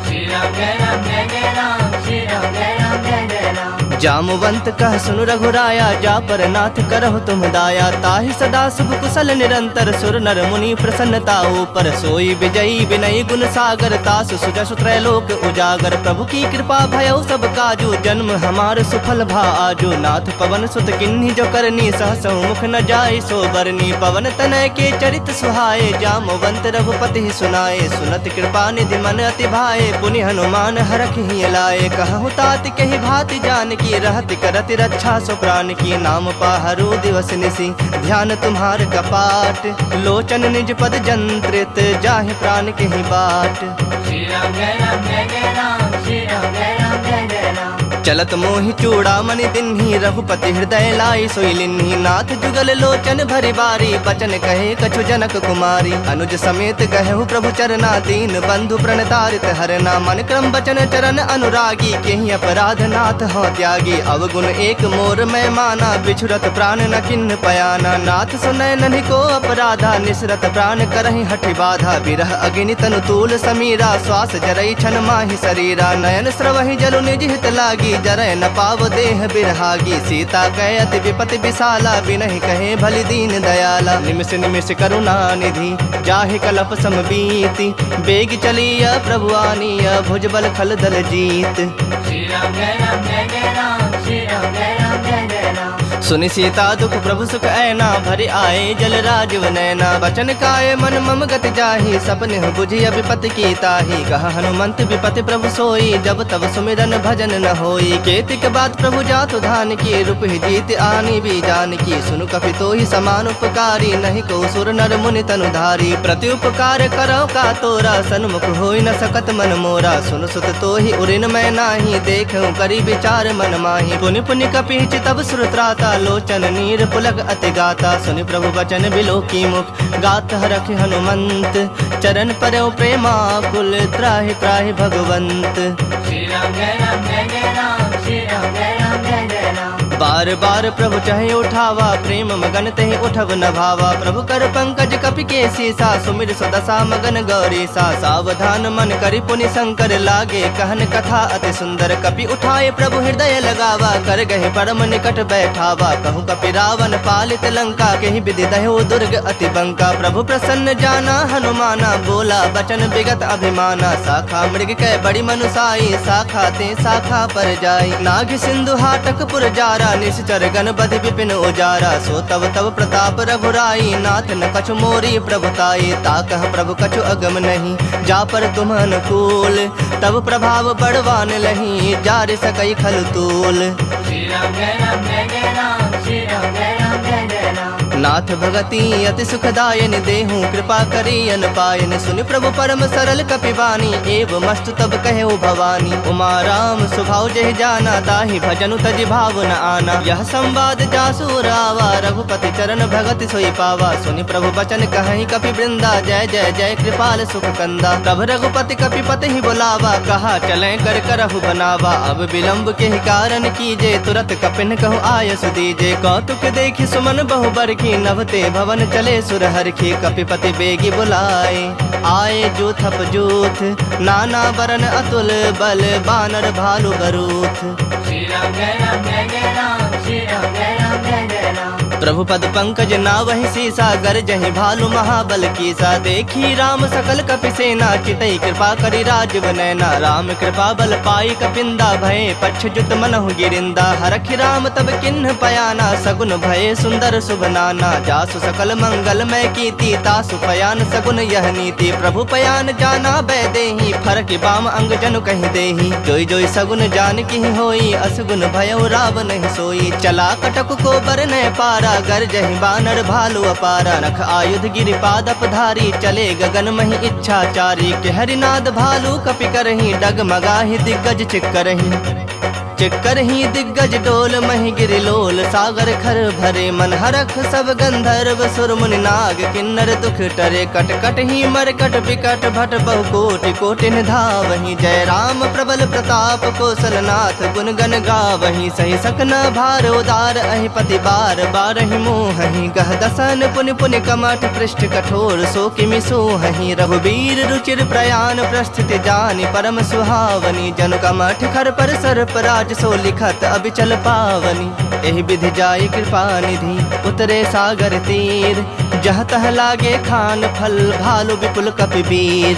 श्री राम जय राम जय जय राम, श्री राम जय राम जय जय राम। जामवंत कह सुनु रघुराया, जा पर नाथ करहु तुम दाया। ताहि सदा शुभ कुशल निरंतर, सुर नर मुनि प्रसन्नता ऊपर। सोई विजयी विनय गुण सागर, तासु सुजसु त्रैलोक उजागर। प्रभु की कृपा भयउ सब काजू, जन्म हमार सुफल भा आजू। नाथ पवन सुत किन्ही जो करनी, सहसहु मुख न जाय सो बरनी। पवन तनय के चरित सुहाए, जामवंत रघुपति ही सुनाए। सुनत कृपा निधि मन अति भाए, पुनि हनुमान हरख ही लाए। कहु तात कहि भाति जानकी, रहति करति रक्षा सो प्राण की। नाम पाहरु दिवस निसी, ध्यान तुम्हार कपाट। लोचन निज पद जंत्रित, जाहि प्राण के ही बाट। श्री राम जय राम जय जय राम, श्री राम जय राम जय जय राम। चलत मोहि चूड़ामणि दिन्ही, रघुपति हृदय लाई सोई लिन्ही। नाथ जुगल लोचन भरि बारी, बचन कहे कछु जनक कुमारी। अनुज समेत कहु प्रभु चरना, दीन बंधु प्रणतारित हरना। मन क्रम बचन चरण अनुरागी, केहि अपराध नाथ हो त्यागी। अवगुण एक मोर मैं माना, बिछुरत प्राण न किन्ह पयाना। नाथ सुनय नन्हि को अपराधा, निसरत प्राण करहि हठि बाधा। विरह अग्नि तनु तूल समीरा, श्वास जरई छन माहि शरीरा। नयन स्रवहि जलु निज हित लागी, लागी, जरय न पाव देह बिरहागी। सीता कहे अति विपति विशाला, बिनहि कहे भली दीन दयाला। निमिष निमिष करुणा निधि, जाहि कलप सम बीति। बेग चलिया प्रभु आनिया, भुजबल खल दल जीत। श्री राम जय राम जय जय राम, श्री राम जय राम जय जय राम। सुनि सीता दुख प्रभु सुख ऐना, भरि आए जल राजीव नैना। बचन काय मन मम गति जाहि, सपने बुझि विपति की ताहि। कह हनुमंत विपति प्रभु सोई, जब तब सुमिरन भजन न होई। केतिक बात प्रभु जातु धान की, रूप ही जीत आनी भी जान की। सुनु कपि तोहि समान उपकारी, नहीं को सुर नर मुनि तनु धारी। प्रति उपकार करो का तोरा, सन्मुख होई न सकत मन मोरा। सुन सुत तोहि उरिन मैं नाही, देखूं करी विचार मन माही। पुनि पुनि कपि चितब सुर त्राता, लोचन नीर पुलक अति गाता। सुनि प्रभु वचन बिलोकी मुख, गात हरख हनुमंत। चरण परौ प्रेमा कुल, त्राहि त्राहि भगवंत। श्री राम जय राम जय जय राम, श्री राम जय राम जय जय राम। बार बार प्रभु चाहे उठावा, प्रेम मगन तहि उठब न भावा। प्रभु कर पंकज कपि के सीसा, सुमिर सुदशा मगन गौरीसा। सावधान मन करि पुनि शंकर लागे, कहन कथा अति सुंदर। कपि उठाए प्रभु हृदय लगावा, कर गहे परम निकट बैठावा। कहूँ कपि रावण पालित लंका, केहि विधि दह्यो दुर्ग अति बंका। प्रभु प्रसन्न जाना हनुमाना, बोला बचन विगत अभिमाना। शाखा मृग कै बड़ी मनुसाई, शाखा ते शाखा पर जाई। नाग सिंधु हाटक पुर जारा, निश्चर गण बधि विपिन उजारा। सो तब तब प्रताप रघुराई, नाथ न कछु मोरी प्रभुताई। ताकह प्रभु कछु अगम नहीं, जा पर तुम अनुकूल। तब प्रभाव बड़वान लही, जार सकई खल तूल। श्री राम जय राम जय जय राम, श्री राम जय राम जय जय राम। नाथ भगति अति सुखदायन, देहूँ कृपा करी अन पायन। सुनि प्रभु परम सरल कपिवानी, एव मस्तु तब कहे भवानी। उमा राम स्वभाव जहि जाना, ताहि भजनु तजि भाव न आना। यह संवाद जासु रावा, रघुपति चरण भगति सोई पावा। सुनि प्रभु बचन कहि कपि वृंदा, जय जय जय कृपाल सुख कंदा। तब रघुपति कपिपति ही बुलावा, कहा चलें कर करहु बनावा। अब विलंब के ही कारण कीजे, तुरत कपिन कहु आयस दीजे। कौतुक देखि सुमन बहु बरखी, नभते भवन चले सुरहरखी। कपिपति बेगी बुलाए, आए जूथप जूथ। नाना बरन अतुल बल, बानर भालु बरूथ। श्री राम जय राम जय जय राम, श्री राम जय राम जय जय राम। प्रभु पद पंकज नावहि सीसा, गरजहि भालु महाबल कीसा। देखी राम सकल कपि सेना, चितई कृपा करि राजीव नैना। राम कृपा बल पाई कपिंदा, भये पक्ष जुत मनहु गिरिंदा। हरखि राम तब किन्ह पयाना, सगुन भये सुंदर शुभ नाना। जासु सकल मंगलमय कीर्ति, तासु पयान सगुन यह नीति। प्रभु पयान जाना बै देहि, फरकि बाम अंग जनु कहि देहि। जोई जोई सगुन जान की होई, असगुन भयउ रावण ही सोई। चला कटक को बरनय पारा, गरजहि बानर भालु अपारा। नख आयुध गिरिपाद अपधारी, चले गगन महि इच्छाचारी। के हरिनाद भालु कपि करहि, डगमगाहि दिग्गज चिक्करहि। चिक्करहि दिग्गज डोल, महि गिरिलोल। सागर खर भरे मन, हरख सब गंधर्व सुर मुनि नाग। किन्नर दुख टरे, कट कट ही मरकट विकट। भट बहु कोटि कोटिन धावहि, जय राम प्रबल प्रताप कौशलनाथ। गुण गण गावहि, सहि सकन भार उदार। अहि पति बार बारहि मोहहि, गह दसन पुनि पुनि कमठ। पृष्ठ कठोर सो किमि सोहहि, रघुबीर रुचिर प्रयाण। प्रस्थिति जानि परम सुहावनी, जनु कमठ खर पर सर्प राज। सो लिखत अबिचल पावनी। एहि विधि जाय कृपा निधि, उतरे सागर तीर। जह तह लागे खान फल, भालु विपुल कपिवीर।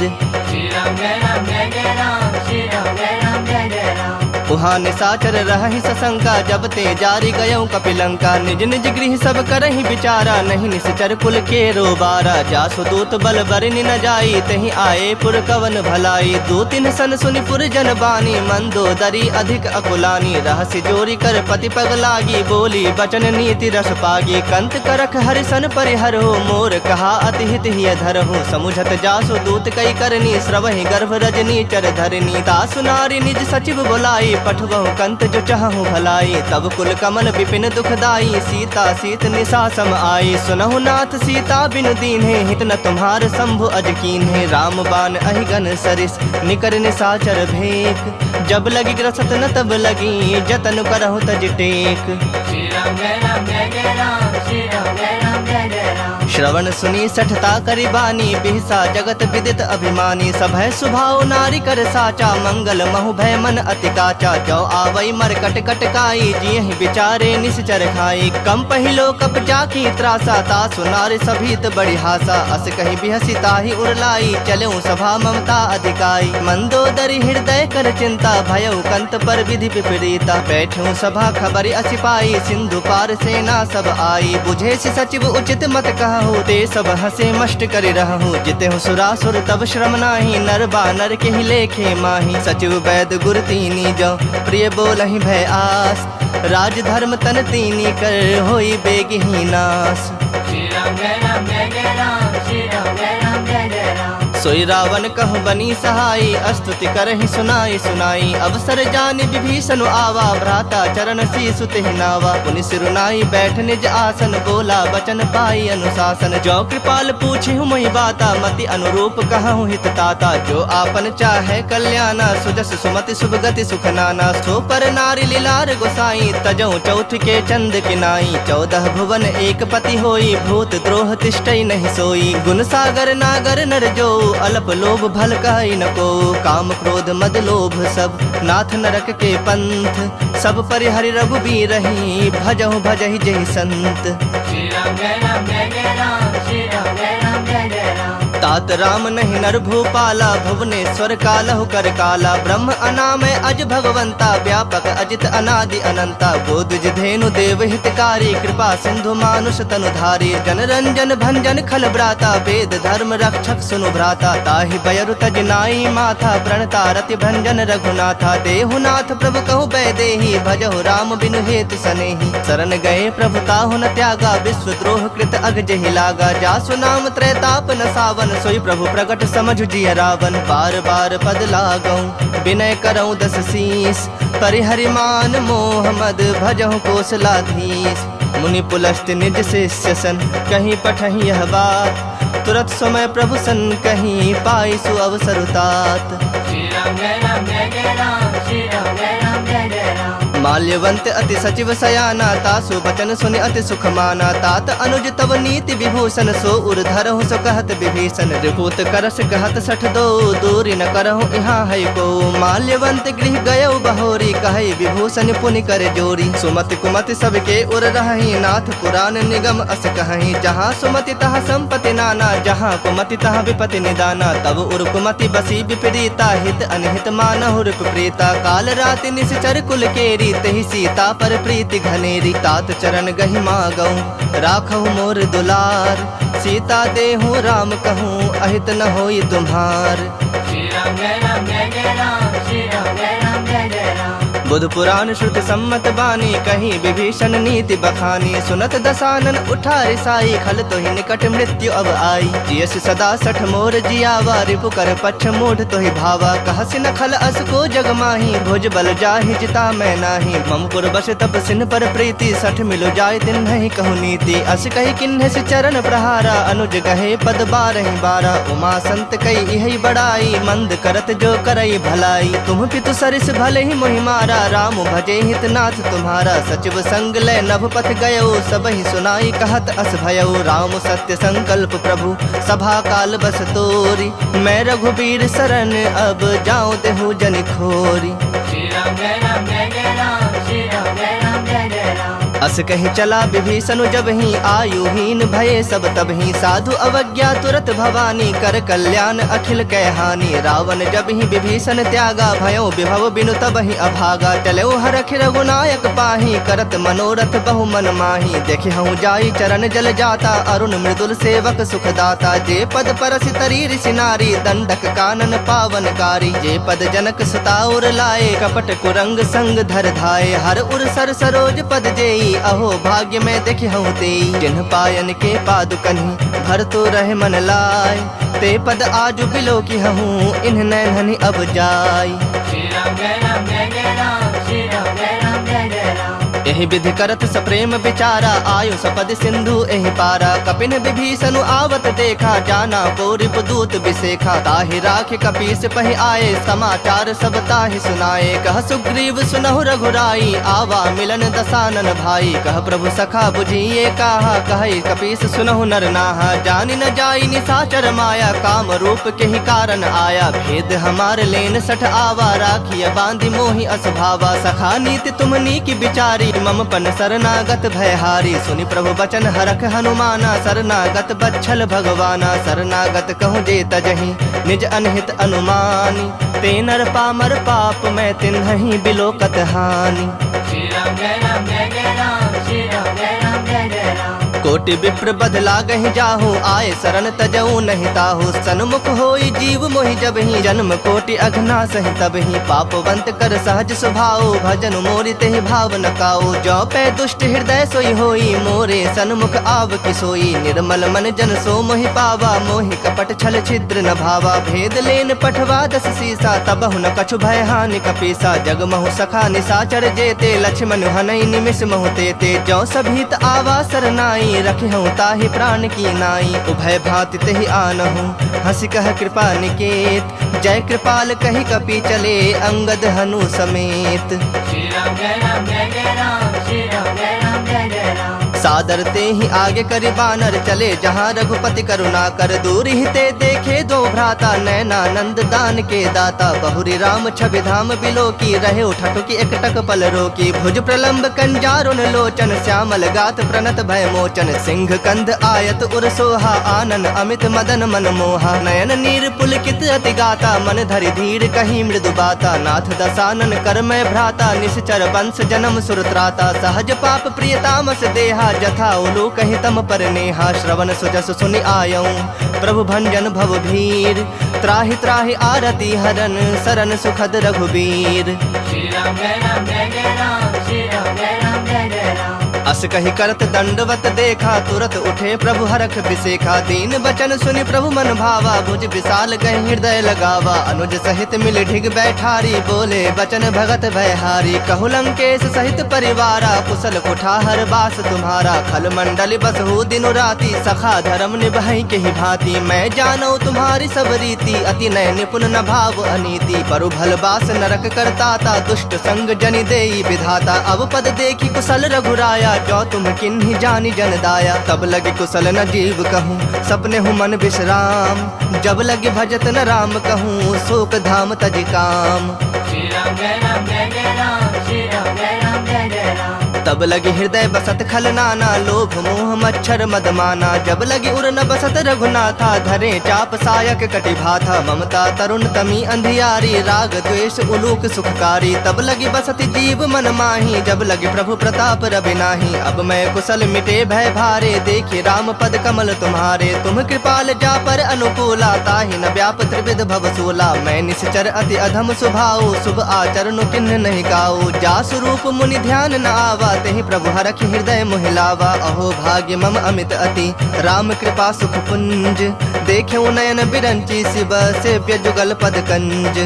श्री राम जय राम जय जय राम, श्री राम जय राम जय जय राम। उहाँ निसाचर रहहि सशंका, जब ते जारी गयौ कपिलंका। निज निज गृह सब करहि विचारा, नहीं निश्चर कुल के रोबारा। जासु दूत बल बरनि न जाई, तहि आए पुर कवन भलाई। दो तीन सन सुनि पुर जन बानी, मंदोदरी अधिक अकुलानी। रहस्य जोरी कर पति पग लागी, बोली बचन नीति रस पागी। कंत करख हरिसन परिहरहु, मोर कहा अति हित हिय धरहु। समुझत जासु दूत कई करनी, श्रवहि गर्भ रजनी चर धरनी। तासु नारी निज सचिव बुलाई, पठबहु कंत जो चाहूँ भलाई। तब कुल कमल विपिन दुखदाई, सीता सीत निशा सम आई। सुनहु नाथ सीता बिनु दीन्हे, हित न तुम्हार शंभु अजकीन है। राम बाण अहिगन सरिस, निकर निशाचर भेक। जब लगी ग्रसत न तब लगी, जतन करहु तज टेक। श्री राम जय राम जय जय राम, श्री राम जय राम जय जय राम। श्रवण सुनी सठता करि बानी, बिहसा जगत विदित अभिमानी। सभय सुभाव नारी कर साचा, मंगल महु भय मन अति काचा। त्राता, जो आवई मर कट कटकाई, जियहि बिचारे निश्चर खाई। कम पहिलो कप जाकी त्रासा, ता सुनार सभीत बड़ी हासा। अस कहीं बिहसी ताहि उड़लाई, चलऊं सभा ममता अधिकाई। मंदोदरी हृदय कर चिंता, भयउ कंत पर विधि विपरीता। बैठूं सभा खबर असिपाई, सिंधु पार सेना सब आई। बुझे से सचिव उचित मत कहूँ, ते सब हंसे मष्ट करि रहूँ। जितेहु सुरासुर तब श्रम नाही, नर बानर के ही लेखे माही। सचिव वैद गुर तीनी जो, प्रिय बोलहि भय आस। राज धर्म तन तीनी कर, होई बेगिही नास। श्री राम जय राम जय जय राम, श्री राम जय राम जय जय राम। सोई रावण कहु बनी सहाई, स्तुति करहि सुनाई सुनाई। अवसर जानि विभीषण आवा, भ्राता चरण शीसु तेहि नावा। पुनि सिरुनाई बैठ निज आसन, बोला बचन पाई अनुशासन। जो कृपाल पूछिहु मोहि बाता, मति अनुरूप कहूँ हित ताता। जो आपन चाहे कल्याणा, सुजस सुमति शुभ गति सुख नाना। सो पर नारी लीलार गोसाई, तजौ चौथ के चंद किनाई। 14 भुवन एक पति होई, भूत द्रोह तिष्ठई नहीं सोई। गुण सागर नागर नर जो, अल्प लोभ भल कहि न को। काम क्रोध मद लोभ सब, नाथ नरक के पंथ। सब परिहरि रघुबीर रही, भजहु भजहि जहि संत। श्री राम जय राम जय जय राम, श्री राम जय राम जय जय राम। तात राम नहीं नर भूपाला, भुवनेश्वर कालहु कर काला। ब्रह्म अनामय अज भगवंता, व्यापक अजित अनादि अनंता। गोदुज धेनु देव हितकारी, कृपा सिंधु मानुष तनुधारी। जन रंजन भंजन खल ब्राता, वेद धर्म रक्षक सुनु भ्राता। ताहि बयरु तज नाई माथा, प्रणता रति भंजन रघुनाथा। देहुनाथ प्रभु कहु बैदेही, भजहु राम बिनु हेतु सनेही। शरण गए प्रभु ताहु न त्यागा, विश्व द्रोह कृत अग जहि लागा। जासु नाम त्रैताप न सावन, सोई प्रभु प्रगट समझ जिय रावण। बार बार पद लागऊं, विनय करऊं 10 शीस। परिहरि मान मोह मद, भजहु कोसलाधीश। मुनि पुलस्त निज शिष्य सन, कहीं पठहि यह बात। तुरत समय प्रभु सन, कहीं पाई सु अवसर तात। श्री राम जय राम जय जय राम, श्री राम जय राम जय जय राम। माल्यवंत अति सचिव सयाना, तासु बचन सुनि अति सुख माना। तात अनुज तव नीति विभूषण, सो उर धरहु सो कहत विभीषण। रिपुत करस कहत 62, दूरी न करहु यहाँ है को। माल्यवंत गृह गयौ बहोरी, कहै विभूषण पुनि कर जोरी। सुमति कुमति सबके उर रहहि, नाथ पुराण निगम अस कहहि। जहाँ सुमति तहाँ संपत्ति नाना, जहाँ कुमति तहाँ विपति निदाना। तब उर कुमति बसी विपरीता, हित अनहित मानहु रिप प्रीता। काल राति निश्चर कुल केरी, तहि सीता पर प्रीति घनेरी। तात चरण गहि मागऊं, राखहु मोर दुलार। सीता देहु राम कहूँ, अहित न होई तुम्हार। श्री राम जय राम जय जय राम, श्री राम जय राम जय जय राम। बुध पुराण श्रुत सम्मत बानी, कहीं विभीषण नीति बखानी। सुनत दसानन उठा रिसाई, खल तो ही निकट मृत्यु अब आई। जियस सदा 60 मोर जियावा, रिपु कर पक्ष मूढ़ तो ही भावा। कहसि न खल अस को जग माही, भुज बल जाहि जिता मैं नाही। ममपुर बस तप सिन पर प्रीति, 60 मिलो जाय तिन्हि कहु नीति। अस कहि किन्ह से चरण प्रहारा, अनुज गहे पद 12 बारा। उमा संत कई इहि बड़ाई, मंद करत जो करई भलाई। तुम पितु सरिस भले ही मोहि मारा, राम भजे हितनाथ तुम्हारा। सचिव संग ले नभ पथ गयो, सब ही सुनाई कहत अस भयो। राम सत्य संकल्प प्रभु, सभा काल बस तोरी। मैं रघुबीर शरण, अब जाऊं देहु जन खोरी। श्री राम जय राम जय जय राम, श्री राम जय राम जय जय राम। अस कहि चला विभीषण जब ही, आयुहीन भये सब तब ही। साधु अवज्ञा तुरत भवानी, कर कल्याण अखिल कै हानि। रावण जब ही विभीषण त्यागा, भयो विभव बिनु तब ही अभागा। चलो हरखि रघुनायक पाही, करत मनोरथ बहु मन माही। देखिहु जाई चरण जल जाता, अरुण मृदुल सेवक सुखदाता। जे पद परसि तरी ऋषि नारी, दंडक कानन पावनकारी। जे पद जनक सुताउर लाए, कपट कुरंग संग धर धाये। हर उर सर सरोज पद जेई, अहो भाग्य में देखिहु तेई। जिन्ह पायन के पादुकन्हि, भर तो रहे मन लाय। ते पद आजु बिलो की हूँ, इन्ह नैनहि अब जाय। श्री राम जय राम जय जय राम, श्री राम जय राम जय जय राम। एहि विधि करत सप्रेम विचारा आयु सपद सिंधु एहि पारा कपिन विभीषण आवत देखा जाना पौरिप दूत बिसेखा ताहि राख कपीस पहि आए समाचार सब ताहि सुनाए कह सुग्रीव सुनहु रघुराई आवा मिलन दसानन भाई कह प्रभु सखा बुझिए काहा कहि कपीस सुनहु नर नाहा जानि न जाई निसाचर माया काम रूप के ही कारण आया भेद हमार लेन सठ आवा राखिय बांधि मोहि असभावा सखा नीति तुमनी की बिचारी मम पन शरणागत भयहारी सुनि प्रभु बचन हरख हनुमाना शरणागत बच्छल भगवाना शरणागत कहूँ जे तजहि निज अनहित अनुमानी ते नर पामर पाप मैं तिन्हि बिलोकत हानि श्री राम जय राम जय जय राम श्री राम जय राम जय जय राम कोटि विप्र बदला गहि जाहु आए शरण तजऊ नहीं ताहु सन्मुख होई जीव मोहि जबहि जन्म कोटि अघना सहि तबहि पापवंत कर सहज स्वभाव भजन मोरि तेहि भाव न काऊ जो पै दुष्ट हृदय सोई होई मोरे सन्मुख आव कि सोई निर्मल मन जन सो मोहि पावा मोहि कपट छल छिद्र न भावा भेद लेन पठवा दस सीसा तबहु न कछु भय हानि कपीसा जगमहु सखा निसाचर जेते लक्ष्मण हनई निमिष महु तेते जो सभीत आवा सरनाई रखहु ताहि प्राण की नाई उभय भांति तेहि आनहु हंसी कह कृपा निकेत जय कृपाल कहि कपि चले अंगद हनु समेत श्री राम जय राम जय जय राम श्री राम जय राम जय जय राम सादर ते ही आगे करि बानर चले जहाँ रघुपति करुणा कर दूर ही ते देखे दो भ्राता नैनानंद दान के दाता बहुरी राम छवि धाम बिलो की रहे उठटु की एकटक पल रोकी भुज प्रलंब कंजारुन लोचन श्यामल गात प्रणत भय मोचन सिंह कंध आयत उर सोहा आनन अमित मदन मन मोहा नयन नीर पुलकित अति गाता मन धरि धीर कहीं मृदु बाता नाथ दसानन कर मैं भ्राता निश्चर वंश जन्म सुरत्राता सहज पाप प्रियतामस देहा जथा उलू कहि तम पर नेहा श्रवण सुजस सुनि आयऊं प्रभु भंजन भव भीर त्राहि त्राहि आरती हरन सरन सुखद रघुबीर श्री राम जय राम जय जय राम श्री राम जय राम जय जय राम अस कहि करत दंडवत देखा तुरत उठे प्रभु हरख बिसेखा दीन बचन सुनि प्रभु मन भावा भुज विशाल गहि हृदय लगावा अनुज सहित मिल ढिग बैठारी बोले बचन भगत भयहारी कहु लंकेश सहित परिवारा कुशल कुठाहर बास तुम्हारा खल मंडल बसहु दिनु राति सखा धर्म निभाई के ही भांति मैं जानो तुम्हारी सब रीति अति नय निपुण न भाव अनीति परु भल बास नरक करताता दुष्ट संग जनि देई विधाता अब पद देखी कुशल रघुराया जो तुम किन्हीं जानी जन दाया तब लगे कुशल न जीव कहूँ सपने हूँ मन विश्राम जब लगे भजत न राम कहूँ शोक धाम तज काम श्री राम जय राम जय जय राम श्री राम जय राम जय जय राम तब लगे हृदय बसत खल नाना लोभ मोह मच्छर मदमाना जब लगे उर न बसत रघुनाथा धरे चाप सायक कटि भाथा ममता तरुण तमी अंधियारी राग द्वेष उलूक सुखकारी तब लगी बसति जीव मन माही जब लगे प्रभु प्रताप रवि नाही अब मैं कुशल मिटे भय भारे देखी राम पद कमल तुम्हारे तुम कृपाल जा पर अनुकूला ताहि न व्याप त्रिविध भवसूला मैं निश्चर अति अधम स्वभाव शुभ आचरण किन्ह नहीं गाओ जा स्वरूप मुनि ध्यान न आवा तेहि प्रभु हरखि हृदय मोहिलावा अहो भाग्य मम अमित अति राम कृपा सुख पुंज देखे नयन बिरंची शिव सेव्य जुगल पद कंज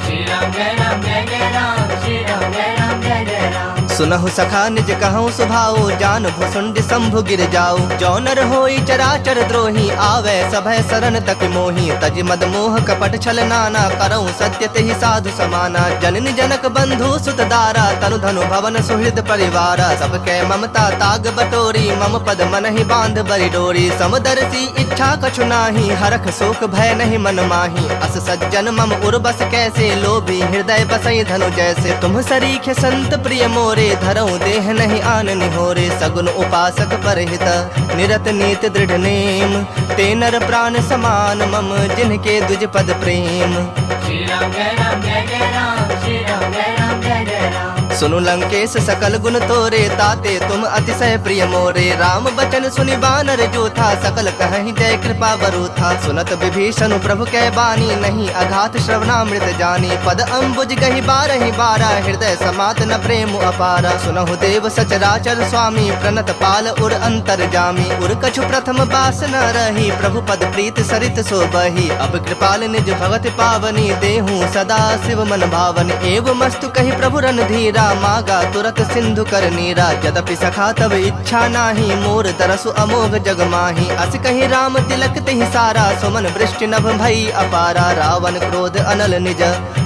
श्री राम जय राम जय जय राम श्री राम जय राम जय जय राम सुनहु सखा निज कहूँ सुभाओ जान भुसुंड शंभु गिर जाओ जो नर होई चराचर द्रोही आवे सभय शरण तक मोही तज मद मोह कपट छल नाना करऊँ सत्य तेहि साधु समाना जननी जनक बंधु सुत दारा तनु धनु भवन सुहृद परिवारा सबके ममता ताग बटोरी मम पद मन ही बांध बरि डोरी समदर्शी इच्छा कछु नाही हरख शोक भय नहीं मन माही अस सज्जन मम उर्बस कैसे लोभी हृदय बसई धनु जैसे तुम सरीखे संत प्रिय मोरे धरऊं देह नहीं आन निहोरे सगुन उपासक परहित निरत नीत दृढ़ नेम ते नर प्राण समान मम जिनके दुज पद प्रेम श्री राम जय राम जय जय राम श्री राम जय राम जय जय राम सुनु लंकेश सकल गुण तोरे ताते तुम अतिशय प्रिय मोरे राम बचन सुनि बानर जो था सकल कहीं जय कृपा बरु था सुनत विभीषण प्रभु कै बानी नहीं अघात श्रवणामृत जानी पद अम्बुज गही बारहि बारा हृदय समात न प्रेम अपारा सुनहु देव सचराचर स्वामी प्रणत पाल उर अंतर जामी उर कछु प्रथम बास न रही प्रभु पद प्रीत सरित सो बही अब कृपाल निज भगत पावनी देहूँ सदा शिव मन भावन एव मस्तु कही प्रभु रन धीरा वीरा, मागा तुरत सिंधु कर नीरा। यद्यपि सखा तब इच्छा नाही, मोर तरसु अमोघ जग माही। अस कहि राम तिलक तिहि सारा, सुमन वृष्टि नभ भई अपारा। रावण क्रोध अनल निज,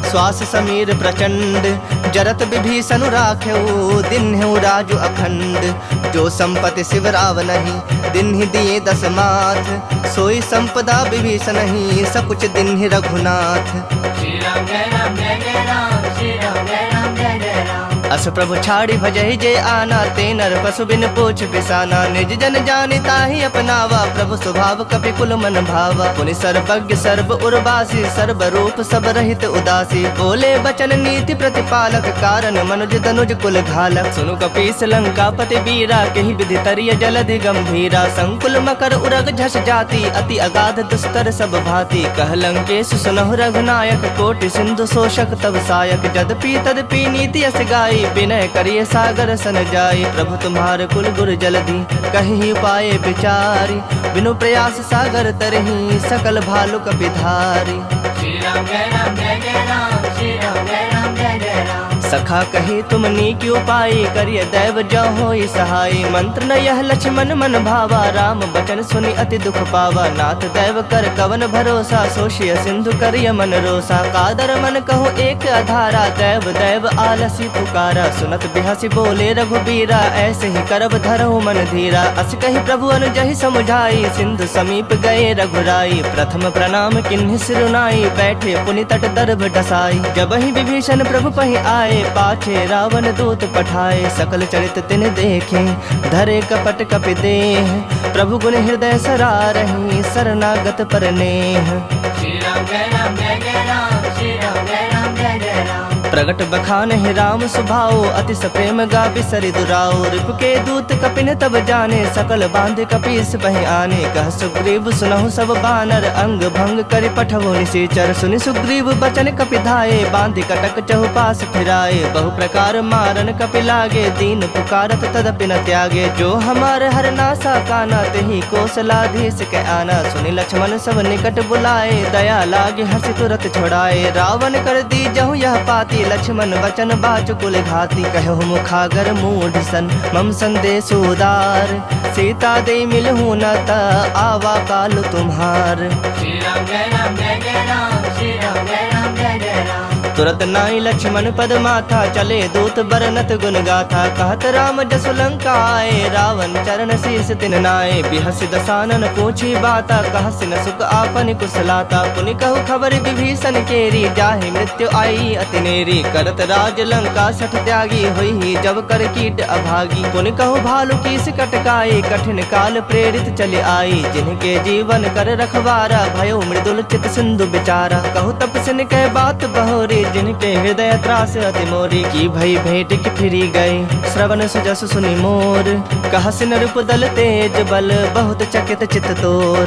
श्वास समीर प्रचंड। जरत विभीषण राख्यऊ, दिन्हु राजु अखंड। जो संपत्ति शिव रावनहि, दिन्हि दिए 10 माथ। सोई संपदा विभीषण ही, सकुच दिन्हि रघुनाथ। श्री राम जय राम जय जय राम, श्री राम जय राम जय जय राम। अस प्रभु छाड़ी भजहि जय आना, ते नर पशु बिन पूछ बिसाना। निज जन जानि ताहि अपनावा, प्रभु स्वभाव कपि कुल मन भावा। पुनि सर्वज्ञ सर्व उर्वासी, सर्व रूप सब रहित उदासी। बोले बचन नीति प्रतिपालक, कारण मनुज तनुज कुल घालक। सुनु कपीस लंकापति वीरा, केहि विधि तरिय जलधि गंभीरा। संकुल मकर उरग झस जाति, अति अगाध दुस्तर सब भांति। कह लंकेश सुनहु रघुनायक, कोटि सिंधु शोषक तब सायक। जदपि तदपि नीति यस गाई, विनय करिए सागर सन जाई। प्रभु तुम्हार कुल गुर जलधि, कहि उपाय विचारी। बिनु प्रयास सागर तरहि, सकल भालु कपि धारी। श्री राम जय राम जय जय राम, श्री राम जय राम जय जय राम। सखा कही तुम नीक उपाय, करिय दैव जो होई सहाय। मंत्र न यह लक्ष्मण मन भावा, राम बचन सुनि अति दुख पावा। नाथ दैव कर कवन भरोसा, सोशिय सिंधु करिय मन रोसा। कादर मन कहो एक आधारा, दैव दैव आलसी पुकारा। सुनत बिहसी बोले रघुबीरा, ऐसे ही करब धरहु मन धीरा। अस कही प्रभु अनुजहि समुझाई, सिंधु समीप गए रघुराई। प्रथम प्रणाम किन्हि सिरुनाई, बैठे पुनि तट दर्भ डसाई। जबहि विभीषण प्रभु पहि आए, पाछे रावण दूत पठाए। सकल चरित तिन देखे, धरे कपट कपि देह। प्रभु गुण हृदय सरारहि, शरणागत पर नेह। श्री राम जय राम जय जय राम, श्री राम जय राम जय जय राम। प्रगट बखान है राम सुभाओ, अति सप्रेम गा बिसरि दुराओ। रिप के दूत कपिन तब जाने, सकल बांधे कपीस बहि आने। कह सुग्रीव सुनहु सब बानर, अंग भंग करि पठवो निशाचर। सुनि सुग्रीव बचन कपि धाये, बांधि कटक चहुपास फिराए। बहु प्रकार मारन कपि लागे, दीन पुकारत तदपि न त्यागे। जो हमार हर नासा काना, तेहि कौशलाधीश के आना। सुनि लक्ष्मण सब निकट बुलाए, दया लागे हंसी तुरत छोड़ाए। रावण कर दी जहु यह पाती, लक्ष्मण वचन बाचु कुल घाती। कहु मुखागर मूढ़ सन, मम संदेश उदार। सीता दे मिलहु न त, आवा काल तुम्हार। श्री राम जय राम जय जय राम, श्री राम जय राम जय जय राम। तुरत नाई लक्ष्मण पद माथा, चले दूत बरनत गुण गाथा। कहत राम जसु लंका आए, रावण चरण शीस तिन नाए। बिहसि दसानन पूछी बाता, कहसि न सुख आपन कुशलाता। पुनि कहु खबर विभीषण केरी, जाहि मृत्यु आई अति नेरी। करत राज लंका सठ त्यागी, होई जब कर कीट अभागी। पुनि कहु भालु कीस कटकाई, कठिन काल प्रेरित चले आई। जिनके जीवन कर रखवारा, भयो मृदुल चित सिंधु बिचारा। कहु तपस्विन कह बात बहोरी, जिनके हृदय त्रास अति मोरी। की भई भेंट कि फिरी गए, श्रवण सुजस सुनि मोर। कहसि नृप दल तेज बल, बहुत चकित चित तोर।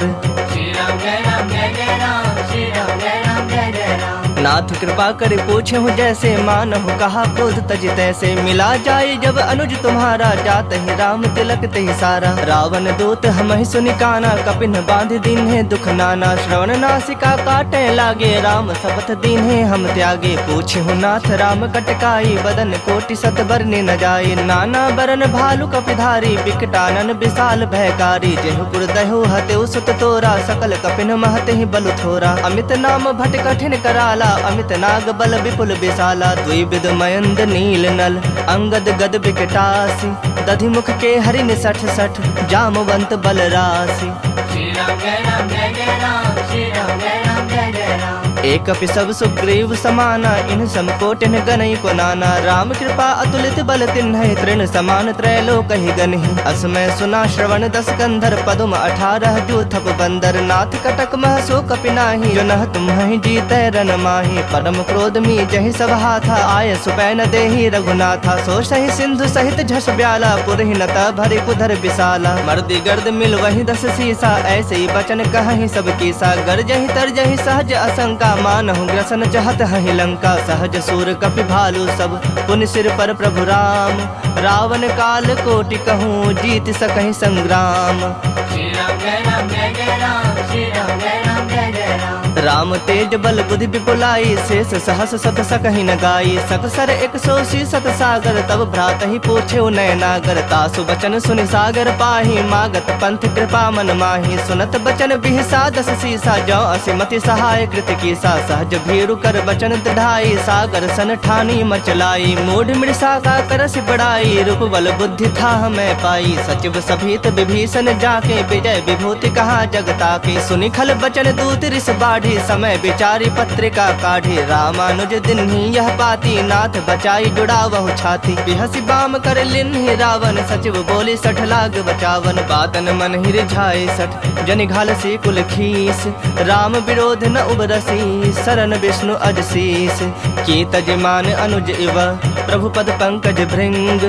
श्री राम जय राम जय जय राम, श्री राम जय राम जय जय राम। नाथ कृपा कर पूछे हूँ जैसे, मानहु कहा क्रोध तज तैसे। मिला जाए जब अनुज तुम्हारा, जात ही राम तिलक तेहि सारा। रावण दूत हमहि सुनि काना, कपिन बांध दीन्हे दुख नाना। श्रवण नासिका काटे लागे, राम सबथ दीन्हे हम त्यागे। पूछे हूँ नाथ राम कटकाई, बदन कोटि सत बरने न जाए। नाना बरन भालु कपिधारी, बिकटानन विशाल भयकारी। जेहु पुर दहु हतेउ सुत तोरा, सकल कपिन महते ही बलु थोरा। अमित नाम भट कठिन कराला, अमित नाग बल विपुल विशाला। द्विविध मयंद नील नल, अंगद गद विकटासी। दधि मुख के हरिन सठ सठ, जामवंत बल राशि। श्री राम जय राम जय जय राम, श्री राम जय राम जय जय राम। एक सब सुग्रीव समाना, इन समकोटिन गनई को नाना। राम कृपा अतुलित बल तिन्ह, तृण समान त्रैलोक ही गनहि। असमय सुना श्रवण 10 कंधर, पदुम 18 जो थप बंदर। नाथ कटक मह सो कपिनाही, जो नह तुम्हि जीतै रन माही। परम क्रोध मी जहि सब हाथा, आय सुपैन देहि रघुनाथा। सो सहि सिंधु सहित झस ब्याला, पुरहि न त भरि कुधर विशाला। मर्दी गर्द मिल वही 10 सीसा, ऐसे ही बचन कहहि सब कीसा। गरजहि तरजहि सहज असंका, मानहु ग्रसन चहत हहि लंका। सहज सूर कपि भालु सब, पुनि सिर पर प्रभु राम। रावण काल कोटि कहूँ, जीत सकहि संग्राम। श्री राम जय राम जय जय राम, श्री राम जय राम जय जय राम। राम तेज बल बुद्धि विपुलाई, शेष सहस सत सकहि न गाई। सकसर 180 सत सागर, तब भ्रात ही पूछे नयनागर। तासु बचन सुनि सागर पाही, मागत पंथ कृपा मन माही। सुनत बचन बिहसा 10 सीसा, जौ असिमति सहाय कृत कीसा। सहज भीरु कर बचन दृढ़ाई, सागर सन ठानी मचलाई। मूढ़ मृषा का करस बड़ाई, रूप बल बुद्धि था मैं पाई। सचिव सभीत विभीषण जाके, विजय विभूति कहा जगता के। सुनि खल बचन दूत रिस बाढ़ी, समय विचारी पत्रिका काढ़ी। रामानुज दिन्ही यह पाती, नाथ बचाई जुड़ावहु छाती। बिहसी बाम कर लिन्ही रावण, सचिव बोली 60 लाग बचावन। बातन मन ही रिझाए 60, जनि घालसी कुल खीस। राम विरोध न उबरसी, शरण विष्णु अजशीस। की तजमान अनुज इव, प्रभु पद पंकज भृंग।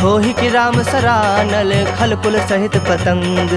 होहि कि राम सरानल, खल कुल सहित पतंग।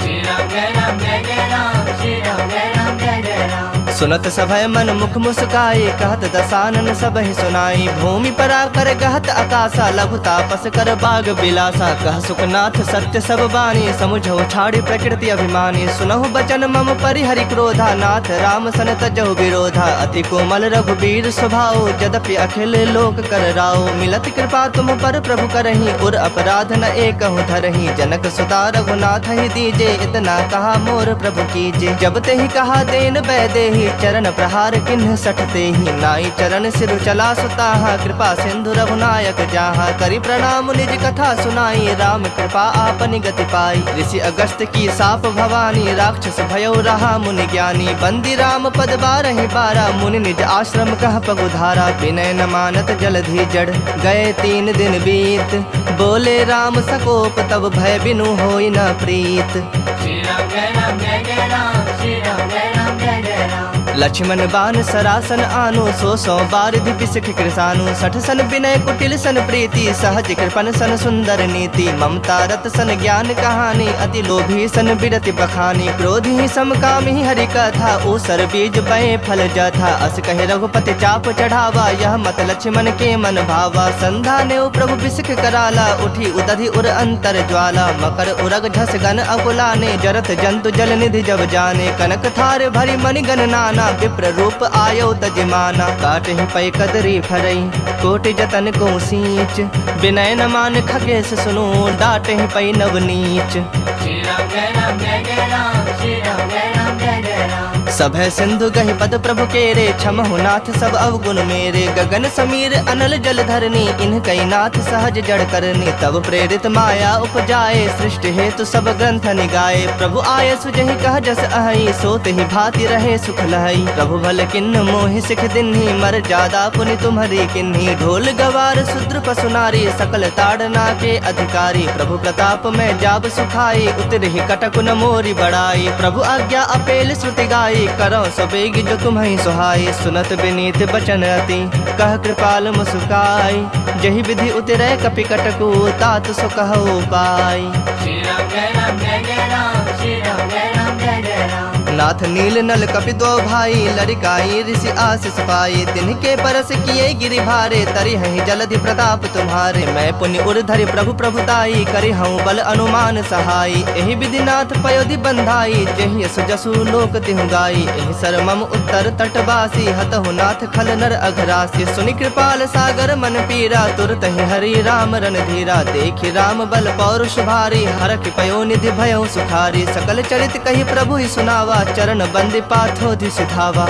श्री राम जय राम जय जय राम, श्री राम जय राम जय जय राम। सुनत सभय मन मुख मुस्काए, कहत दसानन सबहि सुनाई। भूमि परा कर गहत आकाशा, लघु तापस कर बाग बिलासा। कह सुखनाथ सत्य सब बानी, समुझौ छाड़ी प्रकृति अभिमानी। सुनहु बचन मम परिहरि क्रोधा, नाथ राम सन तजहु विरोधा। अति कोमल रघुबीर स्वभाव, यद्यपि अखिल लोक कर राव। मिलत कृपा तुम पर प्रभु करही, उर अपराध न एकहु धरही। जनक सुता रघुनाथ ही दीजे, इतना कहा मोर प्रभु कीजे। जब ते ही कहा देन बैदेही, चरण प्रहार किन्ह सठते ही। नाई चरण सिर चला सुताहा, कृपा सिंधु रघुनायक जाहा। करि प्रणाम निज कथा सुनाई, राम कृपा आपनि गति पाई। ऋषि अगस्त की साप भवानी, राक्षस भयो रहा मुनि ज्ञानी। बंदी राम पद 12 बारा, मुनि निज आश्रम कह पगुधारा। विनय न मानत जलधि जड़, गए 3 दिन बीत। बोले राम सकोप, तब भय बिनु होई न प्रीत। श्री राम जय राम जय जय राम, श्री राम जय राम जय जय राम। लक्ष्मण बान सरासन आनु, 100 बारिधि बिसख कृसानु। 60 सन विनय कुटिल सन प्रीति, सहज कृपन सन सुंदर नीति। ममता रत सन ज्ञान कहानी, अति लोभी सन बिरति बखानी। क्रोध ही समकाम ही हरि कथा, ऊसर बीज बये फल जथा। अस कहे रघुपति चाप चढ़ावा, यह मत लक्ष्मण के मन भावा। संधा ने प्रभु बिसख कराला, उठी उदधि उर अंतर ज्वाला। मकर उरग झस गन अकुलाने, जरत जंतु जल निधि जब जाने। कनक थार भरी मणि गण नाना, विप्र रूप आयो तजमाना। काट ही पै कदरी फरई, कोटि जतन को सींच। विनय न मान खगेश सुनो, डाट ही पै नवनीच। श्री राम जय राम जय जय राम, श्री राम जय राम जय जय राम। सभय सिंधु गहि पद प्रभु केरे, क्षमहु नाथ सब अवगुण मेरे। गगन समीर अनल जल धरनी, इन्ह कई नाथ सहज जड़ करनी। तब प्रेरित माया उपजाए, सृष्टि हेतु सब ग्रंथ निगाए। प्रभु आय सुजहि कह जस अहई, सोत ही भांति रहे सुख लहई। प्रभु भल किन्न मोहि सिख दिन्ही, मर जादा पुनि तुम्हरी किन्ही। ढोल गवार शूद्र पशु नारी, सकल ताड़ना के अधिकारी। प्रभु प्रताप में जाब सुखाई, उतरहि कटक न मोरी बड़ाई। प्रभु आज्ञा अपेल श्रुति गाई, करो सबेग जो तुम्हें सुहाई। सुनत विनीत बचन अति, कह कृपाल मुस्काई। जहि विधि उतरै कपि कटकु, तात सो कहु पाई। श्री राम जय राम जय जय राम, श्री राम जय राम जय जय राम। नाथ नील नल कपि दो भाई, लरिकाई ऋषि आशीष पाई। तिनके परस किए गिरि भारे, तरि हहि जलधि प्रताप तुम्हारे। मैं पुण्य उर्धरि प्रभु प्रभुताई, करि हूँ बल अनुमान सहाई। एहि विधि नाथ पयोधि बंधाई, जेहि यस जसु लोक तिहु गाई। एहि सर मम उत्तर तटवासी, हतहु नाथ खल नर अघरासी। सुनि कृपाल सागर मन पीरा, तुरत ही हरि राम रणधीरा। देखि राम बल पौरुष भारी, हरखि पयो निधि भयो सुखारी। सकल चरित कहि प्रभु ही सुनावा, चरण बंदी पाथोधि सिधावा।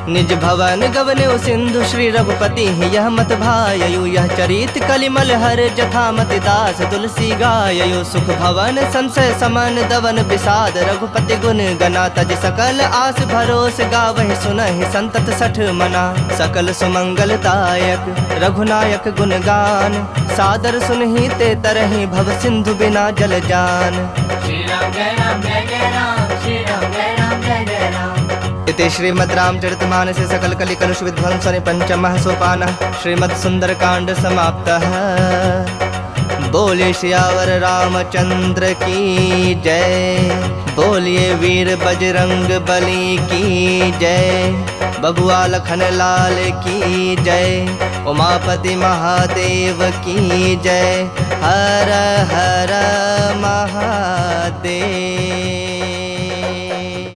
निज भवन गवन्यो सिंधु, श्री रघुपति यह मत भाययु। यह चरित कलिमल हर, जथा मति दास तुलसी गाययु। सुख भवन संशय समन, दवन विषाद रघुपति गुण गना। तज सकल आस भरोस, गावहि सुनहि संतत 60 मना। सकल सुमंगलदायक रघुनायक गुण गान, सादर सुनहि ते तरहि भव सिंधु बिना जल जान। श्री राम जय राम जय जय राम, श्री राम जय राम जय जय राम। इति श्रीमद् रामचरितमानसे सकल कलि कलुष विध्वंसने पंचमः सोपानः श्रीमद् सुंदरकांड समाप्तः। बोले सियावर रामचंद्र की जय, बोलिए वीर बजरंग बली की जय, बबुआ लखन लाल की जय, उमापति महादेव की जय। हर हर महादेव।